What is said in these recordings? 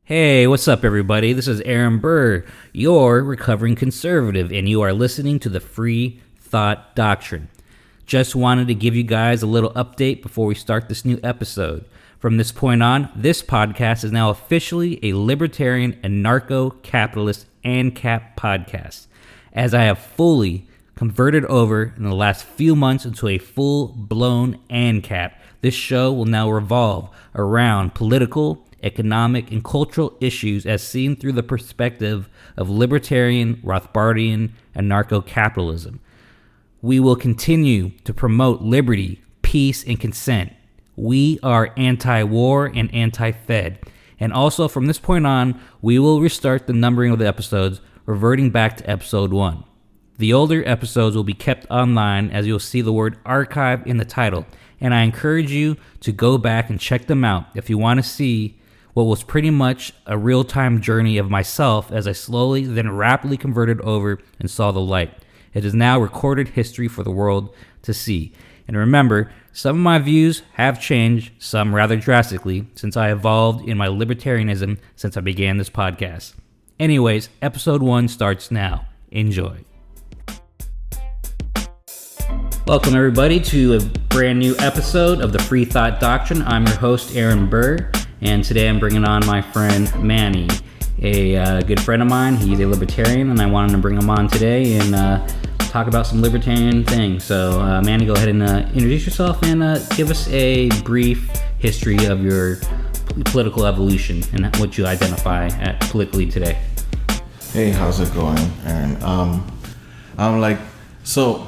Hey, what's up, everybody? This is Aaron Burr, your recovering conservative, and you are listening to the Free Thought Doctrine. Just wanted to give you guys a little update before we start this new episode. From this point on, this podcast is now officially a Libertarian Anarcho-Capitalist ANCAP podcast, as I have fully converted over in the last few months into a full-blown ANCAP. This show will now revolve around political, economic, and cultural issues as seen through the perspective of libertarian, Rothbardian, anarcho-capitalism. We will continue to promote liberty, peace, and consent. We are anti-war and anti-Fed. And also, from this point on, we will restart the numbering of the episodes, reverting back to episode 1. The older episodes will be kept online, as you'll see the word archive in the title, and I encourage you to go back and check them out if you want to see what was pretty much a real-time journey of myself as I slowly, then rapidly converted over and saw the light. It is now recorded history for the world to see. And remember, some of my views have changed, some rather drastically, since I evolved in my libertarianism since I began this podcast. Anyways, episode 1 starts now. Enjoy. Welcome, everybody, to a brand new episode of the Free Thought Doctrine. I'm your host, Aaron Burr. And today I'm bringing on my friend Manny, a good friend of mine. He's a libertarian, and I wanted to bring him on today and talk about some libertarian things. So, Manny, go ahead and introduce yourself and give us a brief history of your political evolution and what you identify politically today. Hey, how's it going, Aaron? I'm like, so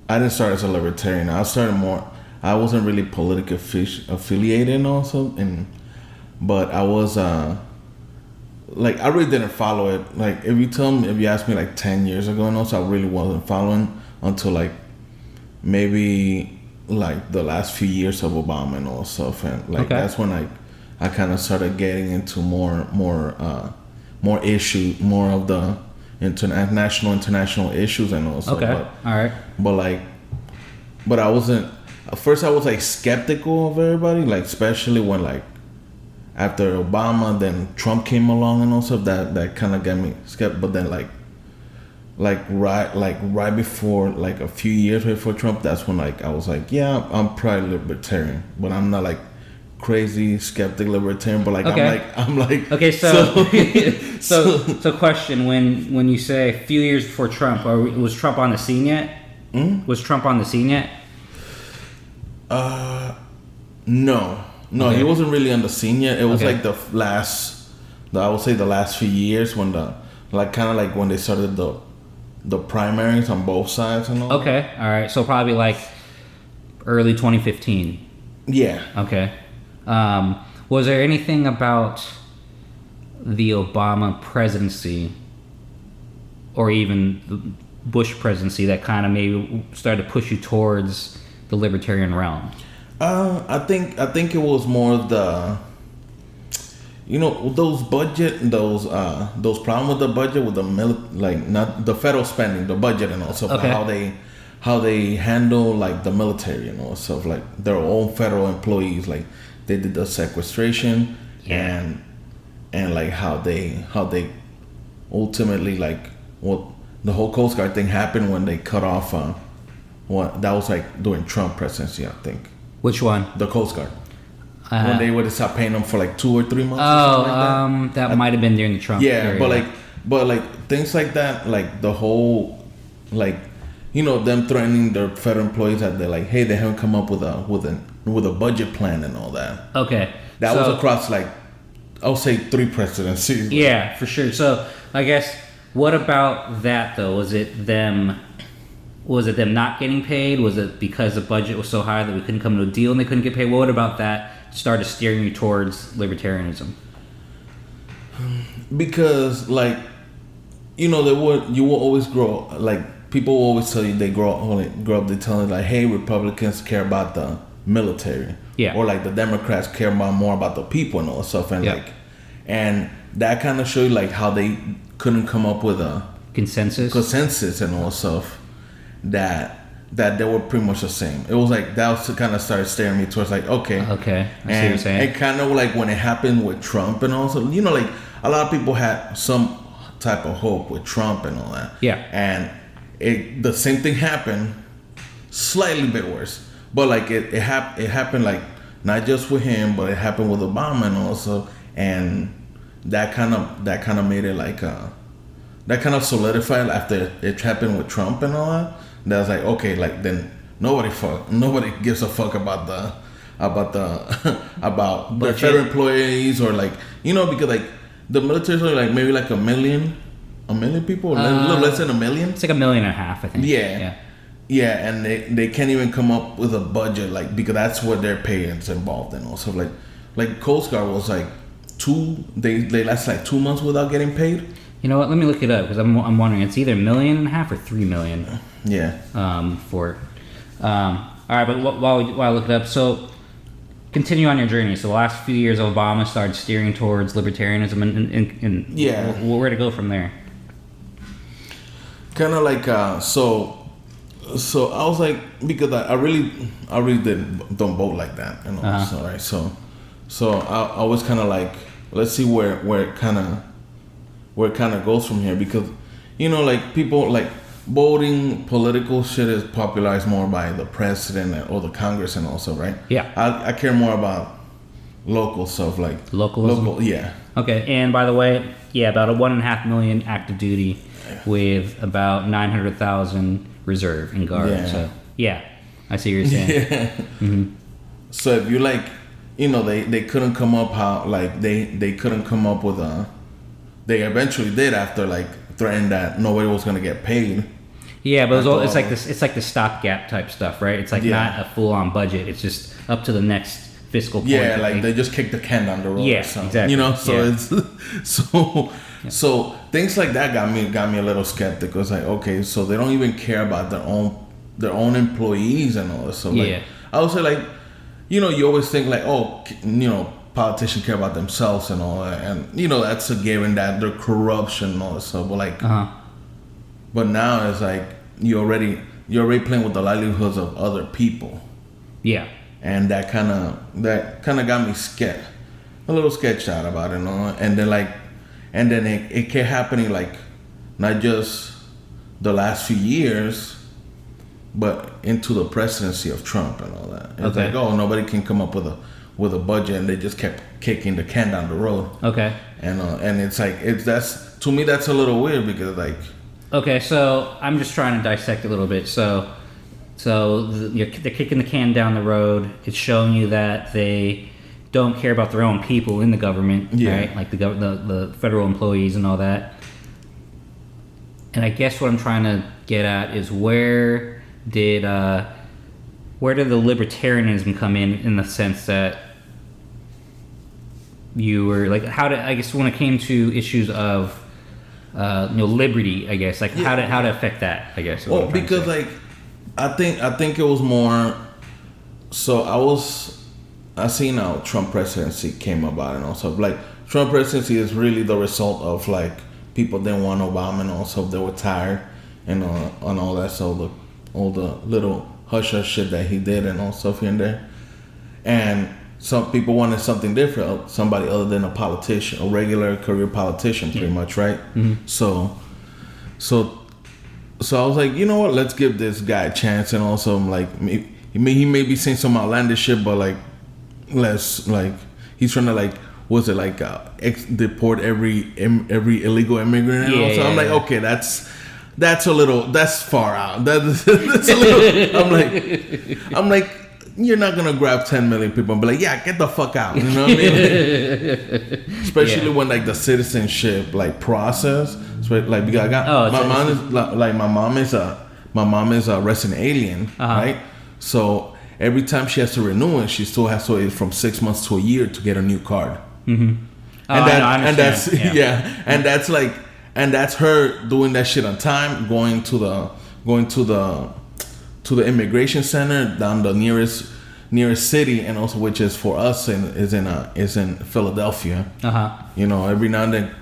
I didn't start as a libertarian. I wasn't really politically affiliated also, but I was I really didn't follow it. Like if you asked me like 10 years ago and also, I really wasn't following until like maybe like the last few years of Obama and all stuff, and like that's when I kind of started getting into more issue, more of the international issues and all stuff. Okay, all right. But I wasn't. At first, I was like skeptical of everybody, like especially when like after Obama, then Trump came along and all stuff. That kind of got me skeptical. But then right before, like a few years before Trump, that's when like I was like, yeah, I'm probably libertarian, but I'm not like crazy skeptic libertarian, but like I'm like okay. So question: when you say a few years before Trump, was Trump on the scene yet? Was Trump on the scene yet? No, okay. He wasn't really on the scene yet. It was like I would say the last few years when when they started the primaries on both sides and all. Okay, all right. So probably like early 2015. Yeah. Okay. Was there anything about the Obama presidency or even the Bush presidency that kind of maybe started to push you towards the libertarian realm? I think it was more of the, those problems with the budget, with the not the federal spending, the budget and all stuff, how they handle like the military and all stuff, like their own federal employees, like they did the sequestration and like how they ultimately like the whole Coast Guard thing happened when they cut off that was like during Trump presidency, I think. Which one? The Coast Guard. When they would stop paying them for like 2 or 3 months. That might have been during the Trump period. but things like that, like the whole them threatening their federal employees that they're like, hey, they haven't come up with a budget plan and all that. Okay. That was across like I'll say 3 presidencies. Yeah, for sure. So I guess what about that though? Was it them not getting paid? Was it because the budget was so high that we couldn't come to a deal and they couldn't get paid? What about that started steering you towards libertarianism? Because you will always grow, like people will always tell you they grow up, they tell you like, hey, Republicans care about the military. Yeah. Or like the Democrats care more about the people and all that stuff. And and that kind of show you like how they couldn't come up with a consensus and all stuff that that they were pretty much the same. It was like that was kind of started staring me towards like okay, I see what and you're saying. it kind of like when it happened with Trump and also like a lot of people had some type of hope with Trump and all that. Yeah, and the same thing happened, slightly bit worse, but like it happened like not just with him, but it happened with Obama and also, and that kind of made it like that kind of solidified after it happened with Trump and all that. That was like okay, like then nobody gives a fuck about the federal employees or like because like the military's only like maybe like a million people, a little less than a million. It's like 1.5 million, I think. Yeah, and they can't even come up with a budget like because that's what their pay is involved in. Also like Coast Guard was like they last like 2 months without getting paid. You know what? Let me look it up because I'm wondering. It's either 1.5 million or 3 million. Yeah. All right, but while I look it up, so continue on your journey. So the last few years, Obama started steering towards libertarianism, and yeah, where to go from there? Kind of like so I was like because I really don't vote like that, So right, so I was kind of like let's see where it kind of goes from here because like people like voting political shit is popularized more by the president or the Congress and also right. Yeah, I care more about local stuff like local. Yeah. Okay, and by the way, about a 1.5 million active duty with about 900,000 reserve in guard. Yeah. So I see what you're saying. Yeah. Mm-hmm. So if you like, they couldn't come up they couldn't come up with they eventually did after like threatened that nobody was gonna get paid. Yeah, but it's like this. It's like the stopgap type stuff, right? It's like not a full-on budget. It's just up to the next fiscal point. Yeah, like they just kick the can down the road. Yeah, or something, exactly. So it's so things like that got me a little skeptical. It's like okay, so they don't even care about their own employees and all this. So like, I would say like, you always think like politicians care about themselves and all that, and that's a given that their corruption and all that stuff. But like, but now it's like you're already playing with the livelihoods of other people. Yeah, and that kind of got me a little sketched out about it, and then it kept happening like not just the last few years, but into the presidency of Trump and all that. It's like nobody can come up with a budget, and they just kept kicking the can down the road. Okay. And it's like that's to me that's a little weird because like. Okay, so I'm just trying to dissect a little bit. So they're kicking the can down the road. It's showing you that they don't care about their own people in the government, right? Like the federal employees and all that. And I guess what I'm trying to get at is where did the libertarianism come in the sense that you were like I guess when it came to issues of liberty, I guess how to affect that, I guess. Well, because like I think it was more. So I seen how Trump presidency came about and also like Trump presidency is really the result of like people didn't want Obama and also they were tired and on all that, so all the little hush hush shit that he did and all stuff here and there, and some people wanted something different, somebody other than a politician, a regular career politician, pretty much, right? Mm-hmm. So I was like, you know what? Let's give this guy a chance, and also like he may be saying some outlandish shit, but like let's like he's trying to like was it like deport every illegal immigrant? So I'm like, okay, that's far out. That's a little. I'm like. You're not gonna grab 10 million people and be like, yeah, get the fuck out. You know what I mean? Especially when like the citizenship like process, like because I got my mom is a resident alien, right? So every time she has to renew it, she still has to wait from 6 months to a year to get a new card. Mm-hmm. And that's her doing that shit on time, going to the immigration center down the nearest city, and also which is for us is in Philadelphia. Every now and then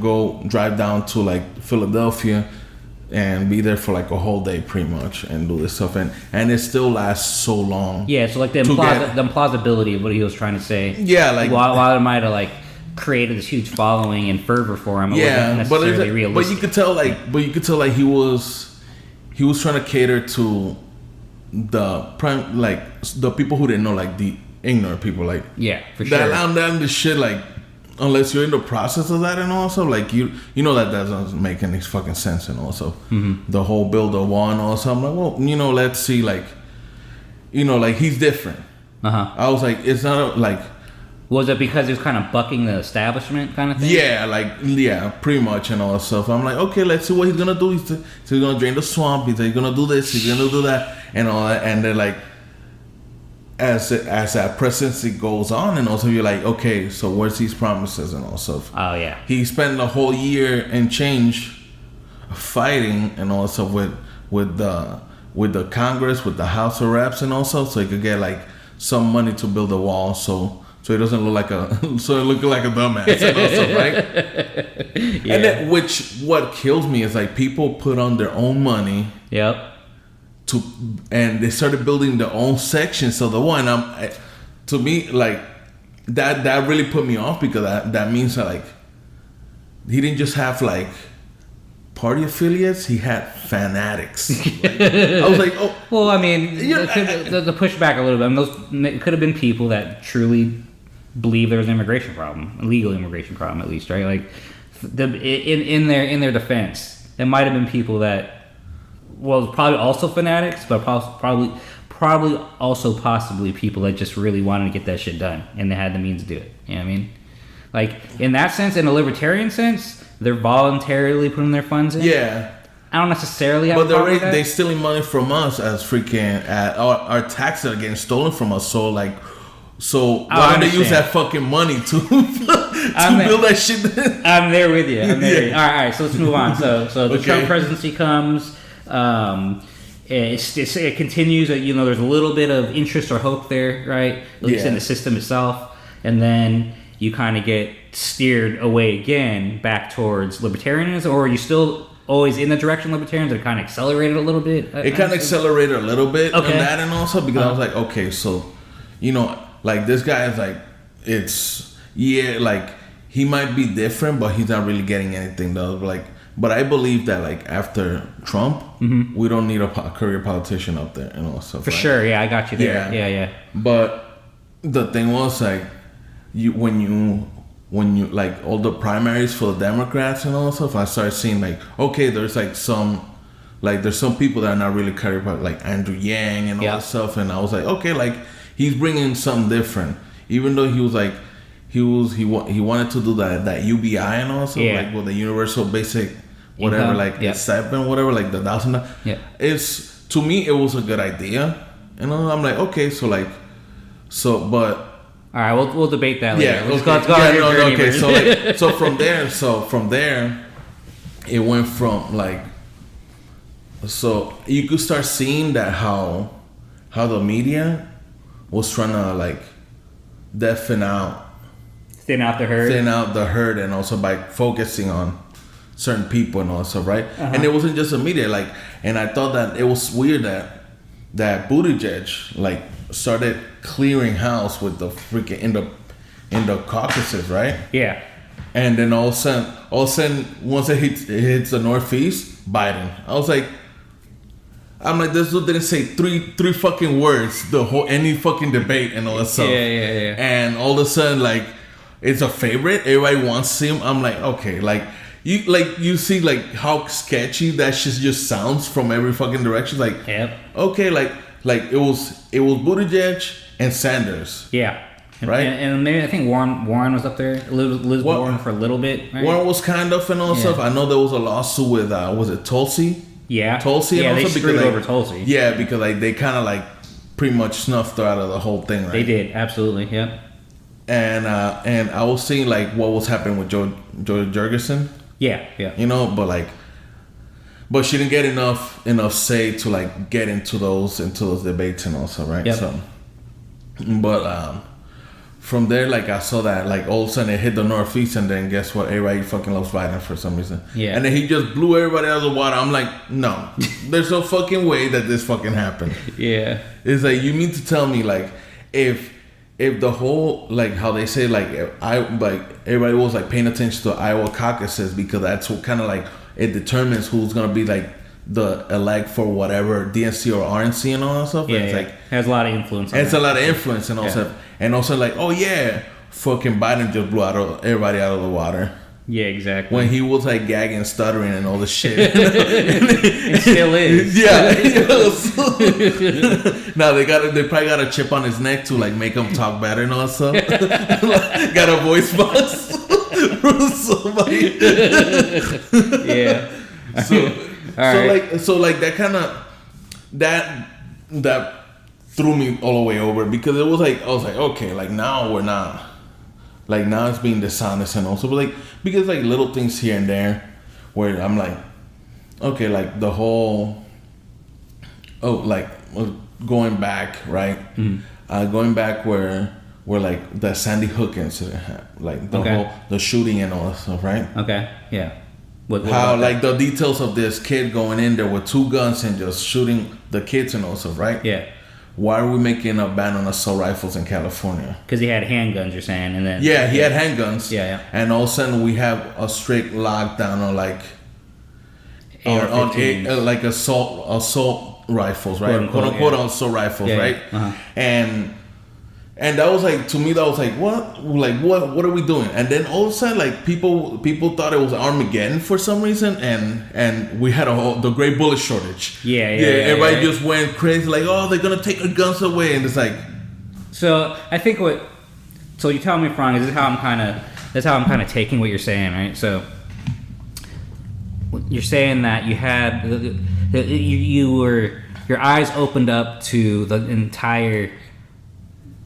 go drive down to like Philadelphia, and be there for like a whole day pretty much and do this stuff, and it still lasts so long. Yeah, so like the implausibility of what he was trying to say. Yeah, like while it might have like created this huge following and fervor for him, it wasn't necessarily realistic. But you could tell like he was trying to cater to the people who didn't know, like the ignorant people, like for sure. That the shit, like unless you're in the process of that, and also like you know that doesn't make any fucking sense, and also the whole build a wall and also I'm like, well, let's see, like like he's different. I was like, it's not like. Was it because he was kind of bucking the establishment kind of thing? Yeah, pretty much and all that stuff. I'm like, okay, let's see what he's gonna do. He's gonna drain the swamp. He's gonna do this. He's gonna do that, and all that. And then like, as that presidency goes on, and also you're like, okay, so where's these promises and all stuff? Oh yeah. He spent the whole year and change fighting and also with the Congress, with the House of Reps, and also so he could get like some money to build a wall. So it doesn't look like a dumbass, and also, right? Yeah. And then, what kills me is like people put on their own money. Yep. And they started building their own section. So to me, like that really put me off, because that means that like he didn't just have like party affiliates, he had fanatics. I was like, oh. Well, I mean, the pushback a little bit. I mean, those could have been people that truly believe there was an immigration problem, a legal immigration problem at least, right? Like, in their defense, it might have been people that, well, probably also fanatics, but probably also possibly people that just really wanted to get that shit done, and they had the means to do it. You know what I mean? Like, in that sense, in a libertarian sense, they're voluntarily putting their funds in. Yeah. I don't necessarily have a problem with that. But they're stealing money from us as freaking... our taxes are getting stolen from us. So, like... So, why don't they use that fucking money to build that shit? I'm there with you. All right, so let's move on. So the Trump presidency comes. It continues. There's a little bit of interest or hope there, right? At least in the system itself. And then you kind of get steered away again back towards libertarianism, or are you still always in the direction of libertarians? It kind of accelerated a little bit. It kind of accelerated a little bit on that, and also because I was like, okay, so like this guy is like, like he might be different, but he's not really getting anything though. But I believe that like after Trump, we don't need a career politician up there and all stuff. For sure, yeah, I got you there. Yeah. But the thing was like, when you like all the primaries for the Democrats and all that stuff, I started seeing like, okay, there's like there's some people that are not really career like Andrew Yang and all that stuff, and I was like, okay, like he's bringing something different, even though he was like he wanted to do that UBI and also like with the universal basic whatever income, like stipend, whatever, like the $1,000. Yeah, it's, to me it was a good idea, and I'm like, okay, but all right, we'll debate that later. Yeah, let's go on okay. So from there, it went from like, so you could start seeing that how the media was trying to like thin out the herd, and also by focusing on certain people and also right. And it wasn't just the media, like, and I thought that it was weird that Buttigieg like started clearing house with the freaking in the caucuses, right? Yeah. And then all of a sudden, once it hits the Northeast, Biden. I'm like, this dude didn't say three fucking words any fucking debate and all that stuff. Yeah. And all of a sudden, like, it's a favorite. Everybody wants to see him. I'm like, okay, you see like how sketchy that shit just sounds from every fucking direction. Like, okay, like it was Buttigieg and Sanders. Yeah. Right? And maybe I think Warren was up there. Liz Warren for a little bit. Right? Warren was kind of and all stuff. I know there was a lawsuit with was it Tulsi? Yeah. Tulsi and also they screwed over Tulsi. Yeah, because like they kind of like pretty much snuffed her out of the whole thing, right? They did, absolutely, yeah. And I was seeing like what was happening with Joe Jurgensen. Yeah. But she didn't get enough say to like get into those debates and also, right? Yep. So, but from there, like, I saw that, like, all of a sudden it hit the northeast, and then guess what? Everybody fucking loves Biden for some reason. Yeah. And then he just blew everybody out of the water. I'm like, no, there's no fucking way that this fucking happened. Yeah. It's like, you mean to tell me, like, if the whole, like, how they say, like, everybody was, like, paying attention to Iowa caucuses because that's what kind of, like, it determines who's going to be, like, the elect for whatever DNC or RNC and all that stuff. Yeah, and it's like, has a lot of influence. It's a lot of influence and also, and also like, oh yeah, fucking Biden just blew everybody out of the water. Yeah, exactly. When he was like gagging, stuttering, and all this shit. It still is. Yeah. Now they probably got a chip on his neck to like make him talk better and all that stuff. Got a voice box from somebody. Yeah. So like that kind of that threw me all the way over because it was like I was like, okay, like now we're not, like now it's being dishonest and also, but like because like little things here and there where I'm like, okay, like the whole going back, right? Mm-hmm. Going back where like the Sandy Hook incident happened, like the shooting and all that stuff, right? Okay, yeah. What how like the details of this kid going in there with 2 guns and just shooting the kids and all stuff, right? Yeah. Why are we making a ban on assault rifles in California? Because he had handguns, you're saying, and then he had handguns. Yeah. And all of a sudden we have a strict lockdown on like like assault rifles, right? Quote unquote assault rifles, right? Uh-huh. And that was like, to me, that was like, what? Like, what are we doing? And then all of a sudden, like, people thought it was Armageddon for some reason, and we had the great bullet shortage. Yeah. Everybody just went crazy, like, oh, they're gonna take our guns away, and it's like. So I think so you tell me if I'm wrong. That's how I'm kind of taking what you're saying, right? So you're saying that you had your eyes opened up to the entire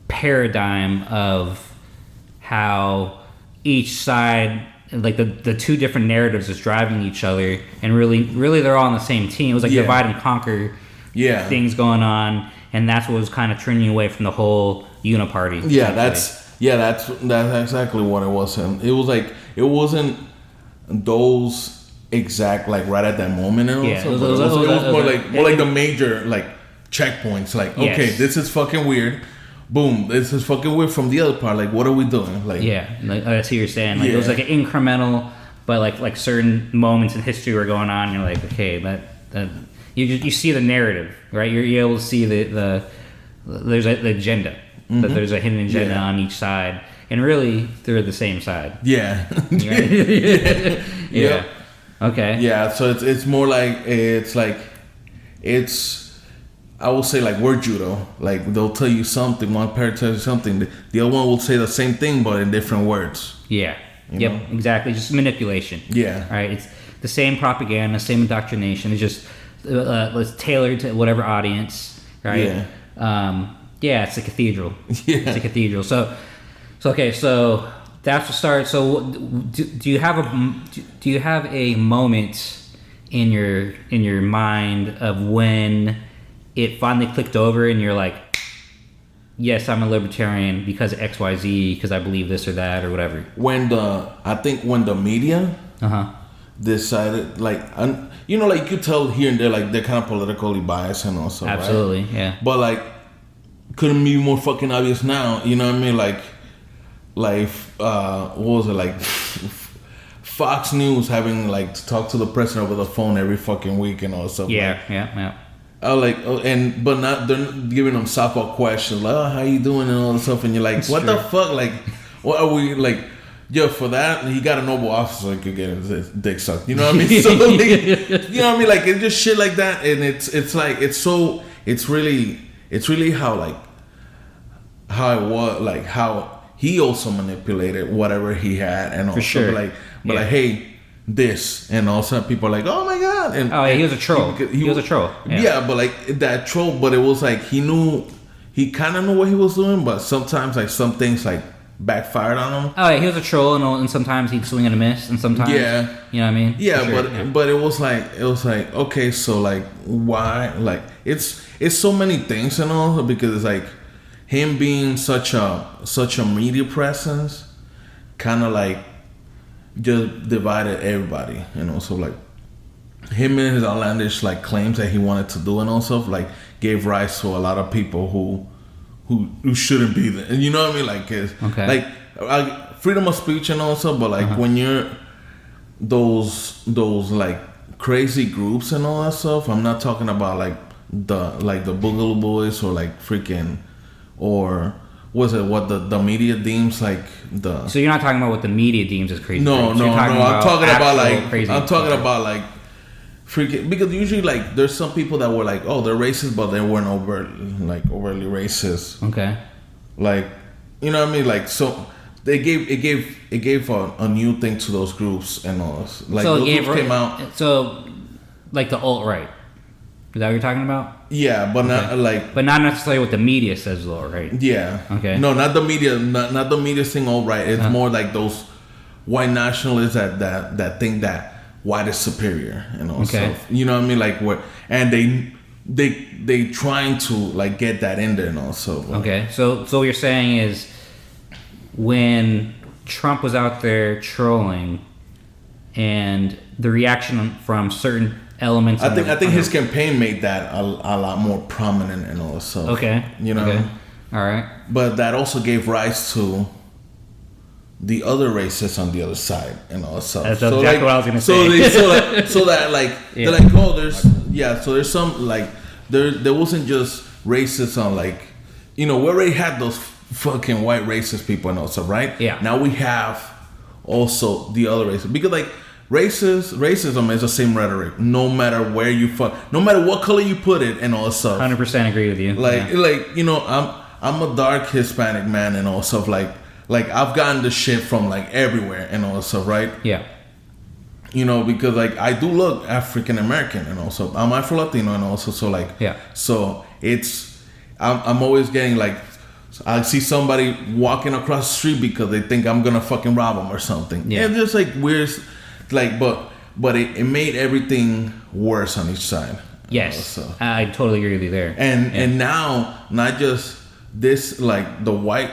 paradigm of how each side, like the 2 different narratives is driving each other, and really they're all on the same team. It was like divide and conquer things going on, and that's what was kind of turning you away from the whole uniparty. That's exactly what it was. And it was like, it wasn't those exact like right at that moment and it was more like the major like checkpoints, like okay, this is fucking weird. Boom, this is fucking weird from the other part. Like, what are we doing? Like, like, that's what you're saying. Like, it was like an incremental, but like certain moments in history were going on. And you're like, okay, that you see the narrative, right? You're able to see the there's the agenda, that there's a hidden agenda on each side, and really they're the same side. Yeah. Right? Yeah. Okay. Yeah. So it's more like I will say like word judo. Like they'll tell you something, one parent tells you something, the other one will say the same thing but in different words. Yeah. You know? Exactly. Just manipulation. Yeah. Right. It's the same propaganda, same indoctrination. It's just it's tailored to whatever audience. Right. Yeah. It's a cathedral. Yeah. It's a cathedral. So okay. So that's the start. So do you have a moment in your mind of when it finally clicked over and you're like, yes, I'm a libertarian because of XYZ, because I believe this or that or whatever? I think when the media decided, like, like you could tell here and there, like they're kind of politically biased and also, absolutely, right? Yeah. But like, couldn't be more fucking obvious now. You know what I mean? Like what was it, like Fox News having like to talk to the president over the phone every fucking week and all that stuff. Yeah. But not they're giving them softball questions like, oh, how you doing and all that stuff, and you're like, what the fuck? Like, what are we like? Yo, for that he got a Nobel officer so he could get his dick sucked. You know what I mean? So like, you know what I mean? Like it's just shit like that, and it's like it's really how it was, like how he also manipulated whatever he had and also sure. like hey. This and all of a sudden people are like, oh my god, and he was a troll. He was a troll. Yeah, but like that troll, but it was like he kind of knew what he was doing, but sometimes like some things like backfired on him. Oh yeah, he was a troll, and sometimes he'd swing and a miss, and sometimes you know what I mean. Yeah, sure. But it was like okay, so like why? Like it's so many things and all, because it's like him being such a media presence, kind of like just divided everybody, so like him and his outlandish like claims that he wanted to do and also like gave rise to a lot of people who shouldn't be there. You know what I mean? Like like freedom of speech and also, but like when you're those like crazy groups and all that stuff, I'm not talking about like the Boogaloo Boys or like freaking or what the media deems like the. So you're not talking about what the media deems as crazy. No. I'm talking about like crazy. I'm talking about like freaking, because usually like there's some people that were like, oh, they're racist, but they weren't overtly racist. Okay. Like, you know what I mean? Like, so it gave a new thing to those groups and all. Like so those groups came out. So like the alt-right. Is that what you're talking about? Yeah, but not necessarily what the media says though, right? Yeah. Okay. No, not the media. Not the media saying all right. It's more like those white nationalists that think that white is superior and all stuff. You know what I mean? Like what? And they trying to like get that in there and also. Okay. So what you're saying is when Trump was out there trolling, and the reaction from certain elements. I think his campaign made that a lot more prominent and all stuff. Okay. You know. Okay. All right. But that also gave rise to the other racists on the other side and all stuff. That's exactly what I was gonna say. So that like they're like, oh, so there's some like there wasn't just racists on like, we already had those fucking white racist people and all stuff, right? Yeah. Now we have also the other races, because like racism is the same rhetoric no matter where you no matter what color you put it and all stuff. 100% agree with you. I'm a dark Hispanic man and all stuff like I've gotten the shit from like everywhere and all stuff, right? Yeah. Because like I do look African American and also I'm Afro Latino and also so like so it's I'm always getting like I see somebody walking across the street because they think I'm gonna fucking rob them or something. Yeah, and just like weird, like but it made everything worse on each side. Yes, I totally agree with you there. And now not just this, like the white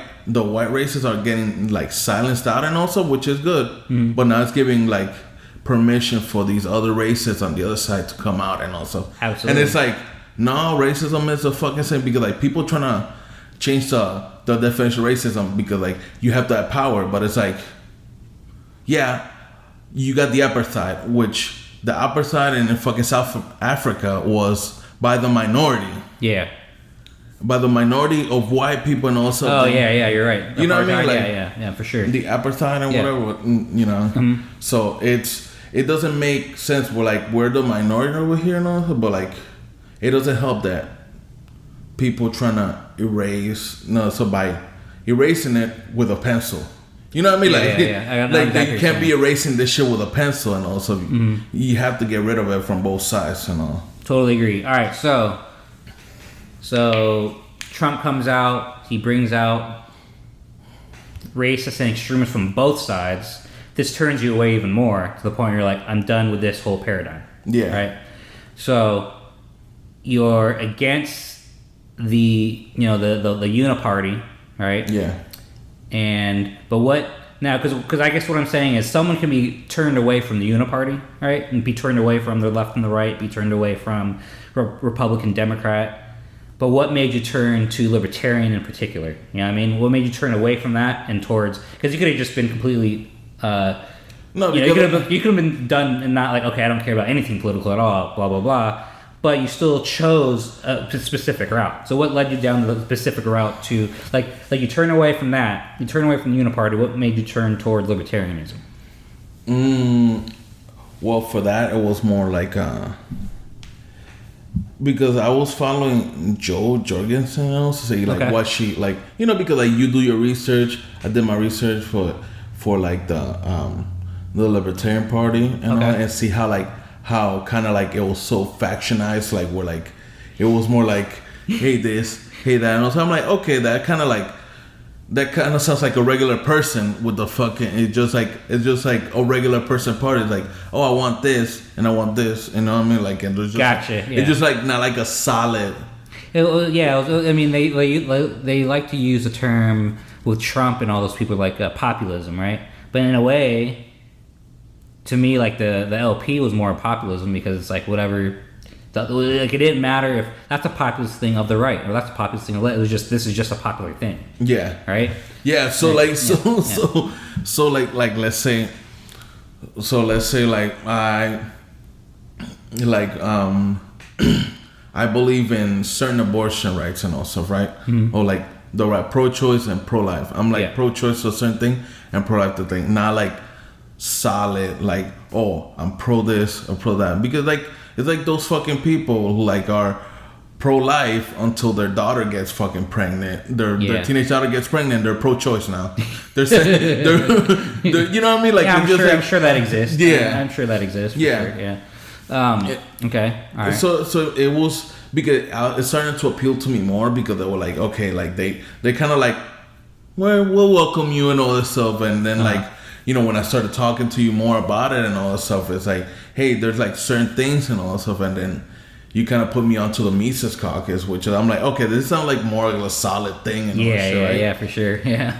races are getting like silenced out and also, which is good. Mm-hmm. But now it's giving like permission for these other races on the other side to come out and also. Absolutely. And it's like, no, racism is a fucking thing, because like people trying to change the definition of racism because like you have that power, but it's like, yeah, you got the apartheid, which the apartheid in fucking South Africa was by the minority. Yeah. By the minority of white people and also. Oh yeah, you're right. You know what I mean? Like, yeah, for sure. The apartheid and whatever, Mm-hmm. So it doesn't make sense. We're the minority over here and all, but like it doesn't help that people trying to by erasing it with a pencil. You know what I mean? They can't be erasing this shit with a pencil and all. So you have to get rid of it from both sides and all. Totally agree. All right, so Trump comes out. He brings out racists and extremists from both sides. This turns you away even more to the point where you're like, I'm done with this whole paradigm. Yeah. Right. So you're against the uniparty, right? Yeah. But what now? Because I guess what I'm saying is someone can be turned away from the uniparty, right, and be turned away from the left and the right, be turned away from Republican, Democrat. But what made you turn to libertarian in particular? You know what I mean? What made you turn away from that and towards? Because you could have just been completely. You could have been done and not like, okay, I don't care about anything political at all, blah blah blah. But you still chose a specific route. So what led you down the specific route to like you turn away from that? You turn away from the uniparty. What made you turn toward libertarianism? Well, for that it was more like because I was following Jo Jorgensen and also say like what she like, because like you do your research. I did my research for like the Libertarian Party and all, and see how kind of like it was so factionized, like where like it was more like, hey this, hey that, and so I'm like, okay, that kind of sounds like a regular person with the fucking, it's just like a regular person party. It's like, oh, I want this and I want this, you know what I mean? Like, and it's just gotcha. It's just like not like a solid. I mean, they like to use the term with Trump and all those people like populism, right? But in a way, to me, like the LP was more populism because it's like whatever. Like it didn't matter if that's a populist thing of the right or that's a populist thing of the left. It was just this is just a popular thing. Yeah. Right. Yeah. So like so like let's say like I believe in certain abortion rights and all stuff, right? Or like the right pro-choice and pro-life. I'm like pro-choice for a certain thing and pro-life the thing. Not like solid like I'm pro this or pro that because like. It's like those fucking people who like are pro-life until their daughter gets fucking pregnant. Their teenage daughter gets pregnant. They're pro-choice now. They're you know what I mean? Like I'm sure that exists. Yeah, I'm sure that exists. Yeah, sure, yeah. Okay, all right. So it was because it's starting to appeal to me more because they were like, okay, like they kind of like, well, we'll welcome you and all this stuff, and then like. You know, when I started talking to you more about it and all that stuff, it's like, hey, there's like certain things and all that stuff. And then you kind of put me onto the Mises caucus, which I'm like, okay, this sounds like more of a solid thing. And all that shit, right? Yeah, for sure. Yeah.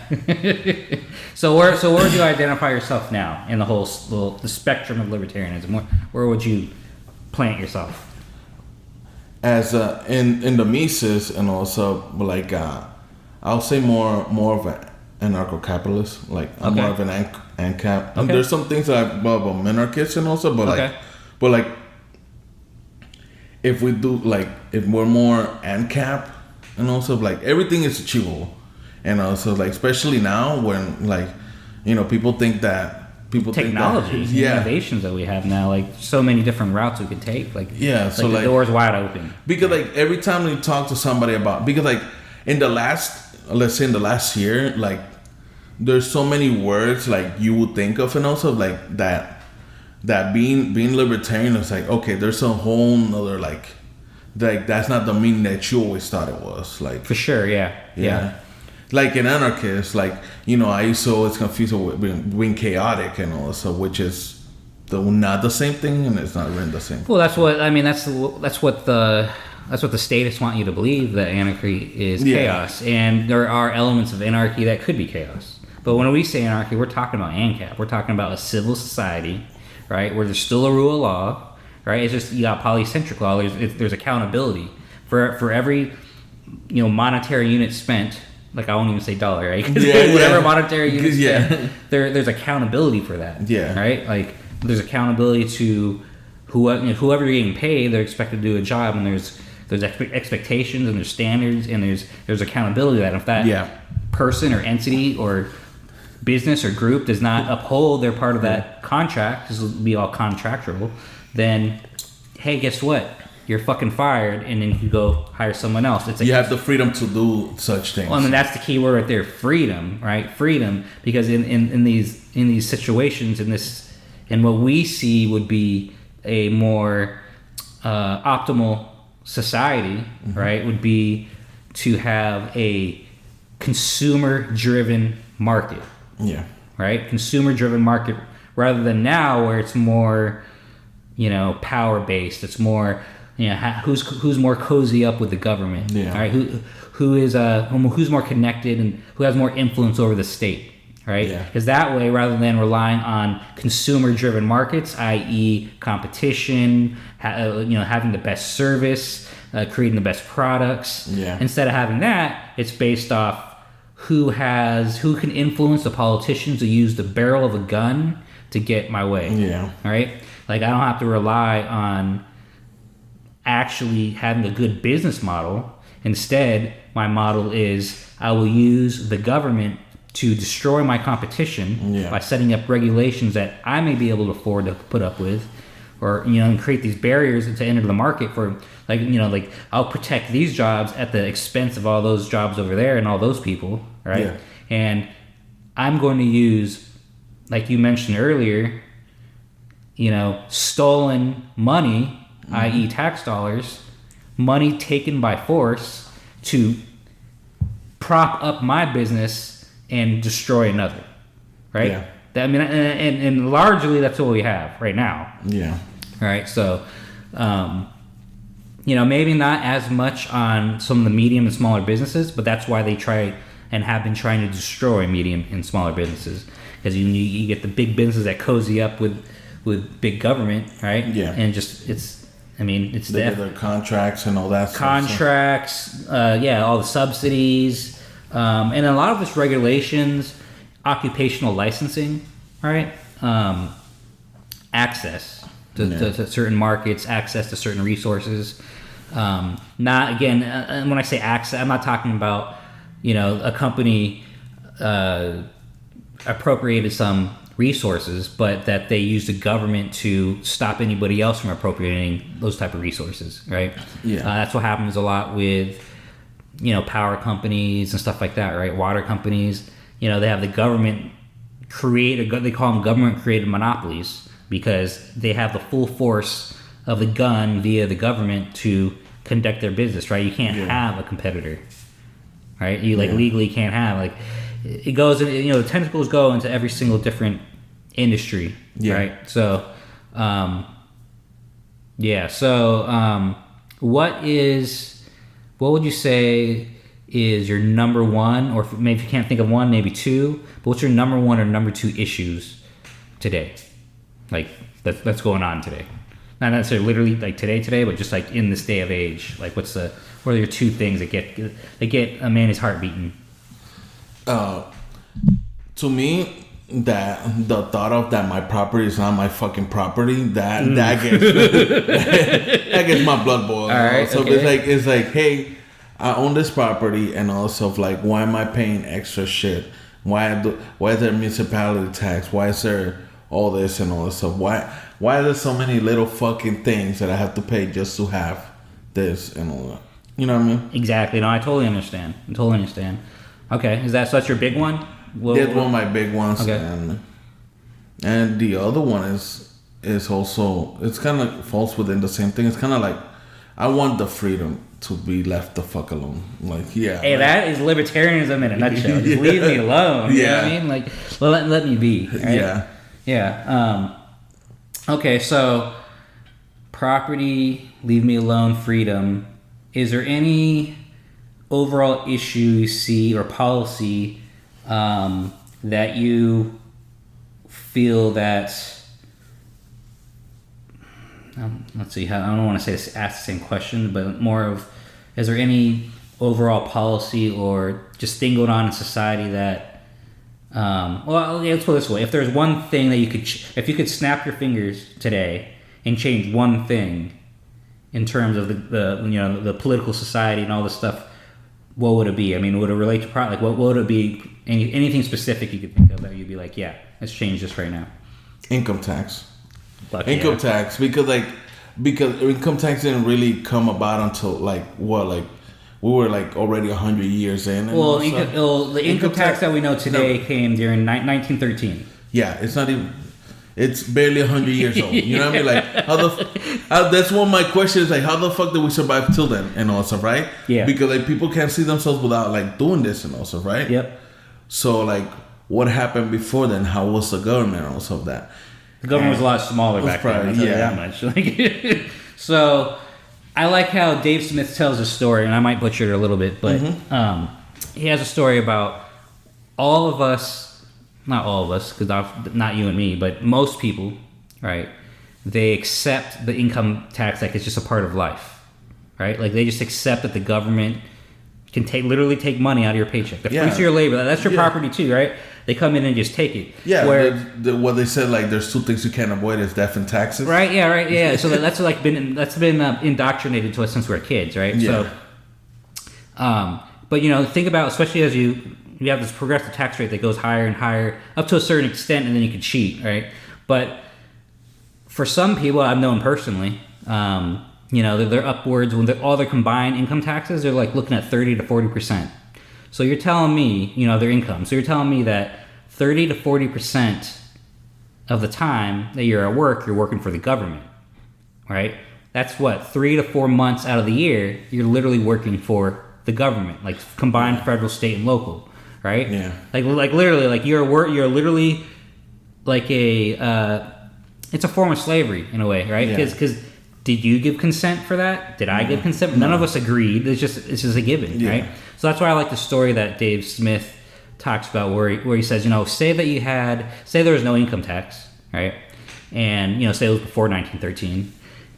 So where do you identify yourself now in the whole the spectrum of libertarianism? Where would you plant yourself? As in the Mises and also like I'll say more of an anarcho-capitalist. Like I'm more of an ANCAP. And there's some things that I'm minarchist and also, but like if we do like if we're more ANCAP and also like everything is achievable, and also like especially now when like people think technologies, innovations that we have now, like so many different routes we could take. Like so the door's wide open. Because like every time we talk to somebody about like in the last year, like there's so many words like you would think of and also like that being libertarian is like, okay, there's a whole nother like that's not the meaning that you always thought it was. Like for sure, yeah. Like an anarchist, like I used to always confuse it with being chaotic and all so, which is not the same thing, and it's not really the same. Well, that's what I mean. That's what the statists want you to believe, that anarchy is chaos, and there are elements of anarchy that could be chaos. But when we say anarchy, we're talking about ANCAP. We're talking about a civil society, right, where there's still a rule of law, right? It's just you got polycentric law. There's accountability for every monetary unit spent. Like I won't even say dollar, right? Whatever monetary unit spent, there's accountability for that. Yeah. Right. Like there's accountability to whoever you're getting paid. They're expected to do a job, and there's expectations and there's standards and there's accountability that if that person or entity or business or group does not uphold their part of that contract, this will be all contractual, then hey, guess what? You're fucking fired, and then you go hire someone else. It's you have the freedom to do such things. Well, and that's the key word right there, freedom, right? Freedom, because in these situations, in what we see would be a more optimal society, right? Would be to have a consumer-driven market. Yeah. Right? Consumer-driven market, rather than now where it's more, power-based. It's more. Who's more cozy up with the government? Yeah. Right. Who's more connected and who has more influence over the state? Right. Because that way, rather than relying on consumer-driven markets, i.e., competition, having the best service, creating the best products. Yeah. Instead of having that, it's based off who can influence the politicians to use the barrel of a gun to get my way. Yeah. Right. Like I don't have to rely on actually having a good business model. Instead, my model is I will use the government to destroy my competition by setting up regulations that I may be able to afford to put up with, or and create these barriers to enter the market for like I'll protect these jobs at the expense of all those jobs over there and all those people, right? Yeah. And I'm going to use, like you mentioned earlier, stolen money. I.e. tax dollars, money taken by force to prop up my business and destroy another, right? Yeah. And largely that's what we have right now. Yeah. All right. So, maybe not as much on some of the medium and smaller businesses, but that's why they try and have been trying to destroy medium and smaller businesses, because you get the big businesses that cozy up with big government, right? Yeah. And it's they get their contracts and all that contracts, all the subsidies, and a lot of it's regulations, occupational licensing, right? Access to certain markets, access to certain resources. Not again, when I say access, I'm not talking about a company appropriated some resources, but that they use the government to stop anybody else from appropriating those type of resources, right? Yeah. That's what happens a lot with power companies and stuff like that, right? Water companies, they have the government they call them government created monopolies, because they have the full force of the gun via the government to conduct their business, right? You can't have a competitor, right? You legally can't have, it goes in, the tentacles go into every single different industry, right? So, what would you say is your number one, or maybe if you can't think of one, maybe two, but what's your number one or number two issues today? That's going on today. Not necessarily literally today, but just in this day of age. What are your two things that get a man's heart beating? To me, that the thought of that my property is not my fucking property, that gets my blood boiling. All right, so okay. it's like, hey, I own this property, and also why am I paying extra shit? Why is there municipality tax? Why is there all this and all this stuff? Why are there so many little fucking things that I have to pay just to have this and all that? You know what I mean? Exactly. No, I totally understand. Okay, that's your big one? That's one of my big ones. Okay. And the other one is also, it's kind of falls within the same thing. It's kind of like, I want the freedom to be left the fuck alone. Hey, that is libertarianism in a nutshell. Just leave me alone. You know what I mean? Let me be. Right? Yeah. Okay, so property, leave me alone, freedom. Is there any overall issue you see or policy that you feel that let's see, I don't want to ask the same question, but more of, is there any overall policy or just thing going on in society that let's put it this way: if there's one thing that if you could snap your fingers today and change one thing in terms of the political society and all this stuff, what would it be? I mean, would it relate to what would it be? Anything specific you could think of that you'd be like, yeah, let's change this right now? Income tax. Tax, because income tax didn't really come about until we were already 100 years in. Well, the income tax that we know today came during 1913. Yeah, it's not even. It's barely 100 years old. You know what I mean? That's one of my questions. How the fuck did we survive till then and all stuff, right? Yeah. Because people can't see themselves without doing this and all stuff, right? Yep. So what happened before then? How was the government and all stuff that? The government was a lot smaller back then. I'll tell you that much. So I like how Dave Smith tells a story, and I might butcher it a little bit, but he has a story about all of us, not all of us, because not you and me, but most people, right? They accept the income tax like it's just a part of life, right? They just accept that the government can literally take money out of your paycheck. The fruits of your labor, that's your property too, right? They come in and just take it. Yeah, what they said, there's two things you can't avoid is death and taxes. Right, yeah, right, yeah. So that's been indoctrinated to us since we're kids, right? Yeah. So, but think about, especially as you have this progressive tax rate that goes higher and higher up to a certain extent, and then you can cheat, right? But for some people I've known personally, they're upwards when all their combined income taxes, they're looking at 30 to 40%. So you're telling me, their income. So you're telling me that 30 to 40% of the time that you're at work, you're working for the government, right? That's 3 to 4 months out of the year, you're literally working for the government, combined federal, state, and local, right? Yeah. Literally, you're literally it's a form of slavery in a way, right? Because did you give consent for that? Did I give consent? None of us agreed. It's just a given, right? So that's why I like the story that Dave Smith talks about where he says, say there was no income tax, right? And, say it was before 1913,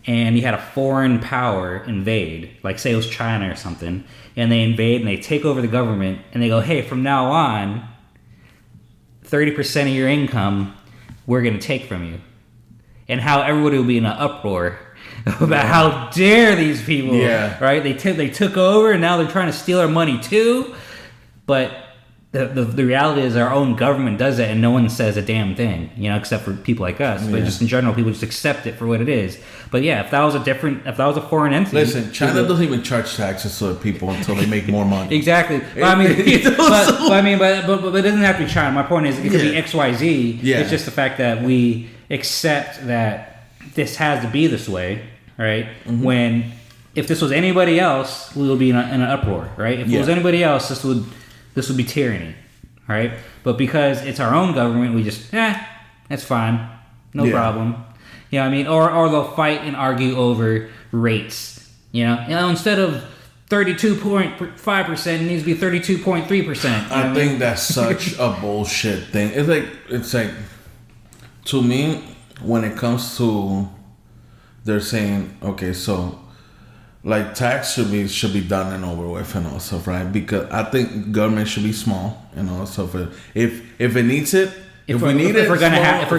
and you had a foreign power invade, like say it was China or something, and they invade and they take over the government, and they go, hey, from now on, 30% of your income, we're going to take from you. And how everybody will be in an uproar about how dare these people, right? They took over, and now they're trying to steal our money too. But the reality is our own government does it, and no one says a damn thing, except for people like us. But just in general, people just accept it for what it is. But if that was a foreign entity. Listen, China doesn't even charge taxes to people until they make more money. Exactly. But it doesn't have to be China. My point is, it could be XYZ. Yeah. It's just the fact that we accept that this has to be this way, right? Mm-hmm. When if this was anybody else, we would be in an uproar, right? If it was anybody else, this would be tyranny, right? But because it's our own government, we just, that's fine. No problem. Or they'll fight and argue over rates. Instead of 32.5%, it needs to be 32.3%. I think that's such a bullshit thing. It's like, to me, when it comes to, they're saying, okay, so like tax should be done and over with and all stuff, right? Because I think government should be small and all stuff. If it needs it, if we're gonna have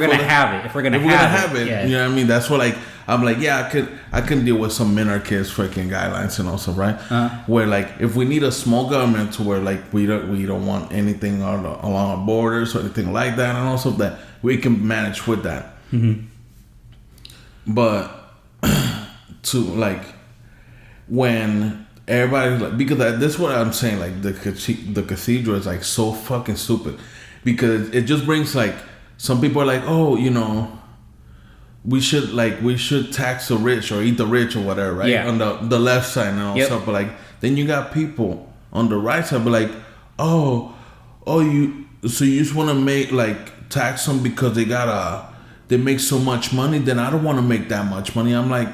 it, you know what I mean? That's what I'm like, I can deal with some minarchist freaking guidelines and all stuff, right? Where like if we need a small government to where like we don't want anything along our borders or anything like that, and also that we can manage with that. Mm-hmm. But to like when everybody's like, because this is what I'm saying, like the cathedral is like so fucking stupid, because it just brings like some people are like, oh, we should tax the rich or eat the rich or whatever, right? On the left side and all stuff. But like then you got people on the right side, but like, you just want to make like tax them because they make so much money. Then I don't want to make that much money. I'm like,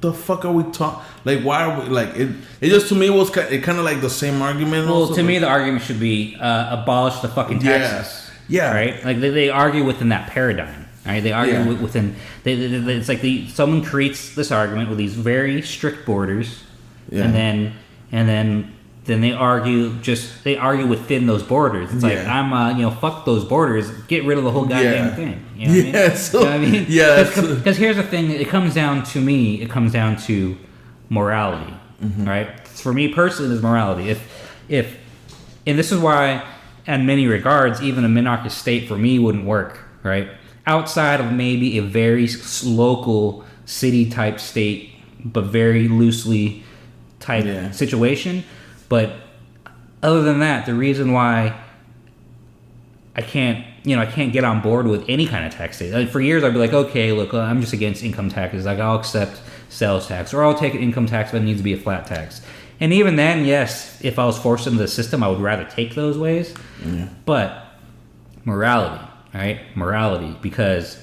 the fuck are we talking? Like, why are we like it? It just to me was kind of like the same argument. Well, to me, the argument should be abolish the fucking taxes. Yeah. Right. Like they argue within that paradigm. Right. They argue within. It's like someone creates this argument with these very strict borders, and then they argue within those borders. It's like I'm fuck those borders, get rid of the whole goddamn thing. You know what I mean? So, you know what I mean? Because here's the thing. It comes down to morality, right? For me personally, there's morality. If and this is why, in many regards, even a minarchist state for me wouldn't work, right? Outside of maybe a very local city type state, but very loosely type situation. But other than that, the reason why I can't get on board with any kind of tax state. Like for years, I'd be like, okay, look, I'm just against income taxes. Like I'll accept sales tax, or I'll take an income tax, but it needs to be a flat tax. And even then, yes, if I was forced into the system, I would rather take those ways. Yeah. But morality, right? Morality, because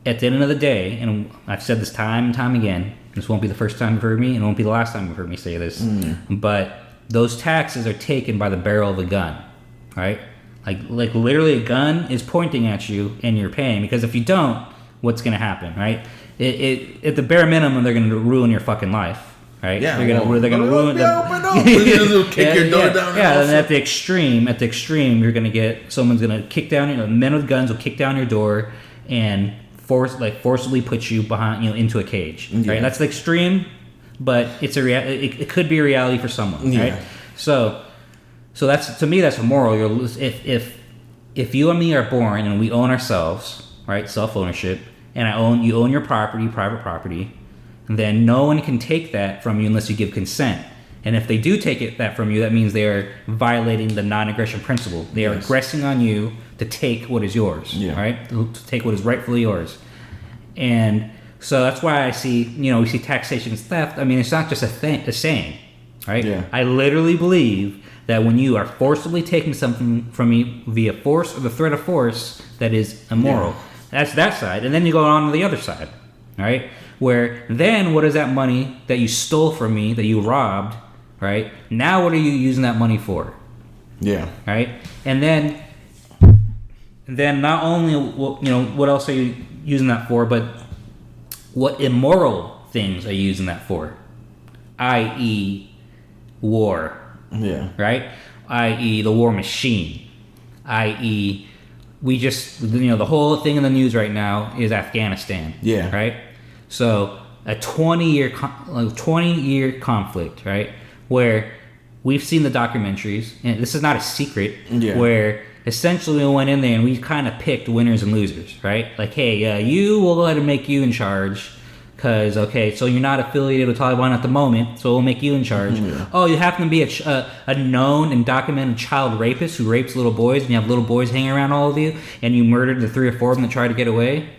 at the end of the day, and I've said this time and time again, this won't be the first time you've heard me, and it won't be the last time you've heard me say this, but those taxes are taken by the barrel of a gun, right? Like literally a gun is pointing at you and you're paying, because if you don't, what's going to happen, right? At the bare minimum, they're going to ruin your fucking life, right? Yeah, they're going to ruin kick your door down. Yeah, and at the extreme, you're going to get someone's going to kick down. Men with guns will kick down your door and forcibly put you behind, into a cage, right? That's the extreme, but it's it could be a reality for someone, right? So that's, to me, that's immoral. If you and me are born and we own ourselves, right? Self-ownership, and you own your property, private property, then no one can take that from you unless you give consent. And if they do take that from you, that means they are violating the non-aggression principle. They are aggressing on you to take what is yours, right? To take what is rightfully yours. And so that's why I see, we see taxation as theft. I mean, it's not just a saying, right? Yeah. I literally believe that when you are forcibly taking something from me via force or the threat of force, that is immoral. That's that side. And then you go on to the other side, right? Where then what is that money that you stole from me, that you robbed, right? Now what are you using that money for? Yeah. Right? And then not only, what else are you using that for, but what immoral things are you using that for? I.e. war. Yeah. Right? I.e. the war machine. I.e. we just, the whole thing in the news right now is Afghanistan. Yeah. Right? So a 20-year conflict, right? Where we've seen the documentaries, and this is not a secret, where essentially we went in there and we kind of picked winners and losers, right? Like, hey, we'll go ahead and make you in charge. Because, so you're not affiliated with Taliban at the moment, so we'll make you in charge. Yeah. Oh, you happen to be a known and documented child rapist who rapes little boys, and you have little boys hanging around all of you, and you murdered the 3 or 4 of them that tried to get away?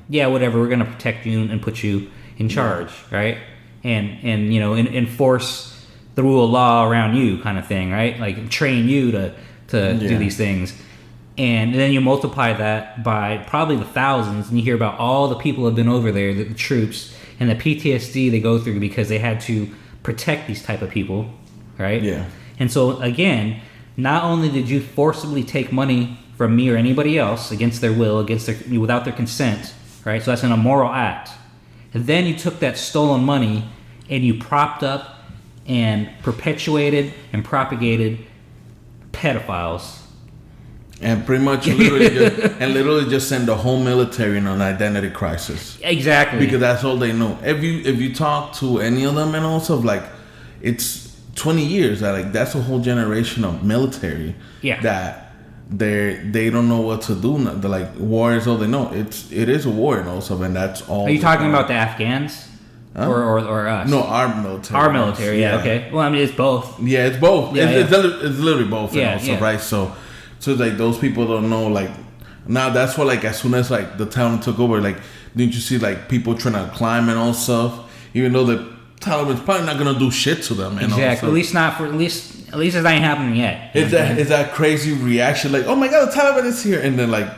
Whatever, we're going to protect you and put you in charge, right? And enforce the rule of law around you kind of thing, right? Like, train you to do these things. And then you multiply that by probably the thousands, and you hear about all the people who have been over there, the troops, and the PTSD they go through because they had to protect these type of people, right? Yeah. And so, again, not only did you forcibly take money from me or anybody else against their will, without their consent, right? So that's an immoral act. And then you took that stolen money and you propped up and perpetuated and propagated pedophiles. And pretty much literally just send the whole military in an identity crisis. Exactly. Because that's all they know. If you talk to any of them, and also like it's 20 years that that's a whole generation of military that they don't know what to do. They're like, war is all they know. It is a war and also, and that's all. Are you talking about the Afghans? Huh? Or us? No, our military. Our military, yeah. Okay. Well, I mean, it's both. Yeah, it's both. Yeah, it's literally both. Yeah, and also, right? So like those people don't know, like, now that's why, like, as soon as like the Taliban took over, like, didn't you see like people trying to climb and all stuff, even though the Taliban's probably not gonna do shit to them. And exactly. At least it's not happening yet. It's that crazy reaction, like, oh my god, the Taliban is here, and then like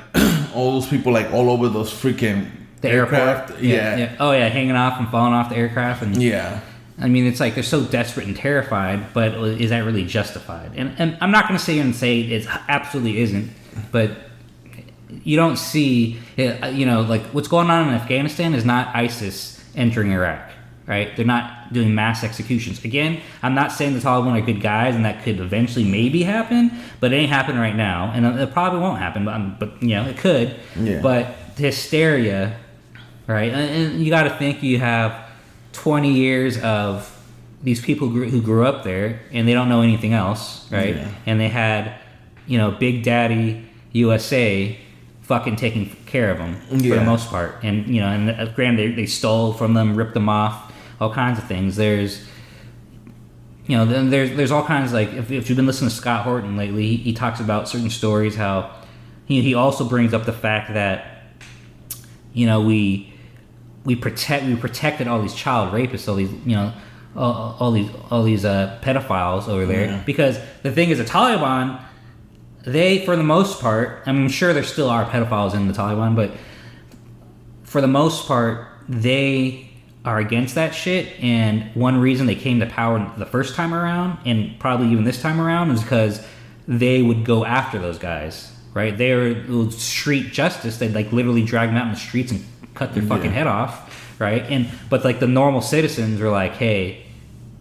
all those people like all over those freaking the aircraft. Yeah. Oh yeah, hanging off and falling off the aircraft, and I mean, it's like they're so desperate and terrified, but is that really justified? And I'm not going to sit here and say it absolutely isn't, but you don't see, like what's going on in Afghanistan is not ISIS entering Iraq, right? They're not doing mass executions. Again, I'm not saying the Taliban are good guys and that could eventually maybe happen, but it ain't happening right now, and it probably won't happen, but it could. Yeah. But the hysteria, right? And you got to think you have 20 years of these people who grew up there and they don't know anything else, right? Yeah. And they had, Big Daddy USA fucking taking care of them for the most part. And, and granted, they stole from them, ripped them off, all kinds of things. There's all kinds, like, if you've been listening to Scott Horton lately, he talks about certain stories, how he also brings up the fact that, we protected all these child rapists, all these pedophiles over there, because the thing is, the Taliban, they, for the most part, I'm sure there still are pedophiles in the Taliban, but for the most part, they are against that shit. And one reason they came to power the first time around, and probably even this time around, is because they would go after those guys, right? They were street justice. They'd like literally drag them out in the streets and cut their fucking head off, right? But like the normal citizens were like, hey,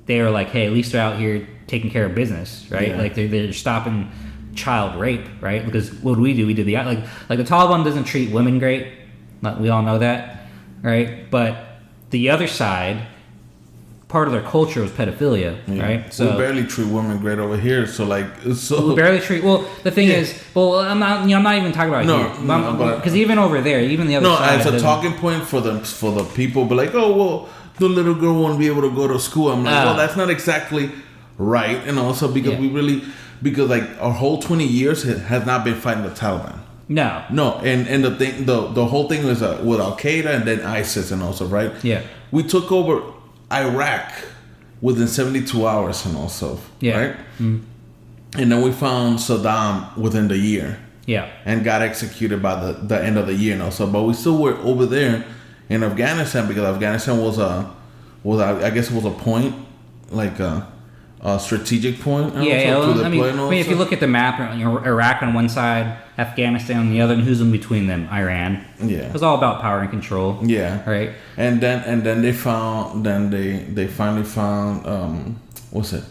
at least they're out here taking care of business, right? Like they're stopping child rape, right? Because what do? We do the like the Taliban doesn't treat women great. We all know that, right? But the other side, part of their culture was pedophilia, right? So we barely treat women great over here. We barely treat. Well, the thing is, I'm not even talking about here, because even over there, even the other side. No, it's a talking point for the people. But like, oh well, the little girl won't be able to go to school. I'm like, well, that's not exactly right, and also because like our whole 20 years has not been fighting the Taliban. No, and the thing, the whole thing was with Al Qaeda and then ISIS, and also, right? Yeah, we took over Iraq within 72 hours and also, right? Mm-hmm. And then we found Saddam within the year. Yeah. And got executed by the end of the year and also. But we still were over there in Afghanistan, because Afghanistan was I guess it was a point, like a strategic point. If you look at the map, Iraq on one side, Afghanistan on the other, and who's in between them? Iran. Yeah, it was all about power and control. Yeah, right. And then they finally found what's it?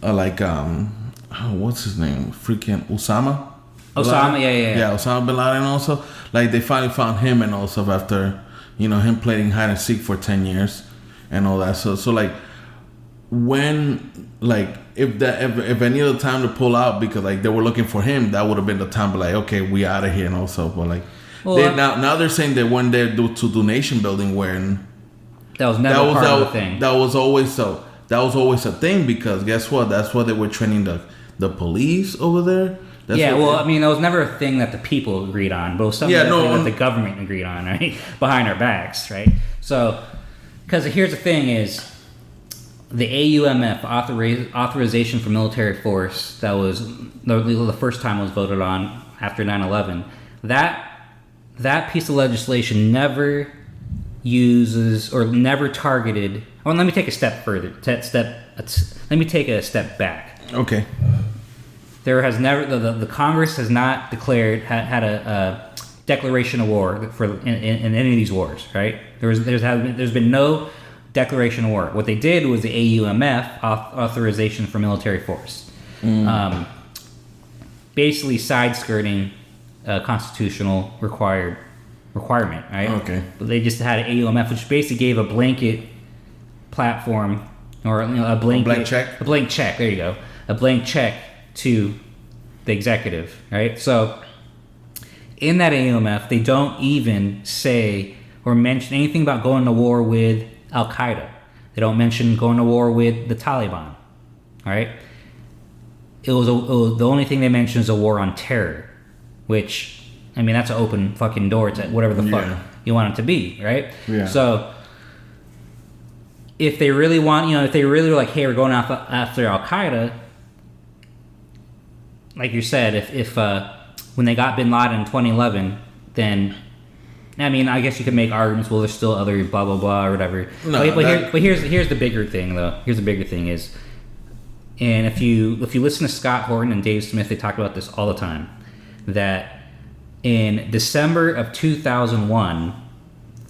What's his name? Freaking Osama. Yeah, Osama bin Laden also. Like, they finally found him and all stuff after, him playing hide and seek for 10 years and all that. So like, when, like, if any other time to pull out, because like they were looking for him, that would have been the time to, like, okay, we out of here and also. But like, now they're saying they went there to do nation building, when that was never part of the thing. That was always a thing, because guess what? That's what they were training the police over there. It was never a thing that the people agreed on, but it was something that the government agreed on, right? Behind our backs, right? So, because here's the thing is, the AUMF, Authorization for Military Force, that was the first time it was voted on after 9/11, that piece of legislation never uses or never targeted. Well, let me take a step further. Let me take a step back. Okay. There has never the Congress has not had a declaration of war in any of these wars, right? There's been no declaration of war. What they did was the AUMF, Authorization for Military Force, basically side skirting a constitutional requirement, right? Okay. But they just had an AUMF, which basically gave a blanket platform, or a blank check. A blank check. There you go. A blank check to the executive, right? So in that AUMF, they don't even say or mention anything about going to war with Al Qaeda. They don't mention going to war with the Taliban, right? It was the only thing they mentioned is a war on terror, which, I mean, that's an open fucking door to whatever the fuck you want it to be, right? Yeah. So if they really want, if they really were like, hey, we're going after Al Qaeda, like you said, if when they got Bin Laden in 2011, then, I mean, I guess you could make arguments. Well, there's still other blah blah blah or whatever. But here's the bigger thing, though. Here's the bigger thing is, and if you listen to Scott Horton and Dave Smith, they talk about this all the time, that in December of 2001,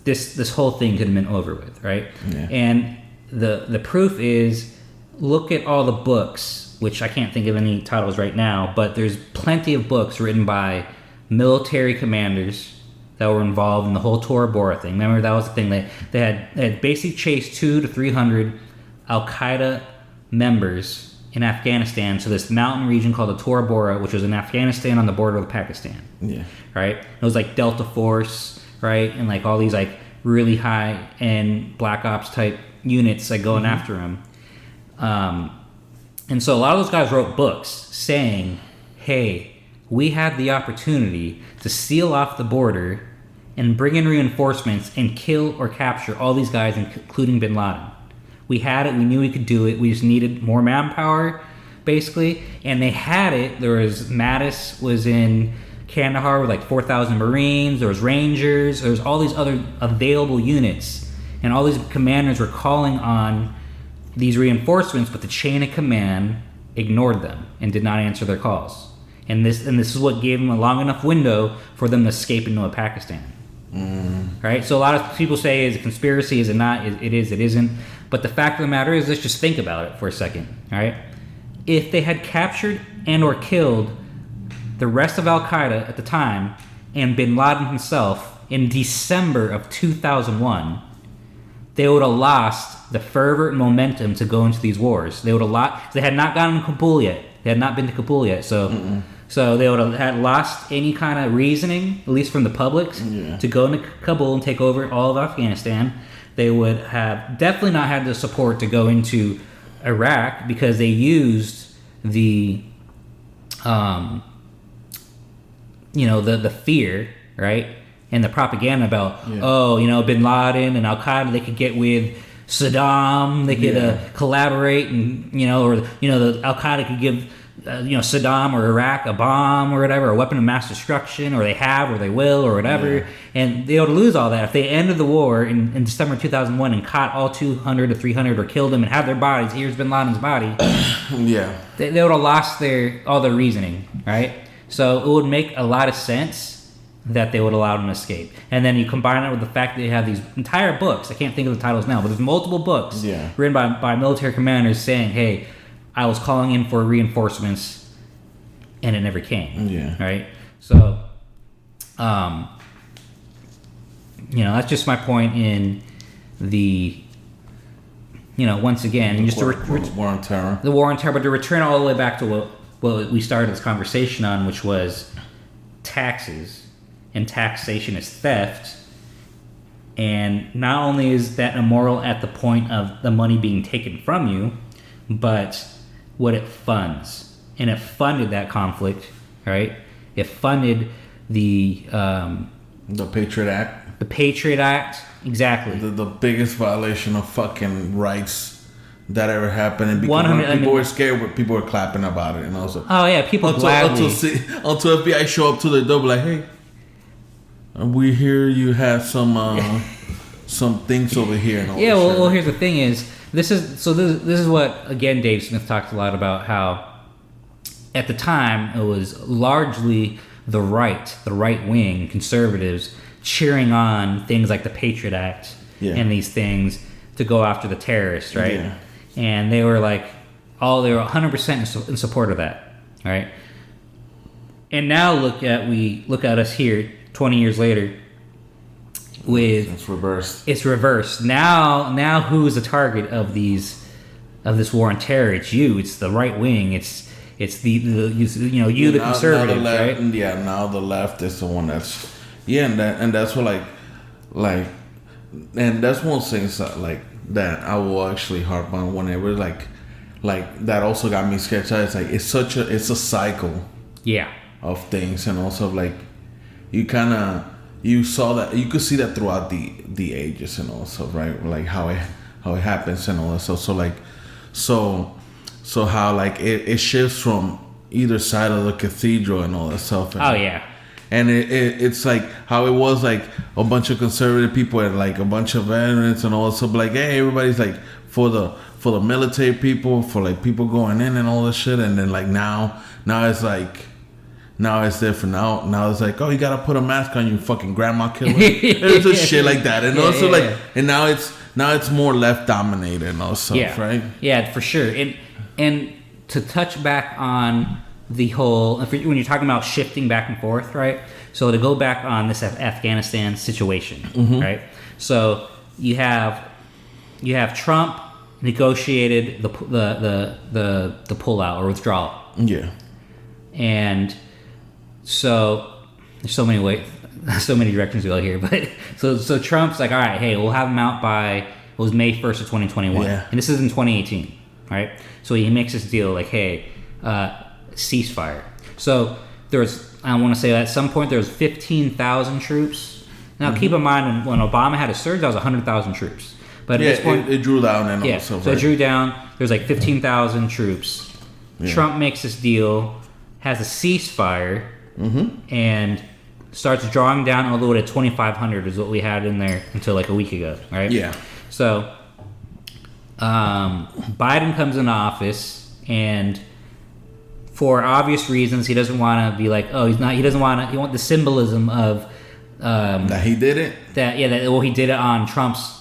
this whole thing could have been over with, right? Yeah. And the proof is, look at all the books, which I can't think of any titles right now, but there's plenty of books written by military commanders that were involved in the whole Tora Bora thing. Remember, that was the thing. They had basically chased 200 to 300 Al-Qaeda members in Afghanistan to this mountain region called the Tora Bora, which was in Afghanistan on the border with Pakistan. Yeah. Right? It was like Delta Force, right? And like all these like really high-end Black Ops type units like going after them. And so a lot of those guys wrote books saying, hey, we had the opportunity to seal off the border and bring in reinforcements and kill or capture all these guys, including Bin Laden. We had it. We knew we could do it. We just needed more manpower, basically. And they had it. Mattis was in Kandahar with like 4,000 Marines. There was Rangers. There was all these other available units. And all these commanders were calling on these reinforcements, but the chain of command ignored them and did not answer their calls. And this is what gave them a long enough window for them to escape into Pakistan. Right? So a lot of people say, is it a conspiracy? Is it not? It is, it isn't. But the fact of the matter is, let's just think about it for a second. All right? If they had captured and or killed the rest of Al-Qaeda at the time and Bin Laden himself in December of 2001, they would have lost the fervor and momentum to go into these wars. They had not gotten to Kabul yet. They had not been to Kabul yet. So they would have had lost any kind of reasoning, at least from the public, to go into Kabul and take over all of Afghanistan. They would have definitely not had the support to go into Iraq, because they used the fear, right? And the propaganda about, Bin Laden and Al-Qaeda, they could get with Saddam, they could collaborate, and, the Al-Qaeda could give Saddam or Iraq a bomb or whatever, a weapon of mass destruction, or they have, or they will, or whatever, and they would lose all that if they ended the war in December 2001 and caught all 200 to 300 or killed them and had their bodies. Here's Bin Laden's body. They would have lost all their reasoning, right? So it would make a lot of sense that they would allow them to escape. And then you combine it with the fact that they have these entire books. I can't think of the titles now, but there's multiple books written by military commanders saying, hey, I was calling in for reinforcements and it never came. Right? So, that's just my point in the, once again, just to war on terror. The war on terror, but to return all the way back to what we started this conversation on, which was taxes. And taxation is theft. And not only is that immoral at the point of the money being taken from you, but what it funds. And it funded that conflict, right? It funded the Patriot Act. The Patriot Act, exactly. The biggest violation of fucking rights that ever happened. And because people were scared, but people were clapping about it. And also, people gladly. Until FBI show up to the door, like, hey, we hear you have some things over here. And all well, here's the thing: is this is what again Dave Smith talked a lot about, how at the time it was largely the right wing conservatives cheering on things like the Patriot Act and these things to go after the terrorists, right? And they were like, they were 100% in support of that, right? And now look at us here. 20 years later, it's reversed. Now who's the target of this war on terror? It's you. It's the right wing. It's the conservative, right? Now the left is the one that's and that's what and that's one of the things that I will actually harp on whenever like that also got me sketched out. It's like it's a cycle of things, and also you saw that, you could see that throughout the ages and also, right? Like how it happens and all that stuff. So how it shifts from either side of the cathedral and all that stuff. And it's like how it was like a bunch of conservative people and like a bunch of veterans and all that stuff. Like, hey, everybody's like for the military people, for like people going in and all this shit. And then like now it's like, now it's different. Now it's like, oh, you gotta put a mask on, you fucking grandma killer. It's just shit like that, and and now it's more left dominated and all stuff, right? Yeah, for sure. And to touch back on the whole, when you're talking about shifting back and forth, right? So to go back on this Afghanistan situation, right? So you have Trump negotiated the pullout or withdrawal, and so there's so many directions to go here, but so Trump's like, all right, hey, we'll have him out by, it was May 1st of 2021, and this is in 2018, right? So he makes this deal like, hey, ceasefire. So I want to say that at some point there was 15,000 troops. Now keep in mind when Obama had a surge, that was 100,000 troops. But at this point, it drew down and also. So it drew down. There's like 15,000 troops. Trump makes this deal, has a ceasefire. And starts drawing down all the way to 2,500 is what we had in there until like a week ago, right? So Biden comes into office, and for obvious reasons, he doesn't want to be like, he wants the symbolism of that he did it. He did it on Trump's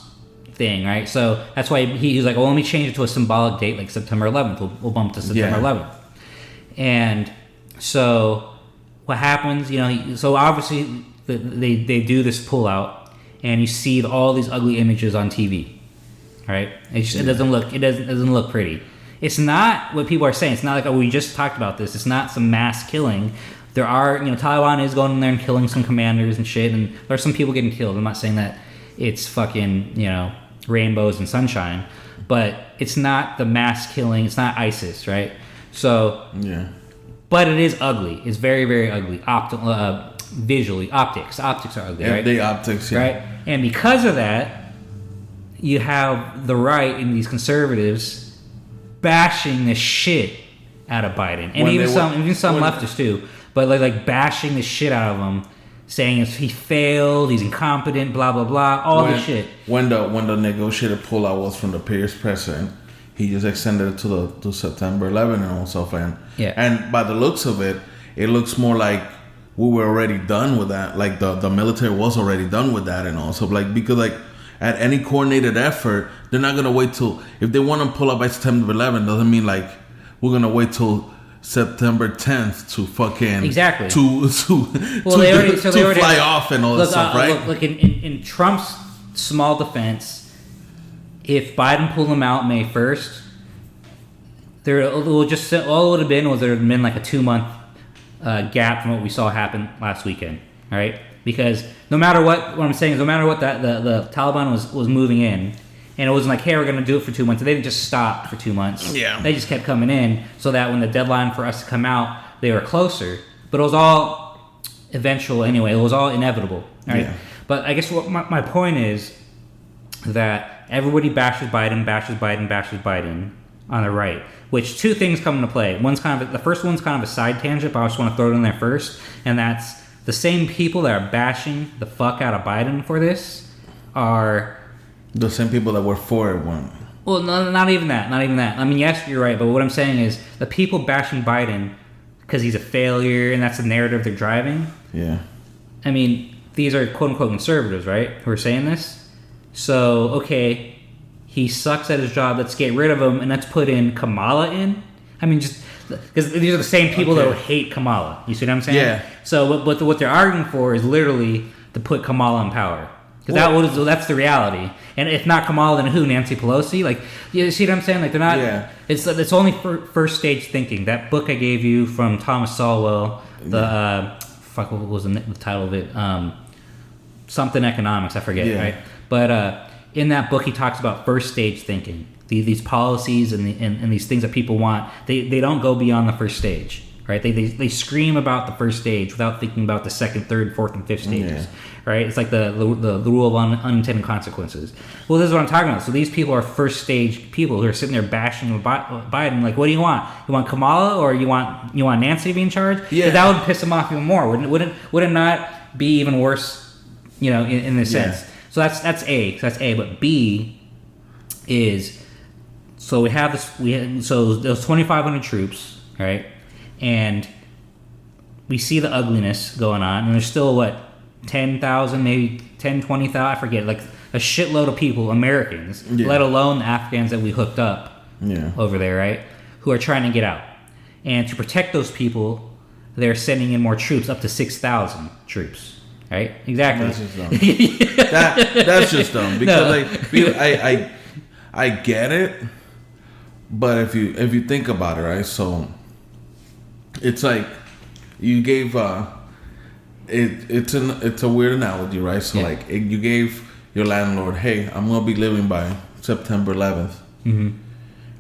thing, right? So that's why he was like, well, let me change it to a symbolic date like September 11th. We'll bump to September 11th. And so what happens, so obviously they do this pullout, and you see all these ugly images on TV, right? It doesn't look pretty. It's not what people are saying. It's not like, oh, we just talked about this. It's not some mass killing. There are, Taliban is going in there and killing some commanders and shit, and there are some people getting killed. I'm not saying that it's fucking, rainbows and sunshine, but it's not the mass killing. It's not ISIS, right? So but it is ugly. It's very, very ugly. Visually, optics are ugly, right? The optics, right? And because of that, you have the right and these conservatives bashing the shit out of Biden, and even some leftists too. But like bashing the shit out of him, saying he failed, he's incompetent, blah blah blah, all the shit. When the negotiated pullout was from the previous president, he just extended it to September 11 and all stuff. And by the looks of it, it looks more like we were already done with that. Like the military was already done with that and all. So like, because like at any coordinated effort, they're not gonna wait till, if they want to pull up by September 11, doesn't mean like we're gonna wait till September 10th to fucking exactly to fly off and all that stuff, right? Look, in Trump's small defense, if Biden pulled them out May 1st, all it would have been was there would have been like a 2-month gap from what we saw happen last weekend, right? Because no matter what I'm saying is, no matter what the Taliban was moving in, and it wasn't like, hey, we're going to do it for 2 months. They didn't just stop for 2 months. Yeah. They just kept coming in so that when the deadline for us to come out, they were closer. But it was all eventual anyway. It was all inevitable, right? Yeah. But I guess what my point is that everybody bashes Biden on the right, which two things come into play. The first one's kind of a side tangent, but I just want to throw it in there first, and that's the same people that are bashing the fuck out of Biden for this are the same people that were for it weren't. Well, no, not even that. I mean, yes, you're right, but what I'm saying is the people bashing Biden because he's a failure and that's the narrative they're driving. Yeah. I mean, these are quote-unquote conservatives, right, who are saying this? So, okay, he sucks at his job. Let's get rid of him and let's put in Kamala in. I mean, just because these are the same people that would hate Kamala. You see what I'm saying? Yeah. So what they're arguing for is literally to put Kamala in power. Because that's the reality. And if not Kamala, then who? Nancy Pelosi? Like, you see what I'm saying? Like, they're not... Yeah. It's only first stage thinking. That book I gave you from Thomas Sowell, what was the title of it? Something Economics, I forget, right? But in that book, he talks about first stage thinking. These policies and these things that people want, they don't go beyond the first stage, right? They scream about the first stage without thinking about the second, third, fourth, and fifth stages, right? It's like the rule of unintended consequences. Well, this is what I'm talking about. So these people are first stage people who are sitting there bashing Biden. Like, what do you want? You want Kamala or you want Nancy to be in charge? Yeah, that would piss them off even more. Would it not be even worse? In this sense. So that's A. But B is, so we have this. So there's 2,500 troops, right? And we see the ugliness going on, and there's still 10,000, maybe 10, 20,000, I forget, like a shitload of people, Americans, let alone the Afghans that we hooked up over there, right? Who are trying to get out. And to protect those people, they're sending in more troops, up to 6,000 troops, right? Exactly. That's just dumb. That's just dumb because I get it, but if you think about it, right? So it's like you gave it's a weird analogy, right? So like you gave your landlord, hey, I'm gonna be living by September 11th,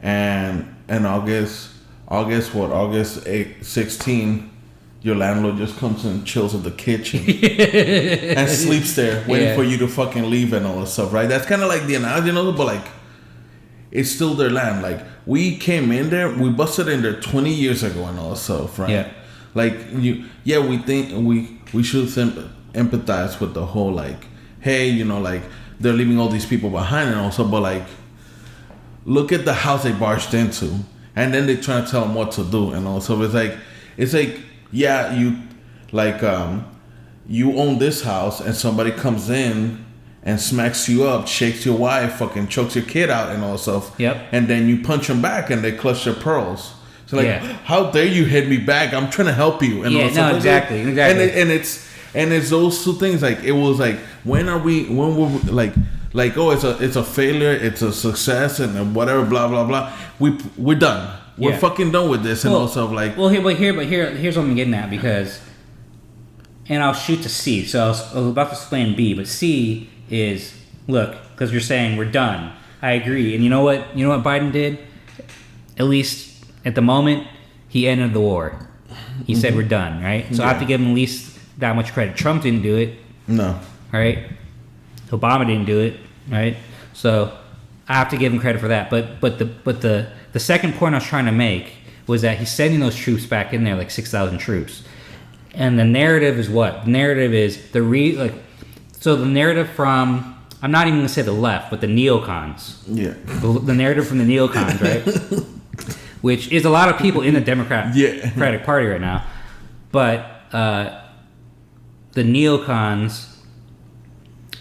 and August 16, your landlord just comes and chills at the kitchen and sleeps there waiting for you to fucking leave and all that stuff, right? That's kind of like the analogy, but like it's still their land. Like we came in there, we busted in there 20 years ago and all that stuff, right? Yeah. Like we think we should empathize with the whole like, hey, like they're leaving all these people behind and also, but like look at the house they barged into, and then they try to tell them what to do and all. So it's like yeah, you like you own this house and somebody comes in and smacks you up, shakes your wife, fucking chokes your kid out and all stuff. Yep. And then you punch them back and they clutch their pearls. So like, how dare you hit me back? I'm trying to help you. And all stuff. Exactly. And it's those two things. Like it was like, when were we like oh, it's a failure, it's a success, and whatever, blah blah blah. We're done. We're fucking done with this. And also like, here's what I'm getting at, because, and I'll shoot to C. So I was about to explain B, but C is, look, because you're saying we're done. I agree. And you know what Biden did? At least at the moment, he ended the war. He said we're done, right? So I have to give him at least that much credit. Trump didn't do it. No. Right? Obama didn't do it, right? So I have to give him credit for that. But the second point I was trying to make was that he's sending those troops back in there, like 6,000 troops. And the narrative is what? The narrative is so the narrative from, I'm not even going to say the left, but the neocons. Yeah. The narrative from the neocons, right? Which is a lot of people in the Democratic Party right now. But the neocons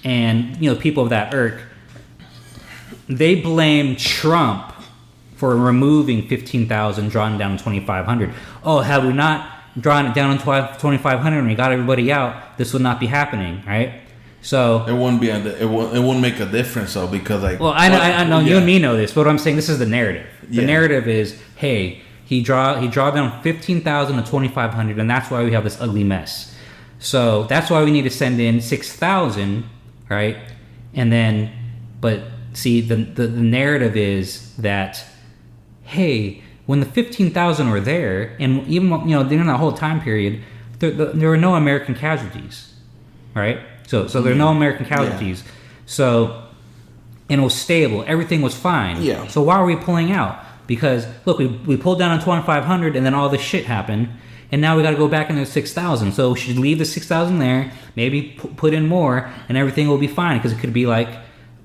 and people of that ilk, they blame Trump for removing 15,000, drawing down 2,500. Oh, had we not drawn it down to 2,500 and we got everybody out, this would not be happening, right? So it wouldn't be it wouldn't make a difference though, because like, well, I know you and me know this, but what I'm saying, this is the narrative. The narrative is, hey, he draw down 15,000 to 2,500, and that's why we have this ugly mess. So that's why we need to send in 6,000, right? And then, but see, the narrative is that, hey, when the 15,000 were there, and even during that whole time period, there were no American casualties, right? So there are no American casualties. So, and it was stable. Everything was fine. Yeah. So why are we pulling out? Because look, we pulled down on 2,500, and then all this shit happened, and now we got to go back into 6,000. So we should leave the 6,000 there, maybe put in more, and everything will be fine. Because it could be like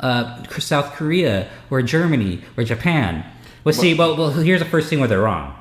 South Korea or Germany or Japan. But here's the first thing where they're wrong.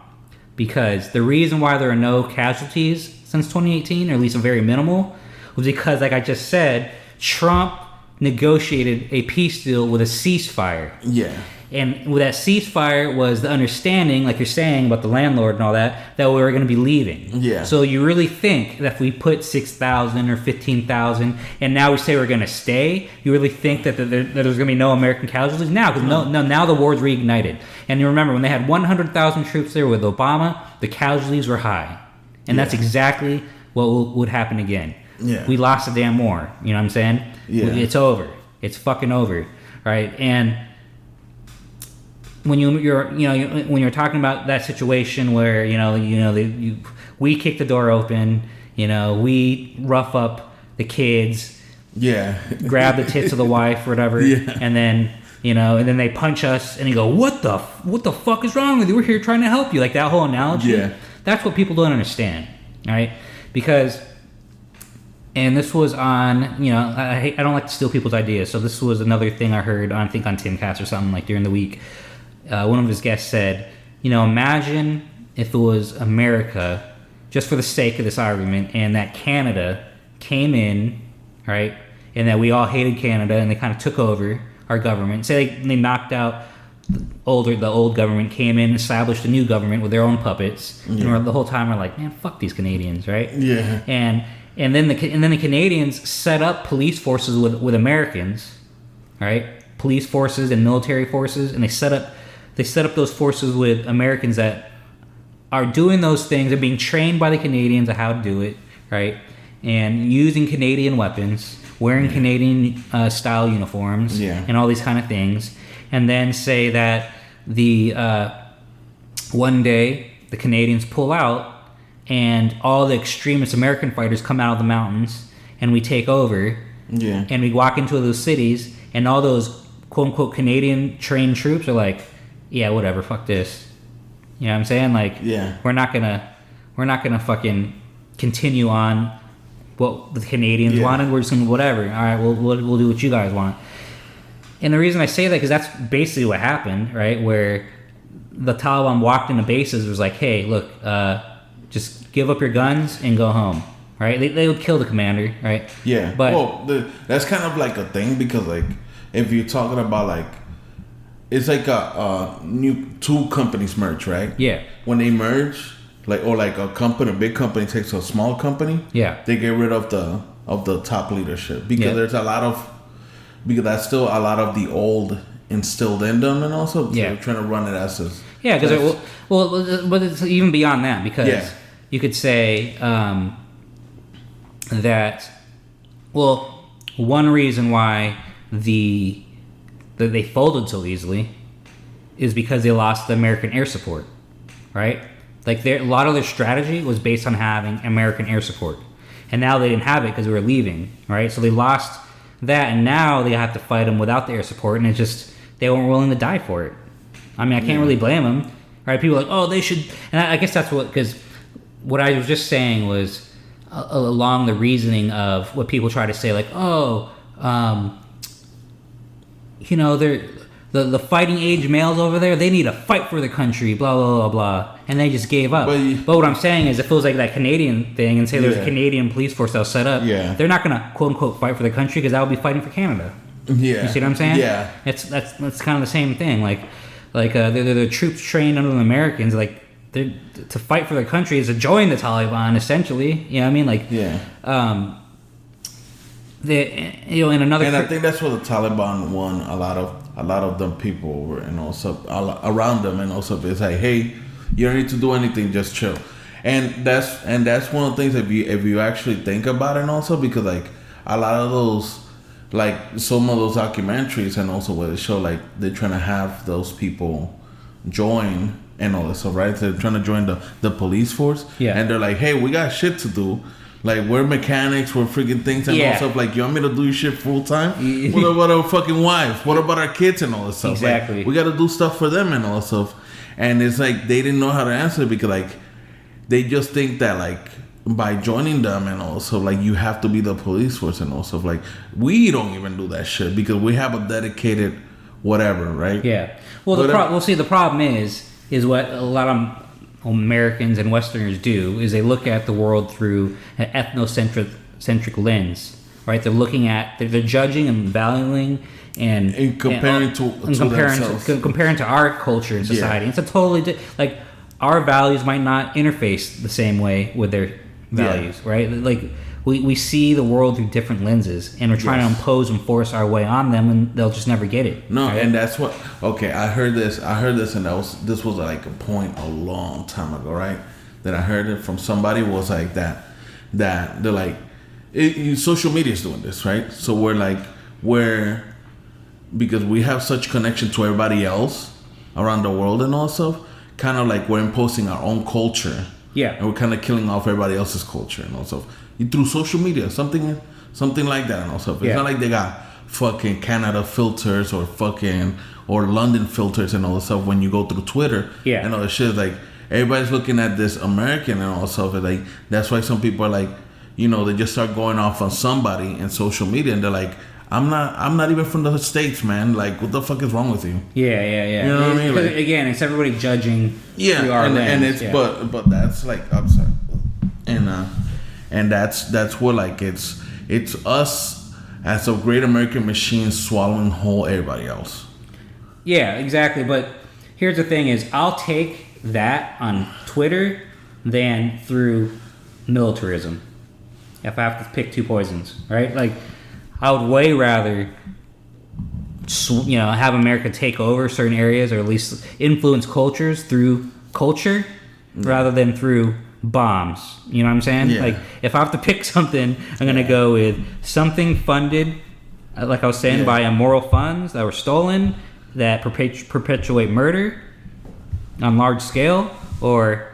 Because the reason why there are no casualties since 2018, or at least a very minimal, was because, like I just said, Trump negotiated a peace deal with a ceasefire. Yeah. And with that ceasefire was the understanding, like you're saying about the landlord and all that we were going to be leaving. Yeah. So you really think that if we put 6,000 or 15,000 and now we say we're going to stay, you really think that there's going to be no American casualties? Now, because now the war's reignited. And you remember, when they had 100,000 troops there with Obama, the casualties were high. And that's exactly what would happen again. Yeah. We lost a damn war. You know what I'm saying? Yeah. It's over. It's fucking over. Right? And when you're talking about that situation where we kick the door open, we rough up the kids, grab the tits of the wife or whatever, and then they punch us and you go, what the fuck is wrong with you? We're here trying to help you. Like that whole analogy. That's what people don't understand, right? Because, and this was on, I don't like to steal people's ideas, so this was another thing I heard on Timcast or something like during the week. One of his guests said, imagine if it was America, just for the sake of this argument, and that Canada came in, right, and that we all hated Canada, and they kind of took over our government. Say they knocked out the old government, came in, established a new government with their own puppets, and the whole time we're like, man, fuck these Canadians, right? Yeah. And then the Canadians set up police forces with Americans, right? Police forces and military forces, and they set up those forces with Americans that are doing those things and being trained by the Canadians on how to do it, right? And using Canadian weapons, wearing Canadian style uniforms, and all these kind of things. And then say that one day the Canadians pull out and all the extremist American fighters come out of the mountains and we take over, and we walk into those cities and all those quote unquote Canadian trained troops are like, yeah, whatever, fuck this. You know what I'm saying? Like, we're not gonna fucking continue on what the Canadians wanted. We're just gonna whatever. All right, we'll do what you guys want. And the reason I say that, because that's basically what happened, right? Where the Taliban walked into bases, was like, hey, look, just give up your guns and go home, right? They would kill the commander, right? Yeah. But that's kind of like a thing, because like if you're talking about like, it's like a new two companies merge, right? Yeah. When they merge, like a big company takes a small company. Yeah. They get rid of the top leadership, because there's because that's still a lot of the old instilled in them, and also they're trying to run it as because but it's even beyond that, because you could say that one reason why that they folded so easily is because they lost the American air support, right? Like a lot of their strategy was based on having American air support, and now they didn't have it because they were leaving, right? So they lost that, and now they have to fight them without the air support, and it's just they weren't willing to die for it. I mean, I can't really blame them. right? People are like, oh, they should, and I guess that's because what I was just saying was along the reasoning of what people try to say, like, oh, they're the fighting age males over there, they need to fight for the country, blah blah blah blah, and they just gave up. But what I'm saying is, it feels like that Canadian thing, and say there's a Canadian police force that'll set up. Yeah, they're not gonna quote unquote fight for the country because that would be fighting for Canada. Yeah, you see what I'm saying? Yeah, that's kind of the same thing. Like they're the troops trained under the Americans. Like they're to fight for their country is to join the Taliban, essentially. You know what I mean? Like in another. And I think that's what the Taliban won a lot of them people were, and also around them, and also it's like, hey, you don't need to do anything, just chill. And that's one of the things if you actually think about it, and also because like a lot of those, like some of those documentaries, and also where they show like they're trying to have those people join and all this stuff, right? They're trying to join the police force, and they're like, hey, we got shit to do. Like, we're mechanics, we're freaking things and all stuff. Like, you want me to do your shit full time? What about our fucking wife? What about our kids and all this stuff? Exactly. Like, we got to do stuff for them and all this stuff. And it's like, they didn't know how to answer it because, like, they just think that, like, by joining them and all stuff, like, you have to be the police force and all stuff. Like, we don't even do that shit because we have a dedicated whatever, right? Yeah. Well, the problem is what a lot of Americans and Westerners do is they look at the world through an ethnocentric lens, right? They're judging and valuing and comparing to our culture and society. It's a totally like our values might not interface the same way with their values, right? Like we see the world through different lenses, and we're trying to impose and force our way on them, and they'll just never get it. No, right? and that's what. Okay, I heard this, and this was like a point a long time ago, right? That I heard it from somebody was like that they're like, social media is doing this, right? So we're because we have such connection to everybody else around the world and all stuff, kind of like we're imposing our own culture. Yeah, and we're kind of killing off everybody else's culture and all stuff through social media, something like that and all stuff. It's not like they got fucking Canada filters or London filters and all this stuff when you go through Twitter. Yeah, and all that shit. Like everybody's looking at this American and all stuff. And like that's why some people are like, they just start going off on somebody in social media, and they're like, I'm not even from the States, man. Like, what the fuck is wrong with you? Yeah. You know what I mean? Like, again, it's everybody judging. Yeah, through our lens. And it's but that's like, I'm sorry, and that's what like it's us as a great American machine swallowing whole everybody else. Yeah, exactly. But here's the thing: is I'll take that on Twitter than through militarism. If I have to pick two poisons, right? Like, I would way rather, have America take over certain areas, or at least influence cultures through culture, rather than through bombs. You know what I'm saying? Yeah. Like, if I have to pick something, I'm gonna go with something funded, like I was saying, by immoral funds that were stolen, that perpetuate murder on large scale, or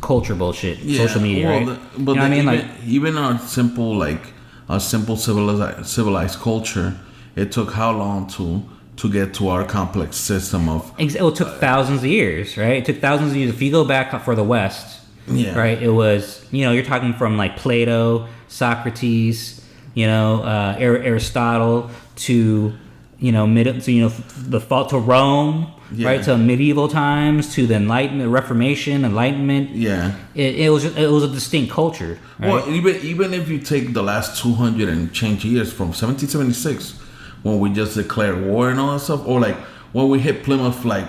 culture bullshit, social media, right? But you know what I mean? Like, even our simple civilized culture, it took how long to get to our complex system of... It took thousands of years, right? It took thousands of years. If you go back for the West, right, it was, you're talking from like Plato, Socrates, Aristotle to, the fall to Rome, right, to medieval times, to the Enlightenment, Reformation, Enlightenment. Yeah, it was a distinct culture. Right? Well, even if you take the last 200 and change years from 1776, when we just declared war and all that stuff, or like when we hit Plymouth, like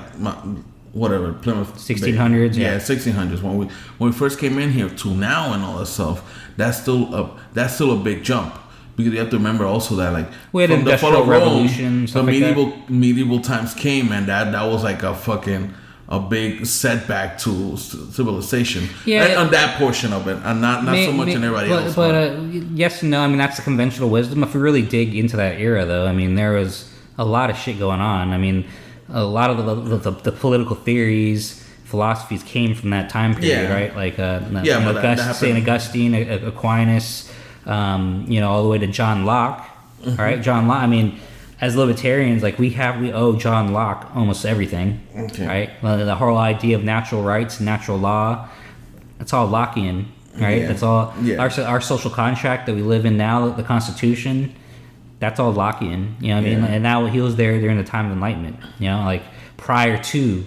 whatever, Plymouth 1600s. Yeah, 1600s when we first came in here to now and all that stuff. That's still a big jump. Because you have to remember also that, like, we had from the fall of Revolution, Rome, the medieval times came, and that was like a big setback to civilization. Yeah, on that portion of it, and not so much in everybody else. But yes and no. I mean, that's the conventional wisdom. If we really dig into that era, though, I mean, there was a lot of shit going on. I mean, a lot of the political theories, philosophies came from that time period, right? Like, St. Augustine, Aquinas. All the way to John Locke. Mm-hmm. All right, John Locke. I mean, as libertarians, like we owe John Locke almost everything, right? Well, the whole idea of natural rights, natural law, it's all Lockean, right? That's all our social contract that we live in now, the Constitution. That's all Lockean, you know what I mean? And now he was there during the time of Enlightenment, you know, like prior to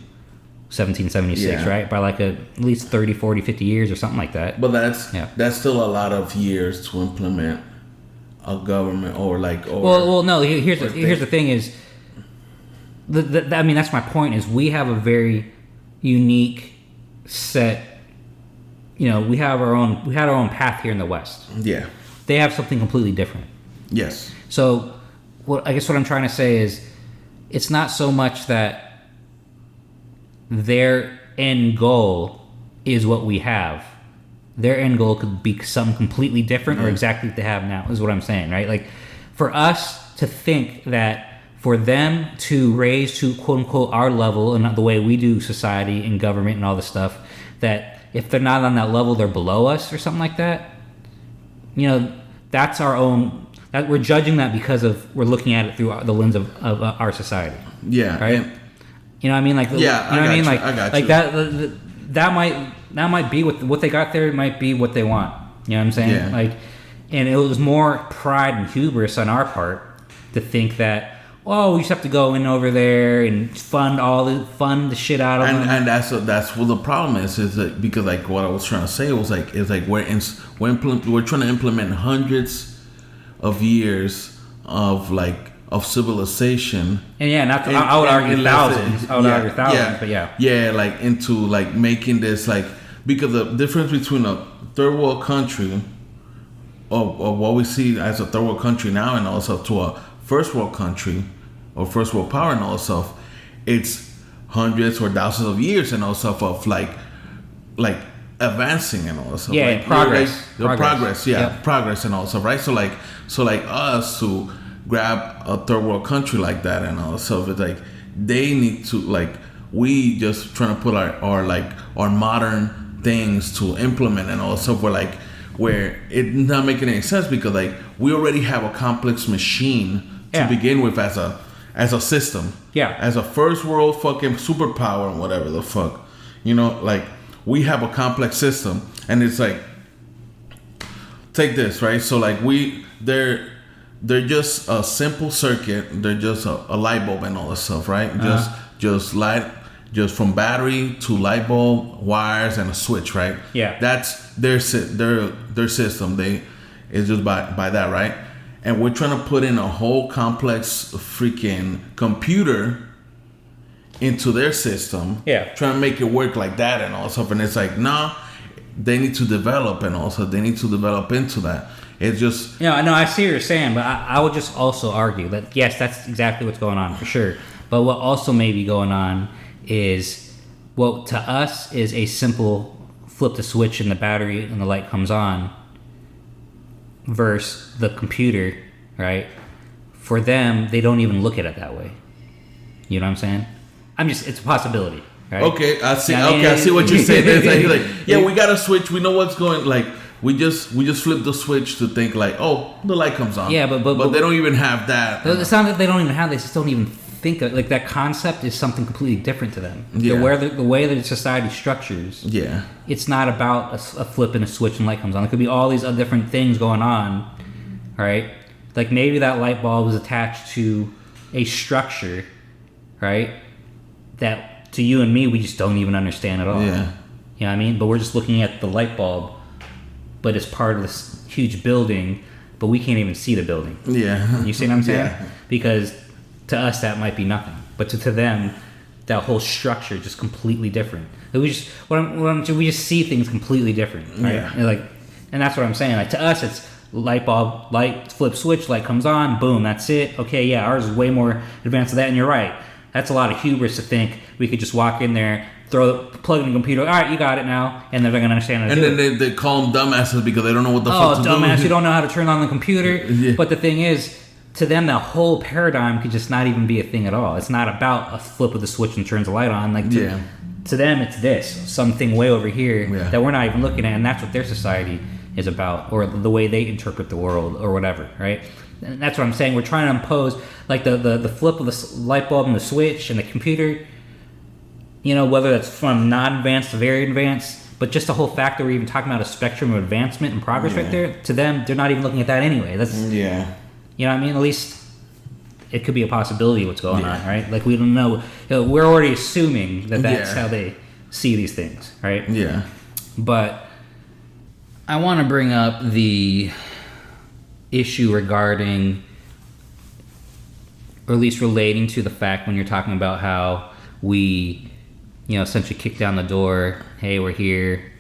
1776, right? By like at least 30, 40, 50 years or something like that. But that's still a lot of years to implement a government or well, no. Here's the thing is, I mean, that's my point. Is we have a very unique set. You know, we had our own path here in the West. Yeah, they have something completely different. Yes. So, I guess what I'm trying to say is, it's not so much that their end goal is what we have. Their end goal could be something completely different or exactly what they have now, is what I'm saying, right? Like, for us to think that for them to raise to quote-unquote our level and not the way we do society and government and all this stuff, that if they're not on that level, they're below us or something like that, you know, that's our own... That we're judging that because we're looking at it through the lens of our society. Yeah. Right. You know what I mean? Like I got you. Like that might be what they got there. It might be what they want. You know what I'm saying? Yeah. Like, and it was more pride and hubris on our part to think that, oh, we just have to go in over there and fund the shit out of them. And that's what the problem is that because like what I was trying to say was like we're trying to implement hundreds of years of civilization, and I would argue thousands. But like into like making this like, because the difference between a third world country of what we see as a third world country now and also to a first world country or first world power and all stuff, it's hundreds or thousands of years and all stuff of like advancing and all stuff. Yeah, like, progress. Progress and all stuff, right? So like us to grab a third world country like that and all stuff, it's like they need to like, we just trying to put our modern things to implement and all stuff where it's not making any sense because like we already have a complex machine to begin with as a system. Yeah. As a first world fucking superpower and whatever the fuck. You know, like we have a complex system and it's like, take this, right? So like they're just a simple circuit. They're just a light bulb and all this stuff, right? Just from battery to light bulb, wires and a switch, right? Yeah. That's their system. It's just by that, right? And we're trying to put in a whole complex freaking computer into their system. Yeah. Trying to make it work like that and all stuff. And it's like, nah, they need to develop and also they need to develop into that. It's just... No, I see what you're saying, but I would just also argue that, yes, that's exactly what's going on for sure. But what also may be going on is what to us is a simple flip the switch and the battery and the light comes on versus the computer, right? For them, they don't even look at it that way. You know what I'm saying? It's a possibility, right? Okay, I see. I see what you're saying. It's like, yeah, we got a switch. We know what's going. Like, we just flip the switch to think like, oh, the light comes on. Yeah, but they don't even have that. It's not that they don't even have. They just don't even think of like that concept is something completely different to them. Yeah. The way that society structures. Yeah. It's not about a flip and a switch and light comes on. There could be all these other different things going on, right? Like maybe that light bulb was attached to a structure, right? That to you and me, we just don't even understand at all. Yeah. You know what I mean? But we're just looking at the light bulb, but it's part of this huge building, but we can't even see the building. Yeah. You see what I'm saying? Yeah. Because to us, that might be nothing. But to them, that whole structure is just completely different. We just see things completely different, right? Yeah. And that's what I'm saying. Like to us, it's light bulb, light, flip switch, light comes on, boom, that's it. Okay, yeah, ours is way more advanced than that, and you're right. That's a lot of hubris to think we could just walk in there, plug in the computer, all right, you got it now, and they're going to understand how to do it. And then they call them dumbasses because they don't know what the fuck to do. Oh, dumbass, you don't know how to turn on the computer. Yeah. But the thing is, to them, that whole paradigm could just not even be a thing at all. It's not about a flip of the switch and turns the light on. To them, it's this, something way over here that we're not even looking at, and that's what their society is about, or the way they interpret the world, or whatever, right? And that's what I'm saying. We're trying to impose, like, the flip of the light bulb and the switch and the computer, whether that's from non-advanced to very advanced, but just the whole fact that we're even talking about a spectrum of advancement and progress right there, to them, they're not even looking at that anyway. That's, you know what I mean? At least it could be a possibility what's going on, right? Like, we don't know. We're already assuming that that's how they see these things, right? Yeah. But I want to bring up the issue regarding, or at least relating to the fact when you're talking about how we, essentially kick down the door, hey, we're here,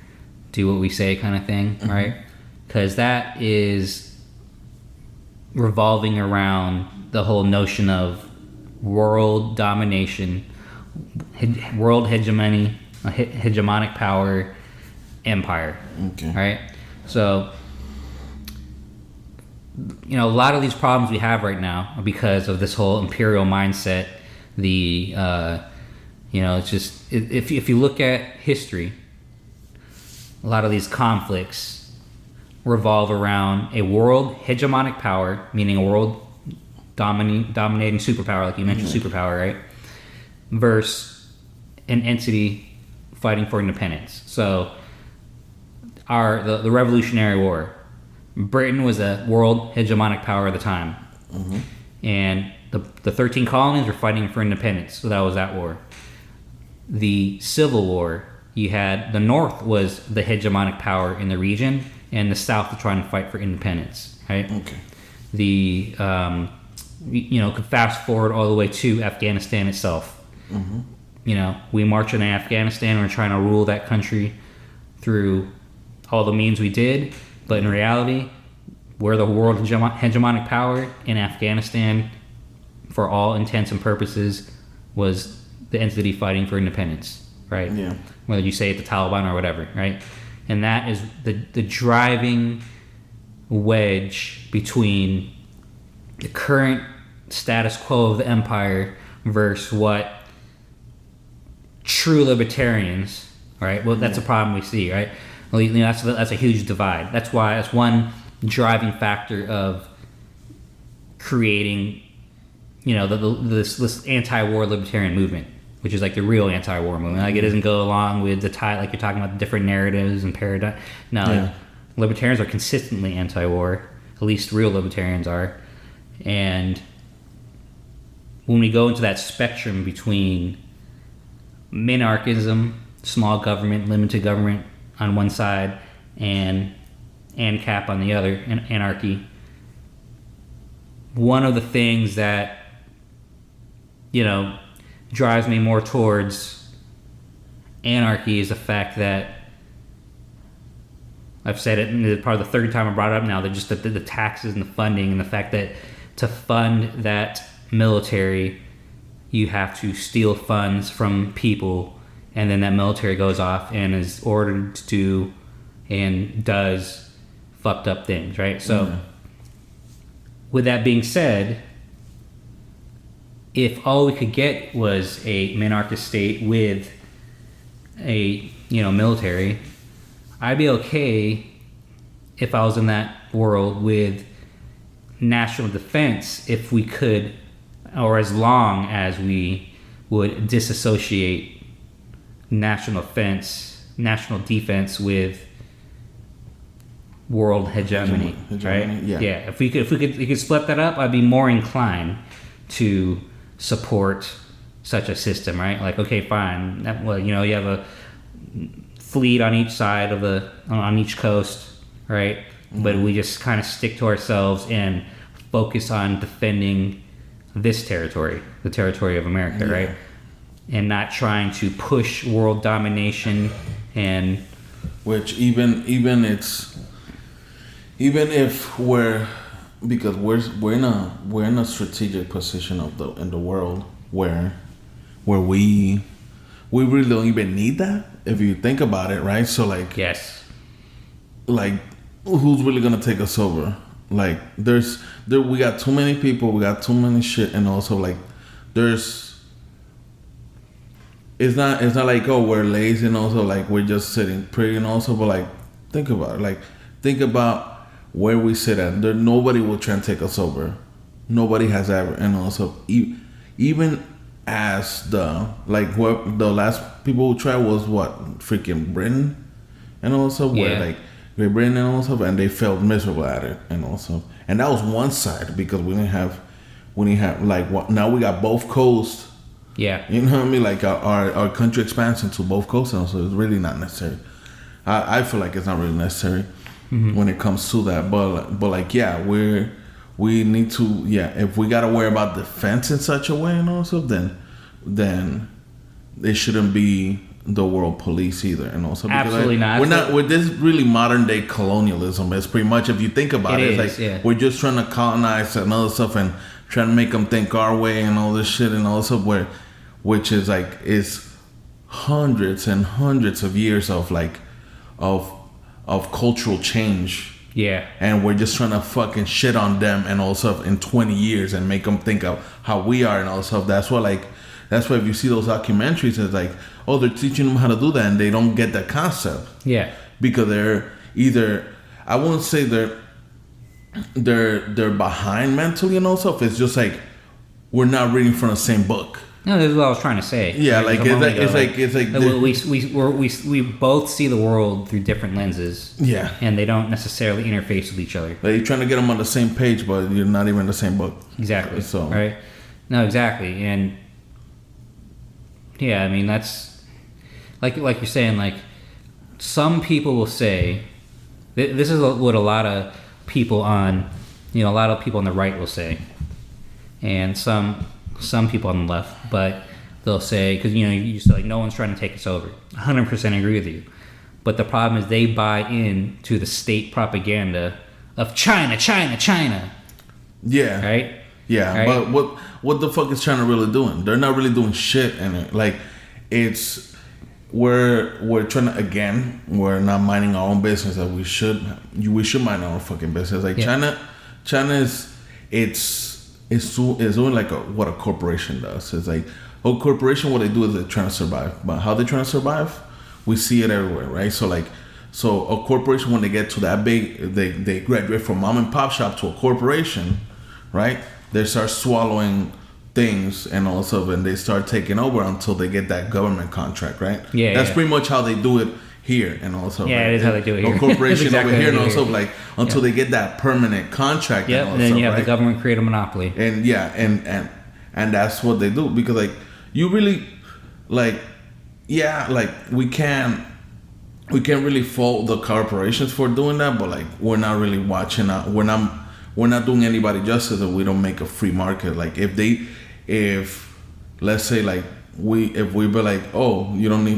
do what we say kind of thing, right? Because that is revolving around the whole notion of world domination, world hegemony, hegemonic power, empire, right? So, a lot of these problems we have right now are because of this whole imperial mindset. It's just, if you look at history, a lot of these conflicts revolve around a world hegemonic power, meaning a world dominating superpower, like you mentioned, superpower, right? Versus an entity fighting for independence. So, the Revolutionary War, Britain was a world hegemonic power at the time, and the 13 colonies were fighting for independence. So that was that war. The Civil War, you had the North was the hegemonic power in the region, and the South was trying to fight for independence, right? The could fast forward all the way to Afghanistan itself. We march into Afghanistan, we're trying to rule that country through all the means we did, but in reality, we're the world hegemonic power in Afghanistan, for all intents and purposes, was the entity fighting for independence, right? Yeah. Whether you say it the Taliban or whatever, right? And that is the driving wedge between the current status quo of the empire versus what true libertarians, right? Well, that's a problem we see, right? Well, that's a huge divide. That's one driving factor of creating, this anti-war libertarian movement, which is like the real anti-war movement. Like, it doesn't go along with the tie, like you're talking about the different narratives and paradigm. No, like, libertarians are consistently anti-war. At least real libertarians are. And when we go into that spectrum between minarchism, small government, limited government on one side, and ANCAP on the other, and anarchy, one of the things that drives me more towards anarchy is the fact that I've said it, and probably the third time I brought it up now, that just the taxes and the funding, and the fact that to fund that military, you have to steal funds from people, and then that military goes off and is ordered to do and does fucked up things, right? So, with that being said, if all we could get was a minarchist state with a military, I'd be okay if I was in that world with national defense, if we could, or as long as we would disassociate national defense with world hegemony, right? Yeah. If we could split that up, I'd be more inclined to support such a system, right? Like, okay, fine. Well, you have a fleet on each side on each coast, right? But we just kind of stick to ourselves and focus on defending this territory, the territory of America, right? And not trying to push world domination, and which even if because we're in a strategic position in the world where we really don't even need that, if you think about it, right? So like, yes, like, who's really gonna take us over? Like, we got too many people, we got too many shit, and also like it's not like, oh, we're lazy, and also like we're just sitting pretty, and also, but like think about it, like think about where we sit at, there nobody will try and take us over. Nobody has ever, and also even as the last people who tried was what, freaking Britain, and also where like Great Britain and all stuff, and they failed miserable at it, and also, and that was one side because we didn't have like what now we got both coasts. Yeah, you know what I mean. Like our country expands into both coasts, and so it's really not necessary. I feel like it's not really necessary when it comes to that. But like we need to if we gotta worry about defense in such a way and also then it shouldn't be the world police either, and also because absolutely not. We're not with this really modern day colonialism. It's pretty much, if you think about it, it's like we're just trying to colonize and other stuff and trying to make them think our way and all this shit and all this stuff, which is like is hundreds and hundreds of years of like of cultural change. Yeah, and we're just trying to fucking shit on them and all stuff in 20 years and make them think of how we are and all stuff. That's why if you see those documentaries, it's like, oh, they're teaching them how to do that, and they don't get that concept. Yeah, because they're either, I wouldn't say they're behind mentally and all stuff. It's just like we're not reading from the same book. No, this is what I was trying to say. Yeah, like it's like we both see the world through different lenses. Yeah, and they don't necessarily interface with each other. Like you're trying to get them on the same page, but you're not even in the same book. Exactly. So right. No, exactly, and yeah, I mean that's like you're saying. Like some people will say, this is what a lot of people on, a lot of people on the right will say, and some people on the left, but they'll say, because you say like no one's trying to take us over. 100% agree with you, but the problem is they buy into the state propaganda of China. Yeah. Right. Yeah. Right? But what the fuck is China really doing? They're not really doing shit, and like it's we're trying to, again, we're not minding our own business that we should mind our own fucking business. Like China is doing like what a corporation does. It's like a corporation, what they do is they're trying to survive. But how they trying to survive? We see it everywhere, right? So a corporation, when they get to that big, they graduate from mom and pop shop to a corporation, right? They start swallowing things and all stuff, and they start taking over until they get that government contract, right? Yeah, that's pretty much how they do it here, and also it is how they do it here. A corporation exactly over here, and also like until they get that permanent contract. Yep, and then you have the government create a monopoly. And and that's what they do, because like you really like we can't really fault the corporations for doing that, but like we're not really watching out. We're not doing anybody justice if we don't make a free market. Like if let's say like we be like, oh, you don't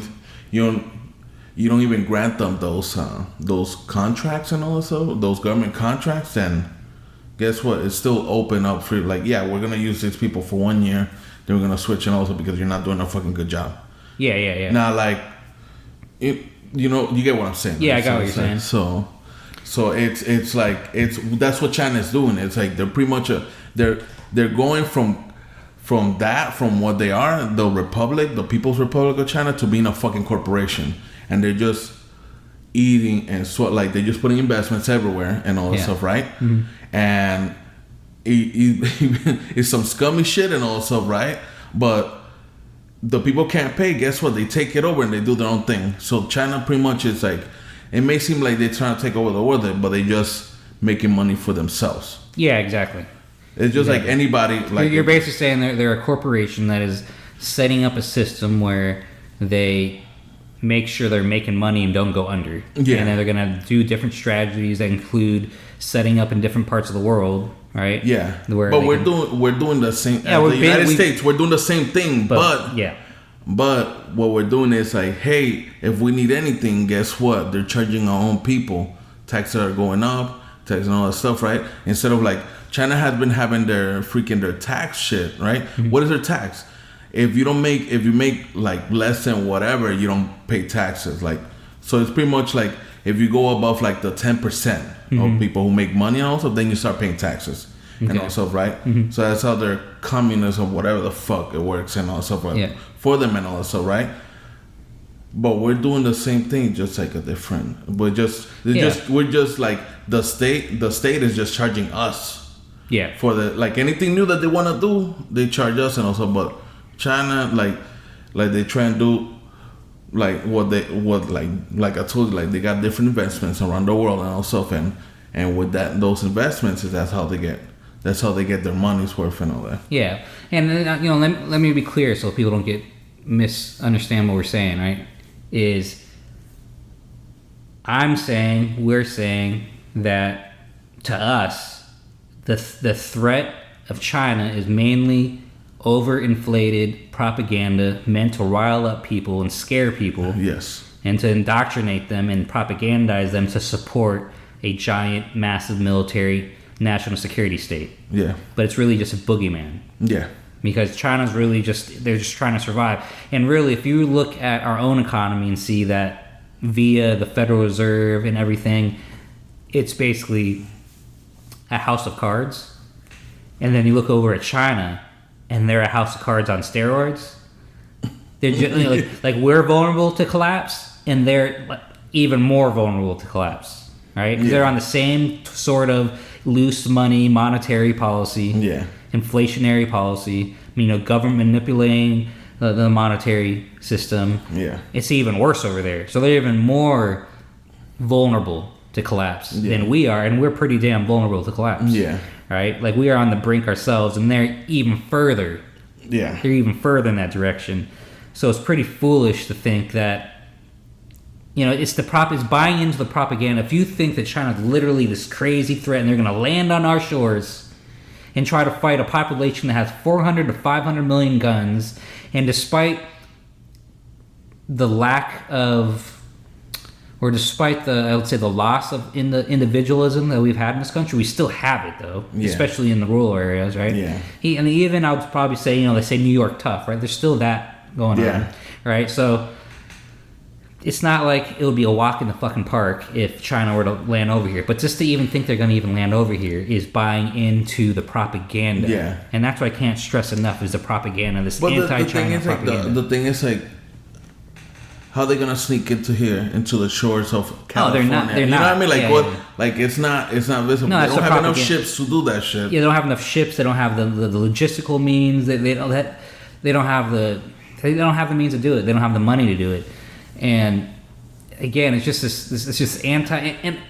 even grant them those contracts and all that stuff, those government contracts, then guess what? It's still open up for like, we're gonna use these people for 1 year, then we're gonna switch and also because you're not doing a fucking good job. Yeah. Now like you get what I'm saying. Yeah, I got what you're saying. So it's like that's what China's doing. It's like they're pretty much they're going from what they are, the People's Republic of China, to being a fucking corporation, and they're just eating and like they're just putting investments everywhere and all that stuff, right? Mm-hmm. And it's some scummy shit and all that stuff, right? But the people can't pay. Guess what? They take it over and they do their own thing. So China pretty much is like, it may seem like they're trying to take over the world, but they just making money for themselves. Yeah, exactly. It's just like anybody. Like you're basically saying they're a corporation that is setting up a system where they make sure they're making money and don't go under. Yeah. And then they're gonna do different strategies that include setting up in different parts of the world, right? Yeah. But we're doing the same. Yeah, the United States, we're doing the same thing, but what we're doing is like, hey, if we need anything, guess what? They're charging our own people. Taxes are going up, taxes and all that stuff, right? Instead of like, China has been having their tax shit, right? Mm-hmm. What is their tax? If you make like less than whatever, you don't pay taxes. Like, so it's pretty much like if you go above like the 10% of people who make money and all stuff, then you start paying taxes and all stuff, right? Mm-hmm. So that's how their communism, whatever the fuck it works and all stuff for them and all that stuff, right? but we're doing the same thing, just like a different. We're just like the state. The state is just charging us. Yeah. For the like anything new that they want to do, they charge us, and also, but China like they try and do like what I told you, like they got different investments around the world and also, and with those investments, that's how they get their money's worth and all that. Yeah, and let me be clear so people don't misunderstand what we're saying. Right? We're saying that to us, the threat of China is mainly overinflated propaganda meant to rile up people and scare people. Yes. And to indoctrinate them and propagandize them to support a giant, massive military national security state. Yeah. But it's really just a boogeyman. Yeah. Because China's really they're just trying to survive. And really, if you look at our own economy and see that via the Federal Reserve and everything, it's basically a house of cards. And then you look over at China, and they're a house of cards on steroids. They're just, like we're vulnerable to collapse, and they're even more vulnerable to collapse, right? Because they're on the same sort of loose money monetary policy, inflationary policy. Government manipulating the monetary system. Yeah, it's even worse over there. So they're even more vulnerable to collapse than we are, and we're pretty damn vulnerable to collapse. Yeah. Right? Like we are on the brink ourselves, and they're even further. Yeah. They're even further in that direction. So it's pretty foolish to think that, it's buying into the propaganda. If you think that China's literally this crazy threat and they're going to land on our shores and try to fight a population that has 400 to 500 million guns, and despite the lack of, or despite I would say the loss of the individualism that we've had in this country, we still have it though, especially in the rural areas, right? Yeah. And even I would probably say, they say New York tough, right? There's still that going on, right? So it's not like it would be a walk in the fucking park if China were to land over here. But just to even think they're going to even land over here is buying into the propaganda. Yeah. And that's what I can't stress enough is the propaganda, this anti-China propaganda. The thing is like, how are they gonna sneak into the shores of California? They're not. You know what I mean? Like Like it's not visible. No, they don't have enough ships to do that shit. Yeah, they don't have enough ships. They don't have the logistical means. They don't have the means to do it. They don't have the money to do it. And again, it's just it's just anti.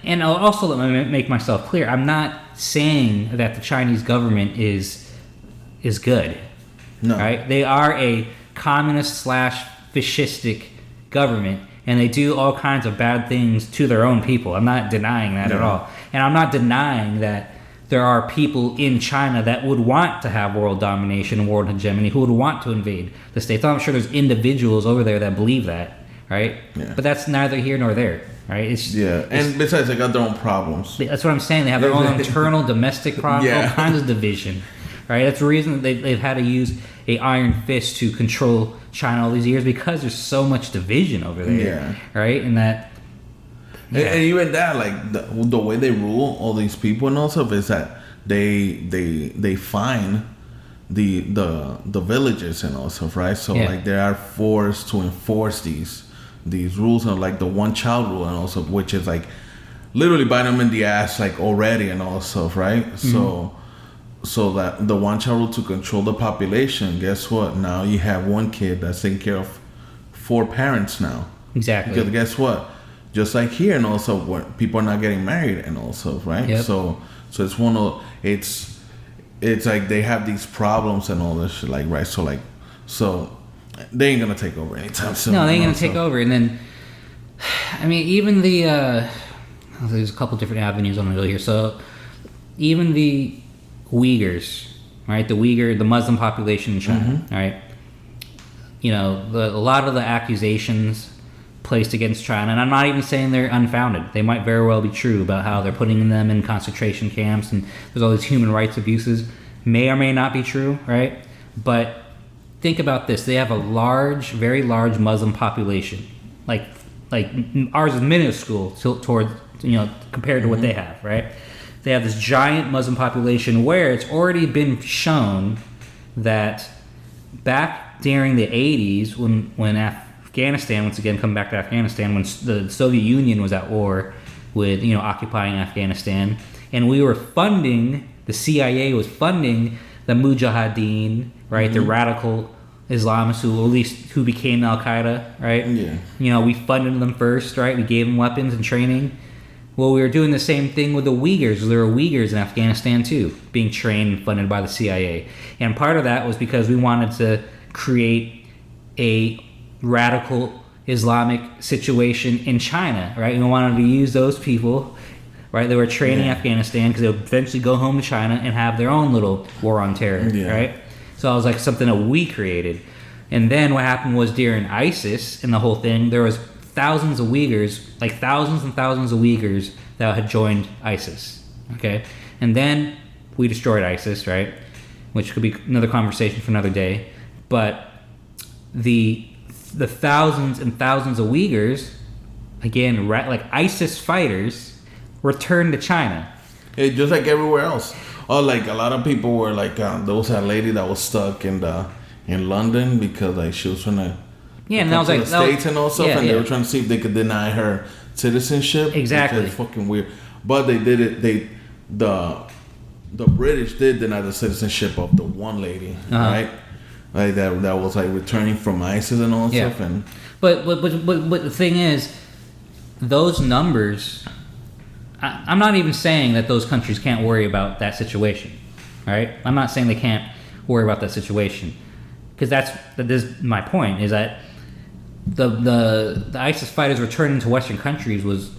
And I'll also let me make myself clear. I'm not saying that the Chinese government is good. No. Right? They are a communist / fascistic government, and they do all kinds of bad things to their own people. I'm not denying that at all. And I'm not denying that there are people in China that would want to have world domination and world hegemony, who would want to invade the states. I'm sure there's individuals over there that believe that, right? Yeah. But that's neither here nor there, right? And besides, they got their own problems. That's what I'm saying. They have their own internal domestic problems, all kinds of division, right? That's the reason they've had to use a iron fist to control China all these years, because there's so much division over there, right? And that, and even that, like the way they rule all these people and all stuff is that they fine the villages and all stuff, right? So like they are forced to enforce these rules, and like the one child rule and also, which is like literally biting them in the ass like already and all stuff, right? Mm-hmm. So that the one child rule to control the population, guess what? Now you have one kid that's taking care of 4 parents now. Exactly. Because guess what? Just like here, and also where people are not getting married and also, right? Yep. So it's one of it's like they have these problems and all this shit, like, right? So they ain't gonna take over anytime soon. No, they ain't gonna take over. And then, I mean, even there's a couple different avenues I'm gonna go here. So even the Uyghurs, right? The Muslim population in China, right? A lot of the accusations placed against China, and I'm not even saying they're unfounded. They might very well be true about how they're putting them in concentration camps and there's all these human rights abuses. May or may not be true, right? But think about this: they have a very large Muslim population. Like ours is minuscule towards compared to what they have, right? They have this giant Muslim population where it's already been shown that back during the 80s when Afghanistan, once again, come back to Afghanistan, when the Soviet Union was at war with, occupying Afghanistan, and we were funding, the CIA was funding the Mujahideen, right, the radical Islamists who became Al-Qaeda, right? Yeah. We funded them first, right? We gave them weapons and training. Well, we were doing the same thing with the Uyghurs. There were Uyghurs in Afghanistan too, being trained and funded by the CIA. And part of that was because we wanted to create a radical Islamic situation in China, right? We wanted to use those people, right? They were training Afghanistan because they would eventually go home to China and have their own little war on terror, right? So it was like something that we created. And then what happened was during ISIS and the whole thing, there was thousands of Uyghurs, like thousands and thousands of Uyghurs that had joined ISIS, okay? And then we destroyed ISIS, right? Which could be another conversation for another day. But the thousands and thousands of Uyghurs, again, like ISIS fighters, returned to China. Yeah, just like everywhere else. Oh, like a lot of people were like, there was a lady that was stuck in London because like she was trying to and that was like the States and all stuff, and they were trying to see if they could deny her citizenship. Exactly. It's fucking weird. But they did it. The British did deny the citizenship of the one lady, right? Like that was like returning from ISIS and all stuff. And but the thing is, those numbers. I'm not even saying that those countries can't worry about that situation, right? I'm not saying they can't worry about that situation, because that is my point. Is that the ISIS fighters returning to Western countries was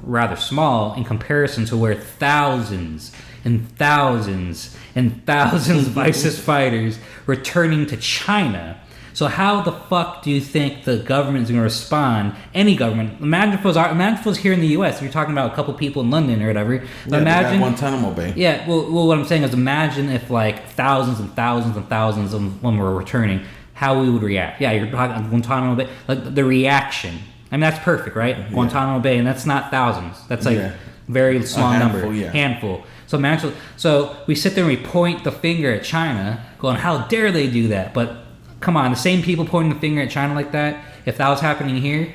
rather small in comparison to where thousands and thousands and thousands of ISIS fighters returning to China. So how the fuck do you think the government is going to respond? Any government. Imagine if it was here in the U.S. If you're talking about a couple people in London or whatever. Imagine Guantanamo Bay. Yeah. Well, what I'm saying is, imagine if like thousands and thousands and thousands of them were returning, how we would react. Yeah, you're talking Guantanamo Bay. Like the reaction. I mean, that's perfect, right? Yeah. Guantanamo Bay, and that's not thousands. That's like very small number, handful. So imagine. So we sit there and we point the finger at China, going, "How dare they do that?" But come on, the same people pointing the finger at China like that, if that was happening here,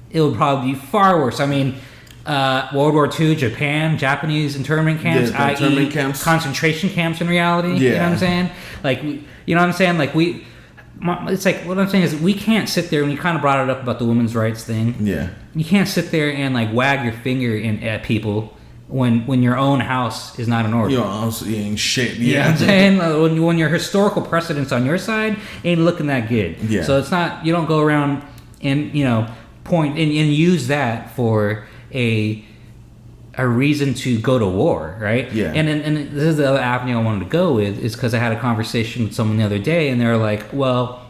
it would probably be far worse. I mean, World War II, Japanese internment camps, internment camps, concentration camps in reality. You know what I'm saying? Like, you know what I'm saying? Like, it's like, what I'm saying is, we can't sit there, and you kind of brought it up about the women's rights thing. Yeah. You can't sit there and, like, wag your finger at people when your own house is not in order. Your house ain't shit. Yeah. You know what I'm saying? When your historical precedents on your side ain't looking that good. Yeah. So it's not, you don't go around and, point and use that for a reason to go to war, right? Yeah. And this is the other avenue I wanted to go with, is because I had a conversation with someone the other day, and they were like, well,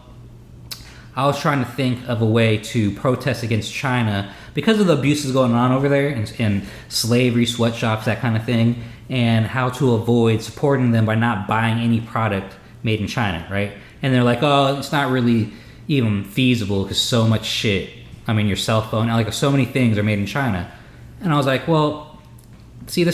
I was trying to think of a way to protest against China because of the abuses going on over there, and slavery, sweatshops, that kind of thing, and how to avoid supporting them by not buying any product made in China, right? And they're like, oh, it's not really even feasible because so much shit, your cell phone, like so many things are made in China. And I was like, well, see, the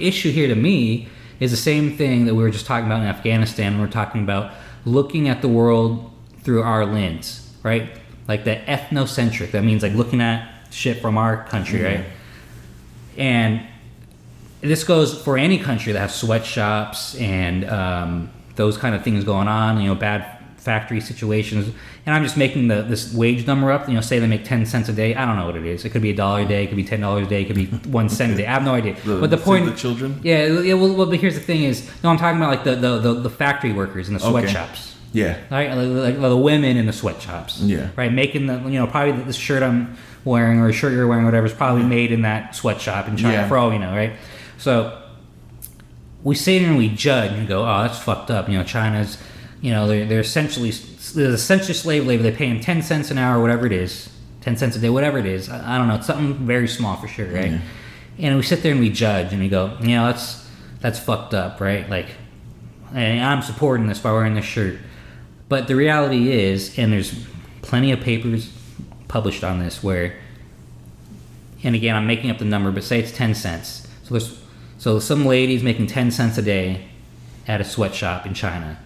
issue here to me is the same thing that we were just talking about in Afghanistan. We're talking about looking at the world through our lens, right? Like the ethnocentric. That means like looking at shit from our country, right? And this goes for any country that has sweatshops and those kind of things going on, bad factory situations. And I'm just making this wage number up. Say they make 10 cents a day. I don't know what it is. It could be $1 a day. It could be $10 a day. It could be 1 cent a day. I have no idea. But the point, the children. Yeah. Well, but here's the thing: is I'm talking about like the factory workers in the sweatshops. Yeah. Right. Like the women in the sweatshops. Yeah. Right. Making probably the shirt I'm wearing or the shirt you're wearing, or whatever, is probably made in that sweatshop in China, for all we know, right? So we sit here and we judge and go, oh, that's fucked up. China's. They're essentially slave labor. They pay them 10 cents an hour, whatever it is, 10 cents a day, whatever it is. I don't know. It's something very small for sure, right? And we sit there and we judge and we go, that's fucked up, right? Like, and I'm supporting this by wearing this shirt. But the reality is, and there's plenty of papers published on this where, and again, I'm making up the number, but say it's 10 cents. So some lady's making 10 cents a day at a sweatshop in China.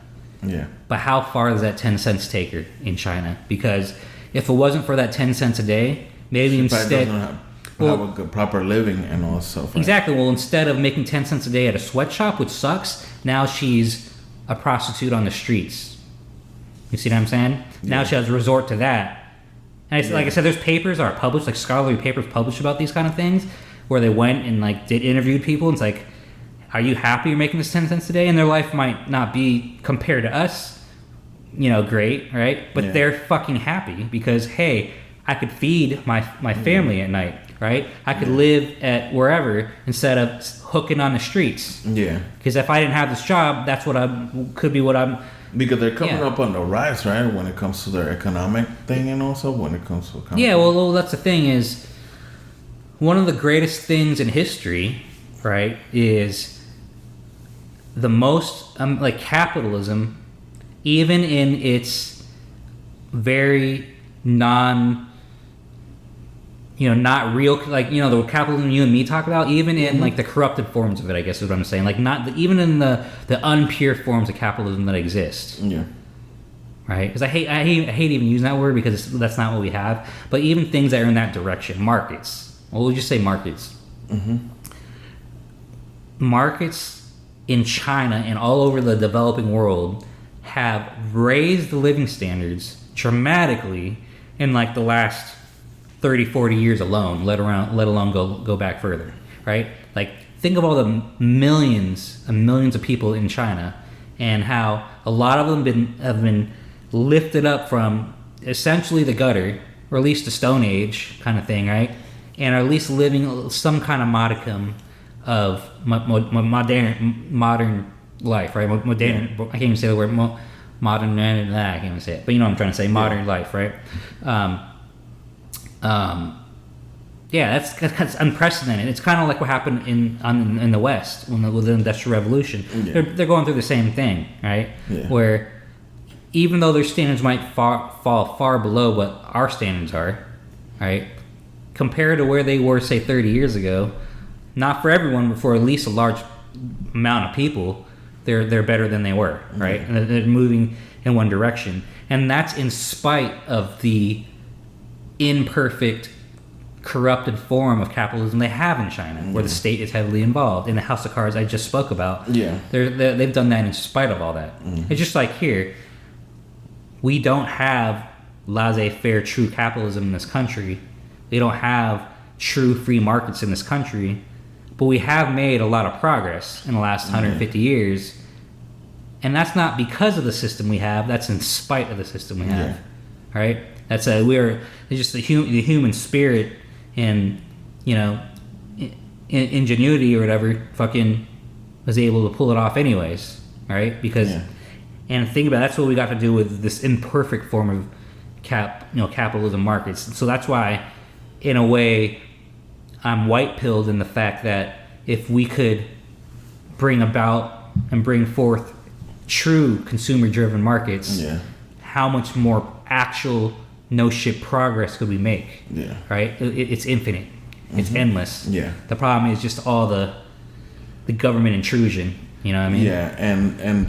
Yeah. But how far does that 10 cents take her in China? Because if it wasn't for that 10 cents a day, maybe She instead... doesn't have a good, proper living and all stuff. Right? Exactly. Well, instead of making 10 cents a day at a sweatshop, which sucks, now she's a prostitute on the streets. You see what I'm saying? Yeah. Now she has to resort to that. And like I said, there's papers are published, like scholarly papers published about these kind of things, where they went and like did interviewed people. And it's like, are you happy you're making this 10 cents a day? And their life might not be, compared to us, great, right? But they're fucking happy because, hey, I could feed my family at night. Right, I could live at wherever instead of hooking on the streets. Yeah, because if I didn't have this job, that's what could be what I'm. Because they're coming up on the rise, right? When it comes to their economic thing, and also when it comes to well, that's the thing is one of the greatest things in history, right? Is the most like capitalism, even in its very not real, like, the capitalism you and me talk about, even in like the corrupted forms of it, I guess is what I'm saying. Like even in the unpure forms of capitalism that exist. Yeah. Right? Because I hate even using that word because that's not what we have. But even things that are in that direction, markets. Well, we'll just say markets. Mm-hmm. Markets in China and all over the developing world have raised the living standards dramatically in like the last 30, 40 years alone, let alone go back further, right? Like, think of all the millions and millions of people in China and how a lot of them have been lifted up from essentially the gutter, or at least the Stone Age kind of thing, right? And are at least living some kind of modicum of modern life, right? Modern, I can't even say the word modern, I can't even say it, but you know what I'm trying to say, modern life, right? That's unprecedented. It's kind of like what happened in the West with the Industrial Revolution. Yeah. They're going through the same thing, right? Yeah. Where even though their standards might fall far below what our standards are, right? Compared to where they were, say, 30 years ago, not for everyone, but for at least a large amount of people, they're better than they were, right? Mm-hmm. And they're moving in one direction, and that's in spite of the imperfect, corrupted form of capitalism they have in China, where the state is heavily involved. In the House of Cards I just spoke about, they've done that in spite of all that. Mm-hmm. It's just like here, we don't have laissez-faire, true capitalism in this country. We don't have true free markets in this country, but we have made a lot of progress in the last 150 years, and that's not because of the system we have. That's in spite of the system we have, right? That's it's just the human spirit and ingenuity or whatever fucking was able to pull it off anyways, right? Because and think about it, that's what we got to do with this imperfect form of capitalism markets. So that's why, in a way, I'm white-pilled in the fact that if we could bring about and bring forth true consumer-driven markets, how much more actual no shit progress could we make? Yeah. Right? It's infinite. It's endless. Yeah. The problem is just all the government intrusion. You know what I mean? Yeah, and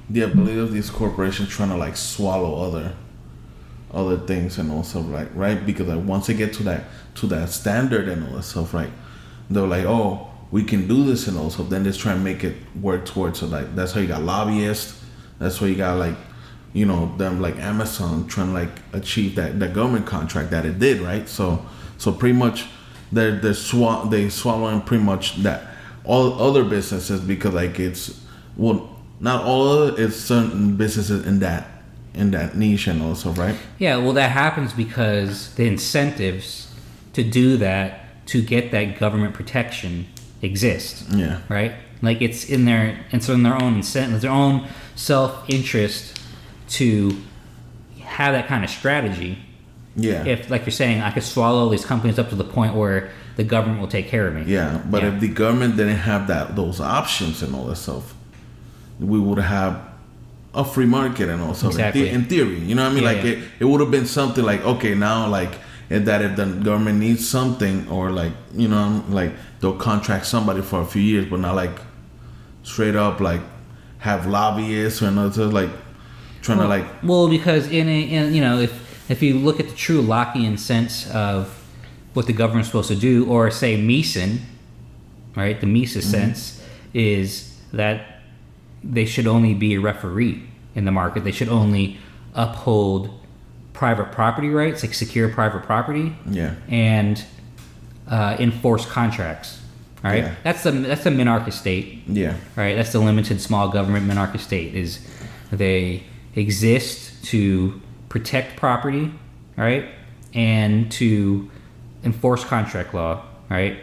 the ability of these corporations trying to like swallow other things and also right? Because like once they get to that standard and all that stuff, right? They're like, oh, we can do this and also then they try and make it work towards it. Like that's how you got lobbyists. That's why you got like, them like Amazon trying to like achieve that government contract that it did, right? So pretty much they swallowing pretty much that all other businesses because like it's not all other, it's certain businesses in that niche and also, right? Yeah, well that happens because the incentives to do that, to get that government protection exist. Yeah. Right? Like it's in their own incentive, their own self-interest to have that kind of strategy. Yeah. If, like you're saying, I could swallow these companies up to the point where the government will take care of me. Yeah, but if the government didn't have those options and all that stuff, we would have a free market and all that stuff. Exactly. In theory, you know what I mean? It would have been something like, okay, now like if the government needs something or like, like they'll contract somebody for a few years, but not like straight up like have lobbyists or another like trying to like. Well, because if you look at the true Lockean sense of what the government's supposed to do, or say Mises, right? The Mises sense is that they should only be a referee in the market. They should only uphold private property rights, like secure private property, and enforce contracts. Right, that's the minarchist state. Right, that's the limited small government minarchist state. Is they exist to protect property, right, and to enforce contract law, right?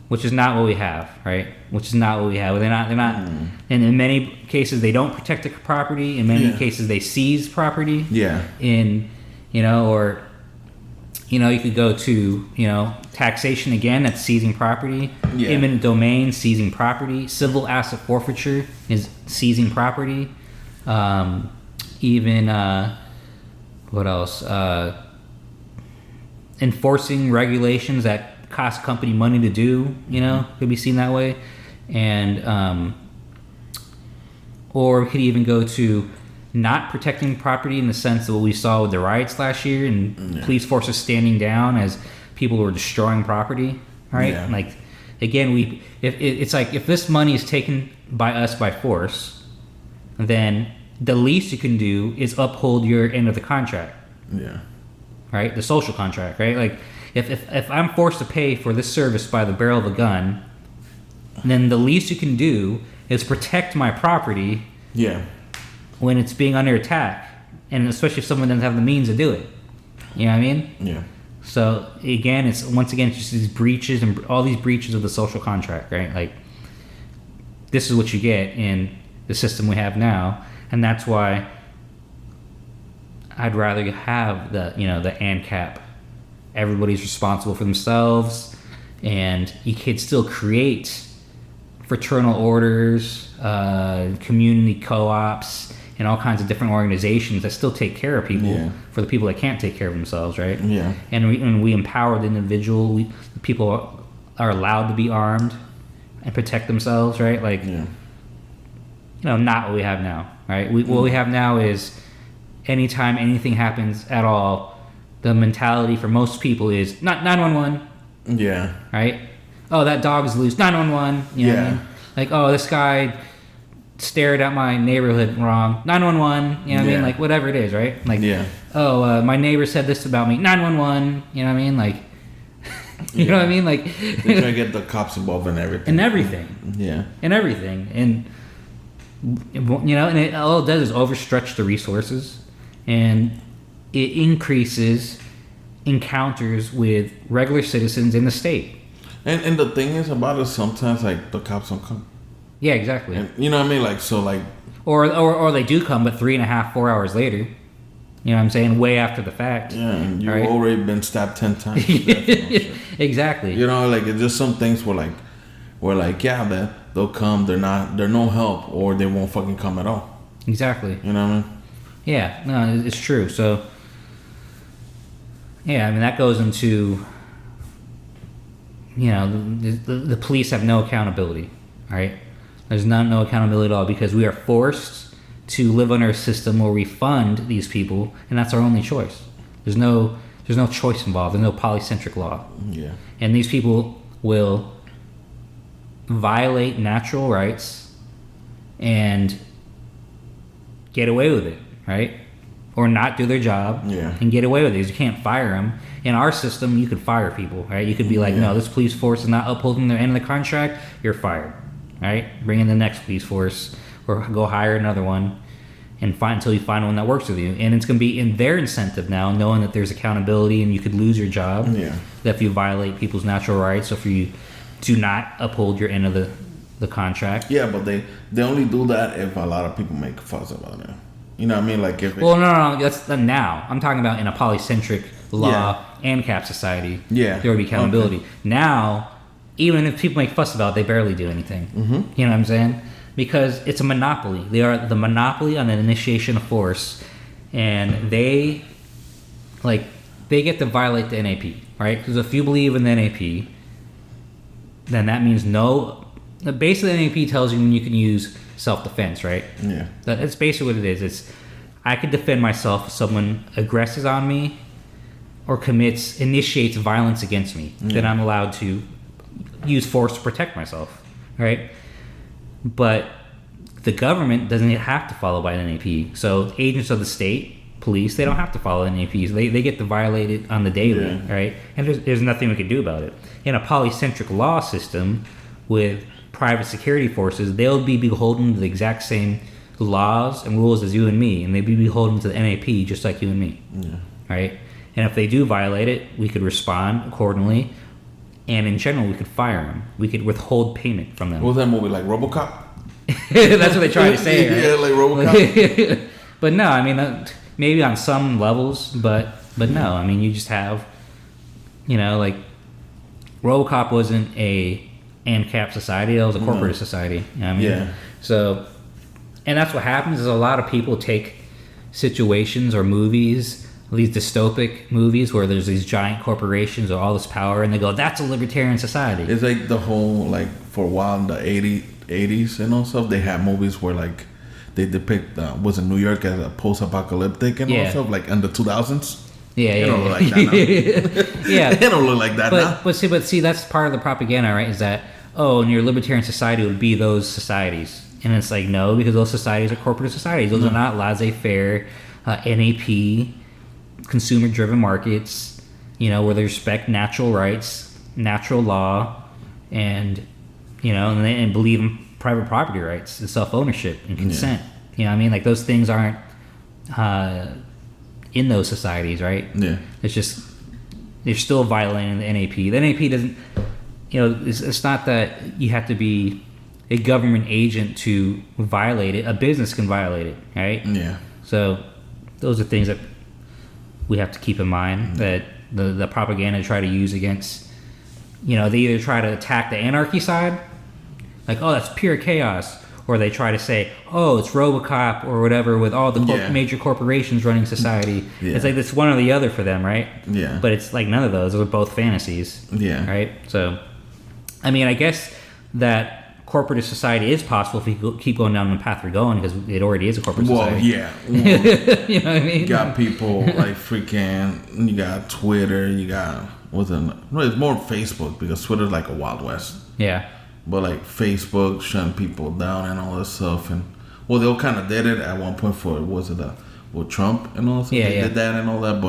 Which is not what we have, right? Which is not what we have. They're not. And in many cases, they don't protect the property. In many cases, they seize property. You could go to, taxation again, that's seizing property. Eminent domain, seizing property. Civil asset forfeiture is seizing property. What else? Enforcing regulations that cost company money to do, could be seen that way. And, or we could even go to not protecting property in the sense of what we saw with the riots last year and police forces standing down as people were destroying property, right? Like, again, it's like if this money is taken by us by force, then the least you can do is uphold your end of the contract. Right? The social contract, right? Like, if I'm forced to pay for this service by the barrel of a gun, then the least you can do is protect my property. When it's being under attack, and especially if someone doesn't have the means to do it. You know what I mean? So again, it's just these breaches and all these breaches of the social contract, right? Like, this is what you get in the system we have now, and that's why I'd rather have the ANCAP. Everybody's responsible for themselves, and you could still create fraternal orders, community co-ops, and all kinds of different organizations that still take care of people for the people that can't take care of themselves, right? And we empower the individual. People are allowed to be armed and protect themselves, right? Like, not what we have now, right? What we have now is anytime anything happens at all, the mentality for most people is not 911. Right? Oh, that dog is loose. 911. You know what I mean? Like, oh, this guy stared at my neighborhood wrong. 911. You know what I mean? Like, whatever it is, right? Like, oh, my neighbor said this about me. 911. You know what I mean? Like, you know what I mean? Like, they're trying to get the cops involved in everything. In everything. And and it all it does is overstretch the resources, and it increases encounters with regular citizens in the state. And the thing is about it, sometimes like the cops don't come. Yeah, exactly. And, you know what I mean? Like, so like, or they do come, but 4 hours later. You know what I'm saying? Way after the fact. Yeah, and you've already been stabbed 10 times. Exactly. Like, it's just some things where that they'll come, they're no help, or they won't fucking come at all. Exactly. You know what I mean? Yeah, no, it's true. So, yeah, I mean, that goes into, the police have no accountability, right? There's no accountability at all, because we are forced to live under a system where we fund these people, and that's our only choice. There's no choice involved. There's no polycentric law. Yeah. And these people will violate natural rights and get away with it, right? Or not do their job and get away with it, because you can't fire them. In our system, you could fire people, right? You could be like, no, this police force is not upholding their end of the contract, you're fired, right? Bring in the next police force, or go hire another one, and until you find one that works with you. And it's going to be in their incentive now, knowing that there's accountability and you could lose your job that if you violate people's natural rights, or if you do not uphold your end of the contract. Yeah, but they only do that if a lot of people make a fuss about it. You know what I mean? Like, if no, that's now. I'm talking about in a polycentric law ANCAP society. There would be accountability. Okay. Now, even if people make fuss about it, they barely do anything. Mm-hmm. You know what I'm saying? Because it's a monopoly. They are the monopoly on an initiation of force, and they get to violate the NAP, right? Because if you believe in the NAP, then that means no basically the NAP tells you when you can use self-defense, right? Yeah. That's basically what it is. It's I can defend myself if someone aggresses on me or initiates violence against me. Then I'm allowed to use force to protect myself, right? But the government doesn't have to follow by the NAP. So agents of the state, police, they don't have to follow NAPs. They get to violate it on the daily, right? And there's nothing we can do about it. In a polycentric law system with private security forces, they'll be beholden to the exact same laws and rules as you and me, and they'd be beholden to the NAP just like you and me, right? And if they do violate it, we could respond accordingly, and in general, we could fire them. We could withhold payment from them. What was that movie, like RoboCop? That's what they try to say, right? Yeah, like RoboCop. But no, I mean, maybe on some levels, but no, I mean, you just have, like, RoboCop wasn't a ANCAP society, that was a corporate society. You know what I mean? Yeah. So, and that's what happens is a lot of people take situations or movies, these dystopic movies where there's these giant corporations or all this power, and they go, that's a libertarian society. It's like the whole, like, for a while in the 80s and all stuff, they had movies where, like, they depict was in New York as a post-apocalyptic and all stuff, like in the 2000s. Yeah, they don't look like that now. Yeah, they don't look like that now. But see, that's part of the propaganda, right? Is that and your libertarian society would be those societies, and it's like no, because those societies are corporate societies. Those are not laissez-faire, NAP, consumer-driven markets. Where they respect natural rights, natural law, and and believe in private property rights and self-ownership and consent. You know what I mean? Like those things aren't in those societies, right? Yeah. It's just they're still violating the NAP. The NAP doesn't, it's not that you have to be a government agent to violate it. A business can violate it, right? Yeah. So those are things that we have to keep in mind that the propaganda try to use against, they either try to attack the anarchy side, like, oh, that's pure chaos, or they try to say, oh, it's RoboCop or whatever with all the major corporations running society. Yeah. It's like it's one or the other for them, right? Yeah. But it's like none of those. Those are both fantasies. Yeah. Right? So, I mean, I guess that corporate society is possible if we keep going down the path we're going because it already is a corporate society. Well, you know what I mean? You got people like freaking, you got Twitter, you got, it's more Facebook because Twitter's like a Wild West. Yeah. But like Facebook shutting people down and all that stuff, and they all kind of did it at one point with Trump and all that stuff. They did that and all that,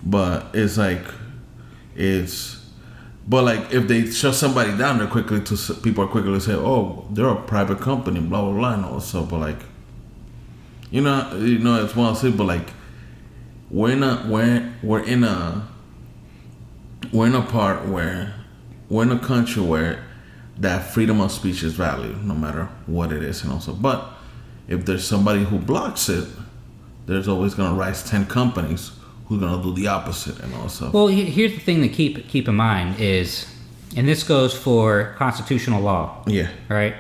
but it's like but like if they shut somebody down, people are quickly to say, oh, they're a private company, blah blah blah, and all that stuff. But like, it's one thing, but like we're in a country where that freedom of speech is valued, no matter what it is, and also. But if there's somebody who blocks it, there's always going to rise 10 companies who's going to do the opposite, and also. Well, here's the thing to keep in mind is, and this goes for constitutional law. Yeah. Right.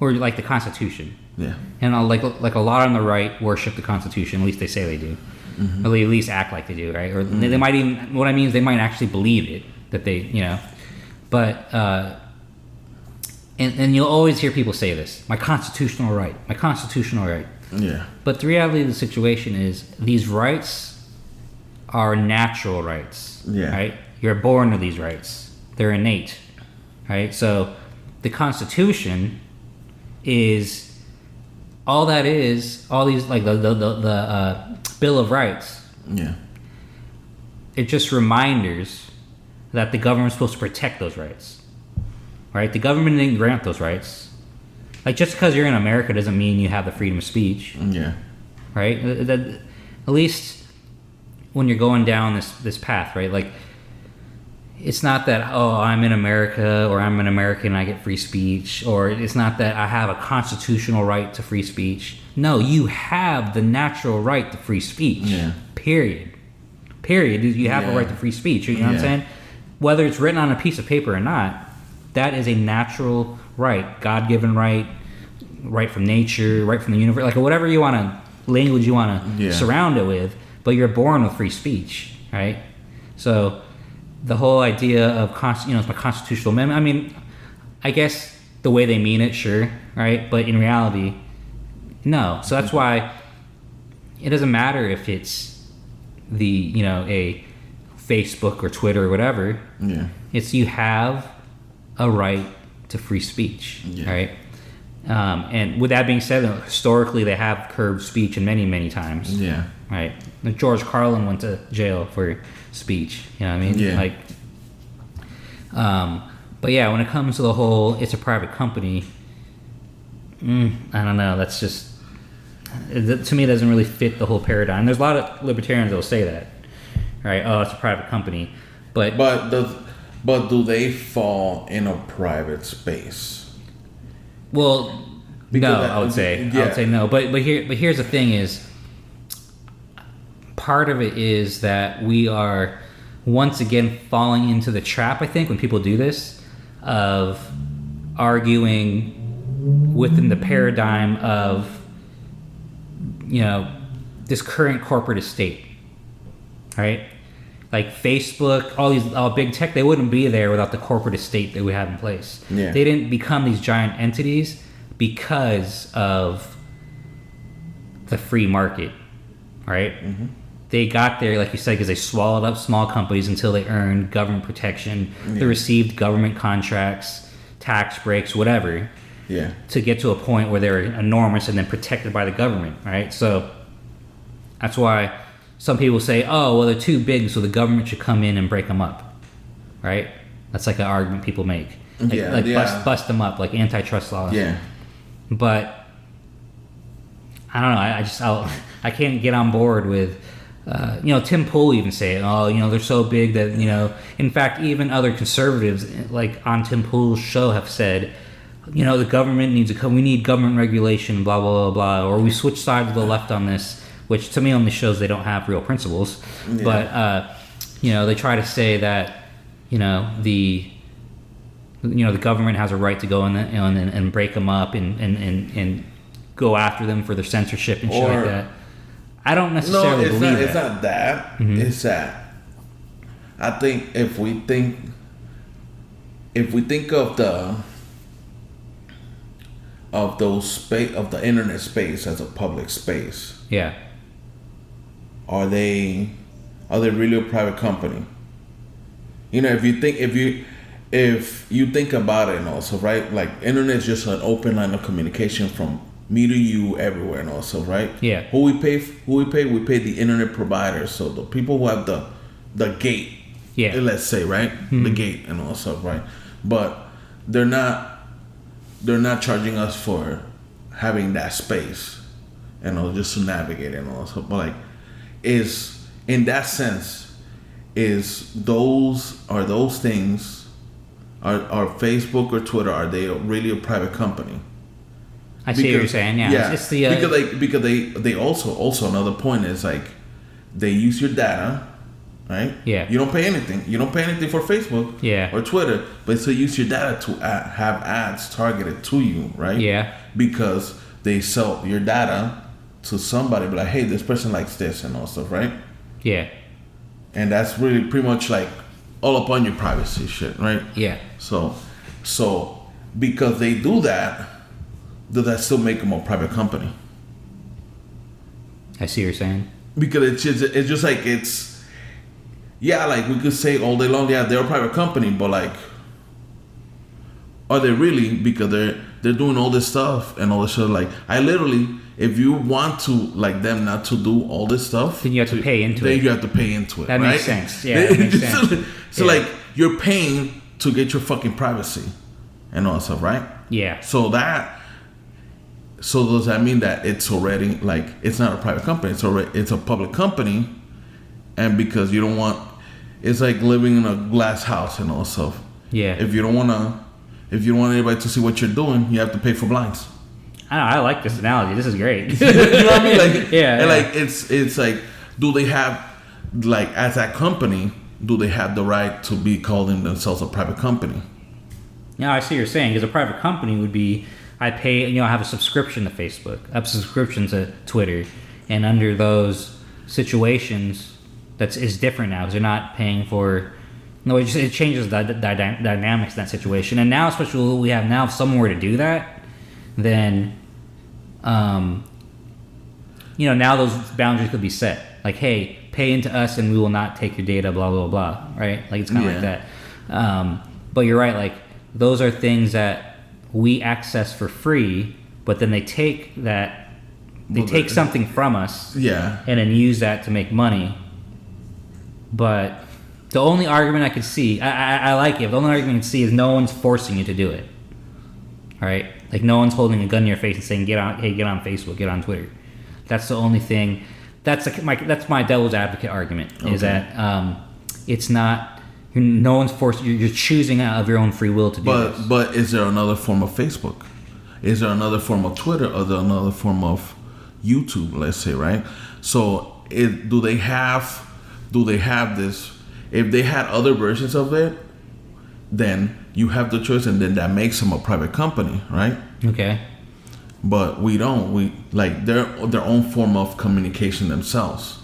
Or like the Constitution. Yeah. And like a lot on the right worship the Constitution. At least they say they do. Mm-hmm. Or they at least act like they do, right? Or they might even. What I mean is they might actually believe it. That they, but, and you'll always hear people say this, my constitutional right. Yeah. But the reality of the situation is these rights are natural rights, right? You're born with these rights. They're innate, right? So the Constitution is, all that is, all these, like the Bill of Rights. Yeah. It's just reminders that the government's supposed to protect those rights, right? The government didn't grant those rights. Like, just because you're in America doesn't mean you have the freedom of speech. Yeah. Right? At least when you're going down this path, right? Like, it's not that, oh, I'm in America or I'm an American and I get free speech, or it's not that I have a constitutional right to free speech. No, you have the natural right to free speech. Yeah. Period. You have a right to free speech. You know what I'm saying? Whether it's written on a piece of paper or not, that is a natural right, God-given right from nature, right from the universe, like whatever language you want to surround it with, but you're born with free speech, right? So the whole idea of it's my constitutional amendment. I mean, I guess the way they mean it, sure, right? But in reality, no. So that's why it doesn't matter if it's a Facebook or Twitter or whatever. Yeah. It's you have a right to free speech, right? And with that being said, historically they have curbed speech in many times. Yeah. Right. Like George Carlin went to jail for speech. You know what I mean? Yeah. Like, but yeah, when it comes to the whole, it's a private company. I don't know. That's just, to me, it doesn't really fit the whole paradigm. There's a lot of libertarians that will say that, right? Oh, it's a private company, but do they fall in a private space? Well, Because no, I would say no. But here's the thing: is part of it is that we are once again falling into the trap. I think when people do this, of arguing within the paradigm of this current corporate estate, right? Like Facebook, all big tech, they wouldn't be there without the corporate estate that we have in place. Yeah. They didn't become these giant entities because of the free market, right? Mm-hmm. They got there, like you said, because they swallowed up small companies until they earned government protection. Yeah. They received government contracts, tax breaks, whatever, to get to a point where they're enormous and then protected by the government, right? So that's why some people say, oh, well, they're too big, so the government should come in and break them up, right? That's like an argument people make. Bust them up, like antitrust laws. Yeah. But I don't know. I can't get on board with, Tim Pool even say it. Oh, they're so big that, in fact, even other conservatives, like on Tim Pool's show, have said, the government needs to come. We need government regulation, blah, blah, blah, blah. Or we switch sides to the left on this, which to me only shows they don't have real principles. Yeah. But, they try to say that, the government has a right to go in and break them up and go after them for their censorship and shit like that. I don't necessarily believe that. It's not that. Mm-hmm. It's that. I think if we think of the internet space as a public space. Yeah. Are they really a private company? If you think about it, and also, right, like internet is just an open line of communication from me to you everywhere, and also, right? Yeah. Who we pay? We pay the internet providers, so the people who have the gate. Yeah. Let's say, right, the gate and all stuff, right? But they're not charging us for having that space, just to navigate and all stuff. But like, is in that sense, those things. Are Facebook or Twitter, are they really a private company? I see what you're saying. Yeah. It's the because they also another point is like they use your data, right? Yeah. You don't pay anything. You don't pay anything for Facebook, or Twitter, but they use your data to have ads targeted to you, right? Yeah. Because they sell your data to somebody, be like, hey, this person likes this and all stuff, right? Yeah. And that's really pretty much like all up on your privacy shit, right? Yeah. So because they do that, does that still make them a private company? I see what you're saying. Because it's just like like we could say all day long, they're a private company, but like, are they really? Because they're doing all this stuff and all this shit. Like, I literally, if you want to like them not to do all this stuff, then you have to pay into it. Then you have to pay into it. That right? makes sense. Yeah, that makes sense. So like, you're paying to get your fucking privacy and all that stuff, right? Yeah. So does that mean that it's already like it's not a private company? It's a public company, and because you don't want, it's like living in a glass house and all that stuff. Yeah. If you don't want anybody to see what you're doing, you have to pay for blinds. I like this analogy. This is great. You know what I mean? Like, yeah. And like it's like, do they have, like, as that company, do they have the right to be calling themselves a private company? Yeah, I see what you're saying. Because a private company would be, I pay, I have a subscription to Facebook, I have a subscription to Twitter, and under those situations, it's different now because they're not paying for, No, it changes the dynamics in that situation. And now, especially what we have now, if someone were to do that, then, now those boundaries could be set. Like, hey, pay into us and we will not take your data, blah, blah, blah, right? Like, it's kind of like that. But you're right, like, those are things that we access for free, but then they take that, take something from us and then use that to make money. But the only argument I could see, I like it, the only argument I can see is no one's forcing you to do it. Right? Like, no one's holding a gun to your face and saying, get on Facebook, get on Twitter. That's the only thing. That's my devil's advocate argument, is that it's not, no one's forced, you're choosing out of your own free will to do this. But is there another form of Facebook? Is there another form of Twitter? Or is there another form of YouTube, let's say, right? So do they have this? If they had other versions of it, then you have the choice, and then that makes them a private company, right? Okay. But we don't. We like their own form of communication themselves.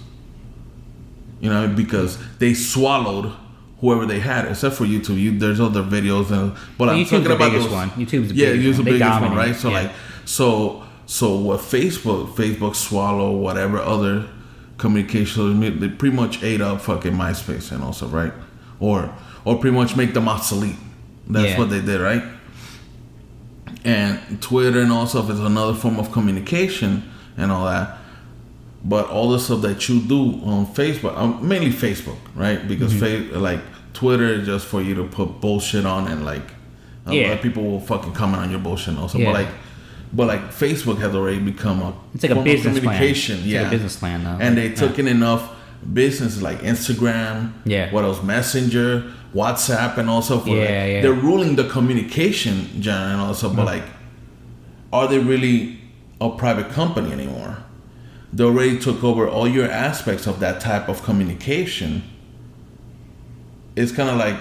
Because they swallowed whoever they had, except for YouTube. There's other videos, but I'm talking about biggest those. One. YouTube's the biggest one. The biggest one, right? So so what Facebook swallow whatever other communication, they pretty much ate up fucking MySpace and also, right? Or pretty much make them obsolete. That's what they did, right? And Twitter and all stuff is another form of communication and all that. But all the stuff that you do on Facebook, mainly Facebook, right? Because like Twitter is just for you to put bullshit on, and like a lot of people will fucking comment on your bullshit and also. But like Facebook has already become it's like a business communication. Plan. It's like a business plan now. And they took in enough businesses like Instagram, what else, Messenger, WhatsApp, and also they're ruling the communication genre and also. But like, are they really a private company anymore? They already took over all your aspects of that type of communication. It's kind of like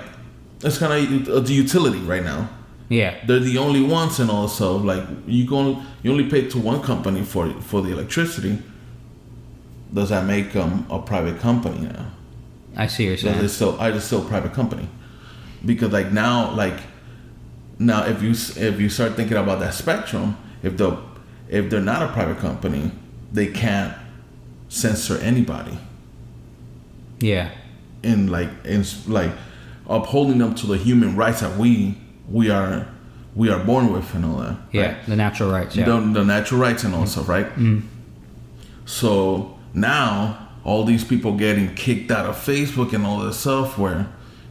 the utility right now. Yeah, they're the only ones, and also like you only pay to one company for the electricity. Does that make them a private company now? I see what you're saying. It's still a private company, because like now if you start thinking about that spectrum, if they're not a private company, they can't censor anybody. Yeah. In upholding them to the human rights that we are born with and all that. Yeah, right? The natural rights. Yeah. The natural rights and all stuff, right? Mm-hmm. So now all these people getting kicked out of Facebook and all this stuff, where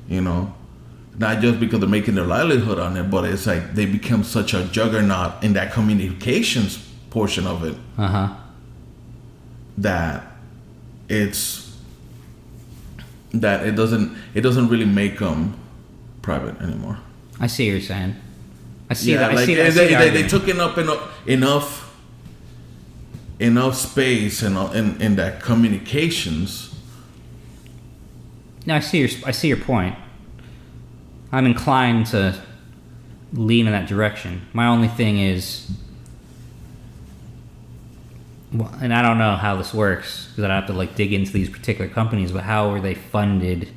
not just because they're making their livelihood on it, but it's like they become such a juggernaut in that communications portion of it. That it doesn't really make them private anymore. I see what you're saying. I see that. They took enough space in that communications. No, I see your point. I'm inclined to lean in that direction. My only thing is, and I don't know how this works because I'd have to dig into these particular companies, but how are they funded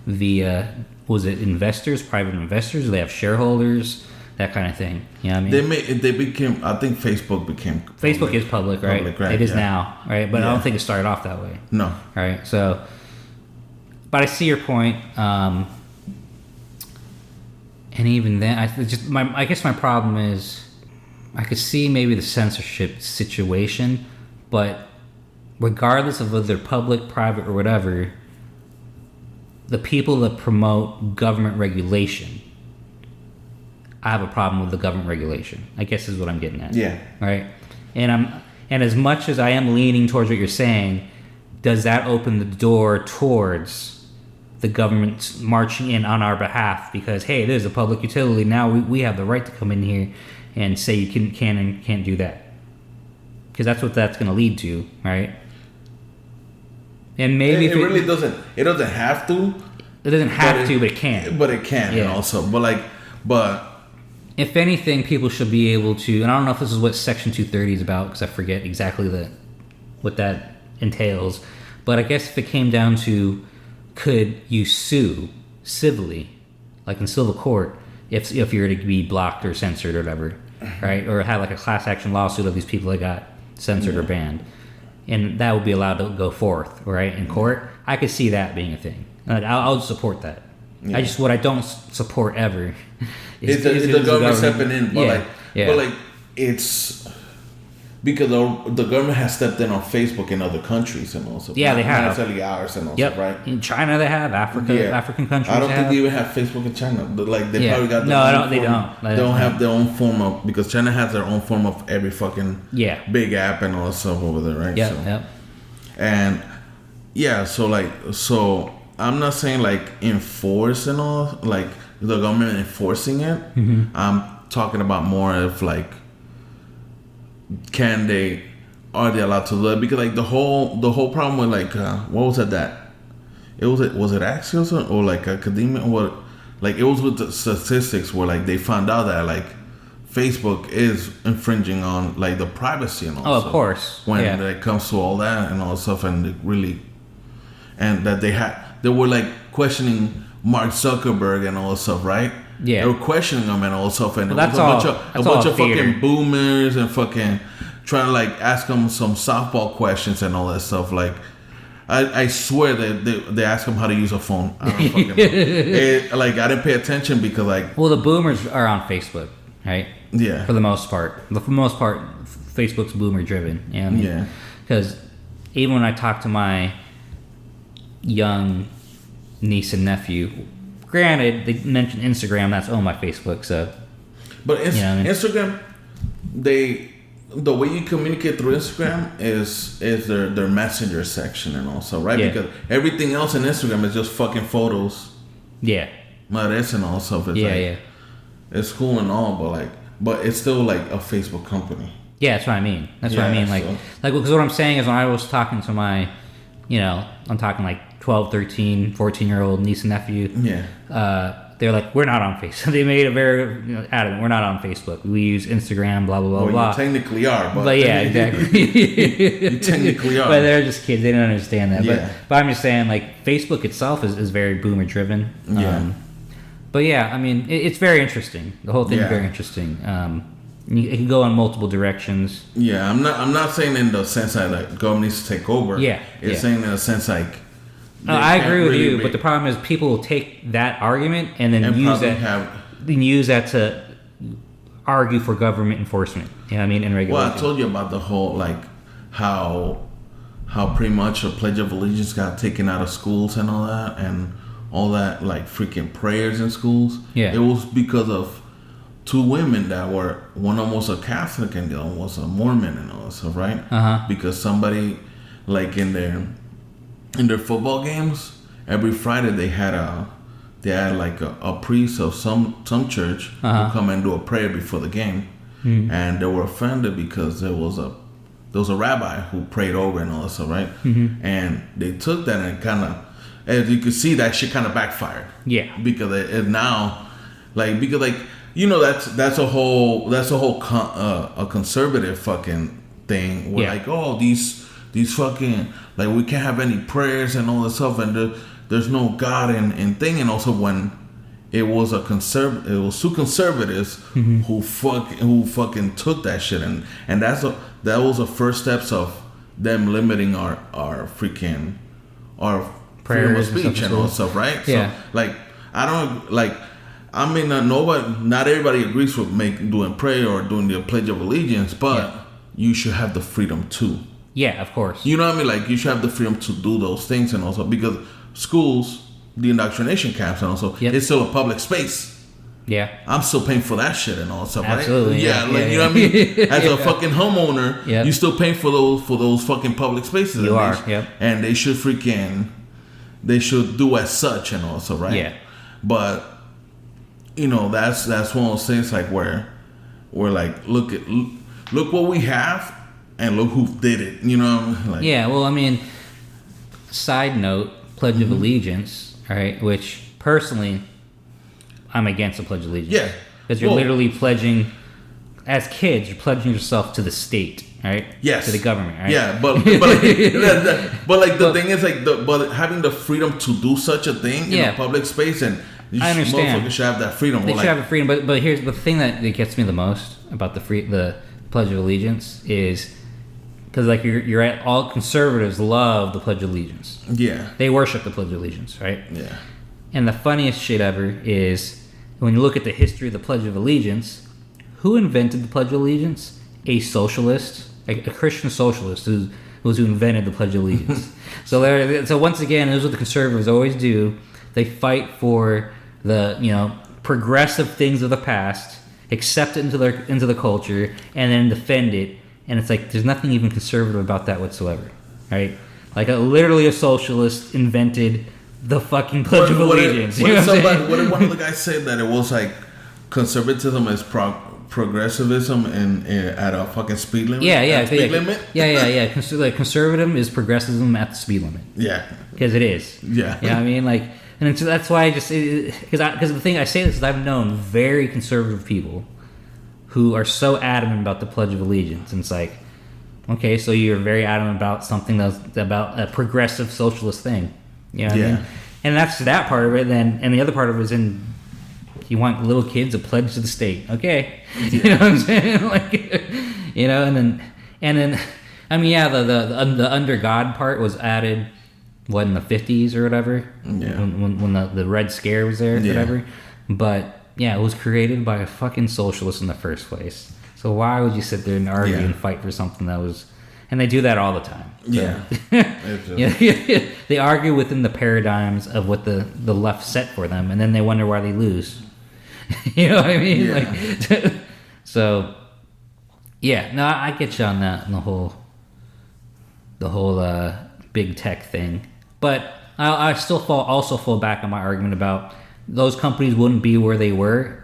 via? Was it investors, private investors? Do they have shareholders? That kind of thing. You know what I mean? They became. I think Facebook became. Facebook is public, right? It is now, right? But I don't think it started off that way. No. Right. So, but I see your point. And even then, I guess my problem is, I could see maybe the censorship situation, but regardless of whether they're public, private, or whatever, the people that promote government regulation, I have a problem with the government regulation, I guess is what I'm getting at. Yeah. Right? And as much as I am leaning towards what you're saying, does that open the door towards the government marching in on our behalf? Because, hey, there's a public utility. Now we have the right to come in here and say you can and can't do that. Because that's what that's going to lead to, right? And maybe it really doesn't. It doesn't have to. It doesn't have to, but it can. But it can, yeah. And also, but if anything, people should be able to. And I don't know if this is what Section 230 is about, because I forget exactly what that entails. But I guess if it came down to, could you sue civilly, like in civil court, if you're to be blocked or censored or whatever, right? Or have like a class action lawsuit of these people that got censored or banned, and that would be allowed to go forth, right, in court. I could see that being a thing. Like, I'll support that. Yeah. What I don't support ever is the government stepping in, but but it's because the government has stepped in on Facebook in other countries and also they have not necessarily ours and also right in China they have African countries. I don't think they even have Facebook in China. Like they probably got they don't have their own form of, because China has their own form of every fucking big app and all that stuff over there, right? And so I'm not saying like enforce and all, like the government enforcing it. I'm talking about more of like, are they allowed to do that? Because like the whole problem with like what was it that was it Axios or like academia or like it was with the statistics where like they found out that like Facebook is infringing on like the privacy and all. Of course, when it comes to all that and all stuff, and that they were like questioning Mark Zuckerberg and all that stuff, right? Yeah, they were questioning him and all that stuff, and well, it was a bunch of fucking boomers and fucking trying to like ask him some softball questions and all that stuff. Like, I swear that they asked him how to use a phone. I don't fucking know. Like I didn't pay attention because like, well, the boomers are on Facebook, right? Yeah, for the most part. For the most part, Facebook's boomer driven. You know what I mean? Yeah, because even when I talk to my young niece and nephew, granted, they mentioned Instagram. That's owned by Facebook, so. But Instagram, the way you communicate through Instagram is their messenger section and also, right? Yeah. Because everything else in Instagram is just fucking photos. Yeah. But it's and all stuff. It's cool and all, but it's still like a Facebook company. Yeah, that's what I mean. That's what I mean. Like, because what I'm saying is when I was talking to my, I'm talking like 12, 13, 14-year-old niece and nephew. Yeah. They're like, we're not on Facebook. They made it very adamant. We're not on Facebook. We use Instagram, blah, blah, blah, blah. You technically are. But yeah, exactly. You technically are. But they're just kids. They don't understand that. Yeah. But I'm just saying, like, Facebook itself is very boomer-driven. Yeah. But yeah, I mean, it's very interesting. The whole thing is very interesting. It can go in multiple directions. Yeah, I'm not saying in the sense that like government needs to take over. Yeah. It's saying in a sense like. No, I agree with you, but the problem is people will take that argument and then use that to argue for government enforcement. You know what I mean? And regulation. Well, I told you about the whole like how pretty much a Pledge of Allegiance got taken out of schools and all that like freaking prayers in schools. Yeah, it was because of two women that were, one of them was a Catholic and the other one was a Mormon and all that stuff, right? Because somebody like in their football games, every Friday they had like a priest of some church who come and do a prayer before the game, and they were offended because there was a rabbi who prayed over and all that stuff, right? And they took that and kind of, as you can see, that shit kind of backfired. Yeah, because it now, like, because like that's a whole a conservative fucking thing. Where like, oh, these fucking, like, we can't have any prayers and all this stuff, and there's no God and thing. And also when it was it was two conservatives who fucking took that shit, and that was the first steps of them limiting our freedom of speech and all that stuff, right? Yeah. So like, I don't like. I mean, not everybody agrees with doing prayer or doing the Pledge of Allegiance, but you should have the freedom to. Yeah, of course. You know what I mean? Like, you should have the freedom to do those things, and also because schools, the indoctrination camps, and also it's still a public space. Yeah, I'm still paying for that shit and all that stuff. Absolutely. Right? Yeah, like you know what I mean. As a fucking homeowner, you still paying for those fucking public spaces. You are. And they should do as such and also, right? Yeah. But that's one of those things like where we're like, look what we have. And look who did it, you know? Like, yeah, well, I mean, side note, Pledge of Allegiance, right? Which, personally, I'm against the Pledge of Allegiance. Yeah. Because you're literally pledging as kids, you're pledging yourself to the state, right? Yes. To the government, right? Yeah, but the thing is like but having the freedom to do such a thing in a public space, and I understand. Motherfuckers should have that freedom. They should have the freedom, but here's the thing that gets me the most about the Pledge of Allegiance is because like you're at all conservatives love the Pledge of Allegiance. Yeah. They worship the Pledge of Allegiance, right? Yeah. And the funniest shit ever is when you look at the history of the Pledge of Allegiance, who invented the Pledge of Allegiance? A socialist, a Christian socialist who invented the Pledge of Allegiance. So once again, this is what the conservatives always do. They fight for the progressive things of the past, accept it into the culture, and then defend it. And it's like there's nothing even conservative about that whatsoever, right? Like literally a socialist invented the fucking Pledge of Allegiance. What if one of the guys said that it was like conservatism is progressivism and at a fucking speed limit? Yeah. Speed limit? Yeah. Conservatism is progressivism at the speed limit. Yeah. Because it is. Yeah. You know what I mean? Like, and so that's why I just because the thing I say this is I've known very conservative people who are so adamant about the Pledge of Allegiance, and it's like, okay, so you're very adamant about something that's about a progressive socialist thing. You know what I mean? And that's that part of it. And the other part of it is you want little kids to pledge to the state. Okay. Yeah. You know what I'm saying? Like, and then I mean, yeah, the under God part was added in the 50s or whatever. Yeah. When the Red Scare was there or whatever. But yeah, it was created by a fucking socialist in the first place. So why would you sit there and argue and fight for something that was... And they do that all the time. So. Yeah. They argue within the paradigms of what the left set for them, and then they wonder why they lose. You know what I mean? Yeah. So, yeah. No, I get you on that, and the whole big tech thing. But I still fall back on my argument about those companies wouldn't be where they were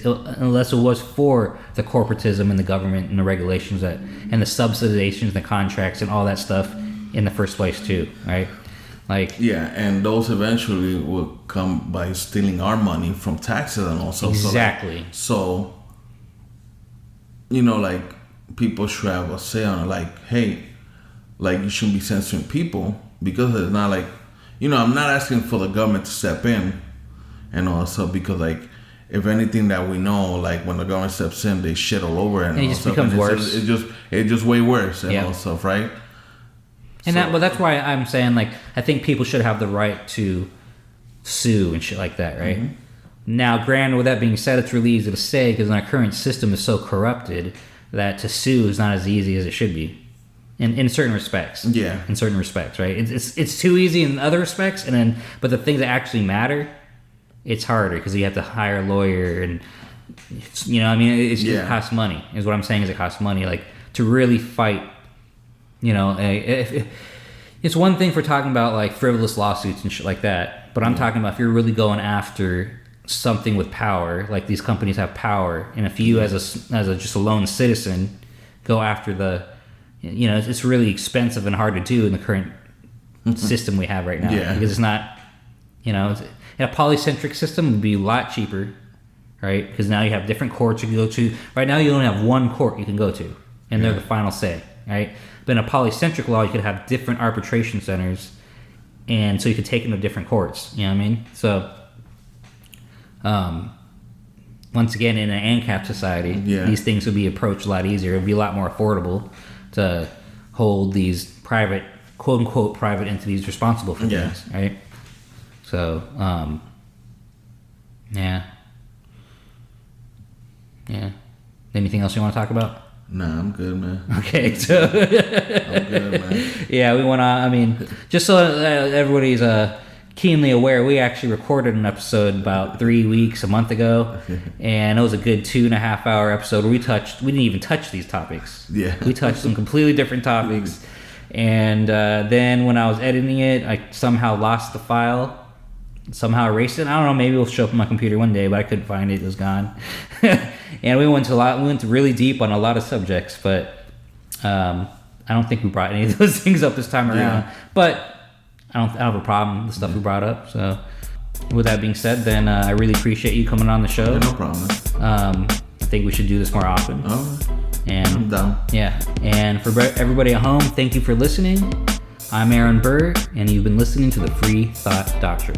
unless it was for the corporatism and the government and the regulations and the subsidizations and the contracts and all that stuff in the first place too, right? Like and those eventually will come by stealing our money from taxes and also exactly. So like people should have a say on it. Like, hey, like you shouldn't be censoring people because it's not like I'm not asking for the government to step in and also because like if anything that we know, like when the government steps in, they shit all over and it just becomes worse. It's just way worse and all stuff, right? And that's why I'm saying like I think people should have the right to sue and shit like that, right? Mm-hmm. Now, granted, with that being said, it's really easy to say because our current system is so corrupted that to sue is not as easy as it should be. In certain respects, in certain respects, right? It's too easy in other respects, but the things that actually matter, it's harder because you have to hire a lawyer, and it costs money. Is what I'm saying. Is it costs money, like to really fight. It's one thing for talking about like frivolous lawsuits and shit like that, but I'm talking about if you're really going after something with power, like these companies have power, and if you as a just a lone citizen go after it's really expensive and hard to do in the current system we have right now. Yeah. Because it's not, in a polycentric system it would be a lot cheaper, right? Because now you have different courts you can go to. Right now you only have one court you can go to, and they're the final say, right? But in a polycentric law, you could have different arbitration centers, and so you could take them to different courts. You know what I mean? So, once again, in an ANCAP society, these things would be approached a lot easier. It would be a lot more affordable to hold these private, quote-unquote, private entities responsible for things, right? So, yeah. Anything else you want to talk about? Nah, I'm good, man. Okay, so... I'm good, man. Yeah, we want to, just so everybody's keenly aware, we actually recorded an episode about a month ago, and it was a good 2.5 hour episode where we didn't even touch these topics. Yeah. We touched some completely different topics, and then when I was editing it, I somehow lost the file, somehow erased it. I don't know, maybe it'll show up on my computer one day, but I couldn't find it. It was gone. And we went really deep on a lot of subjects, but I don't think we brought any of those things up this time around. But I don't have a problem with the stuff we brought up. So with that being said, then I really appreciate you coming on the show. No problem. think we should do this more often. Oh, And I'm down. yeah, and for everybody at home, thank you for listening. I'm Aaron Burr, and you've been listening to the Free Thought Doctrine.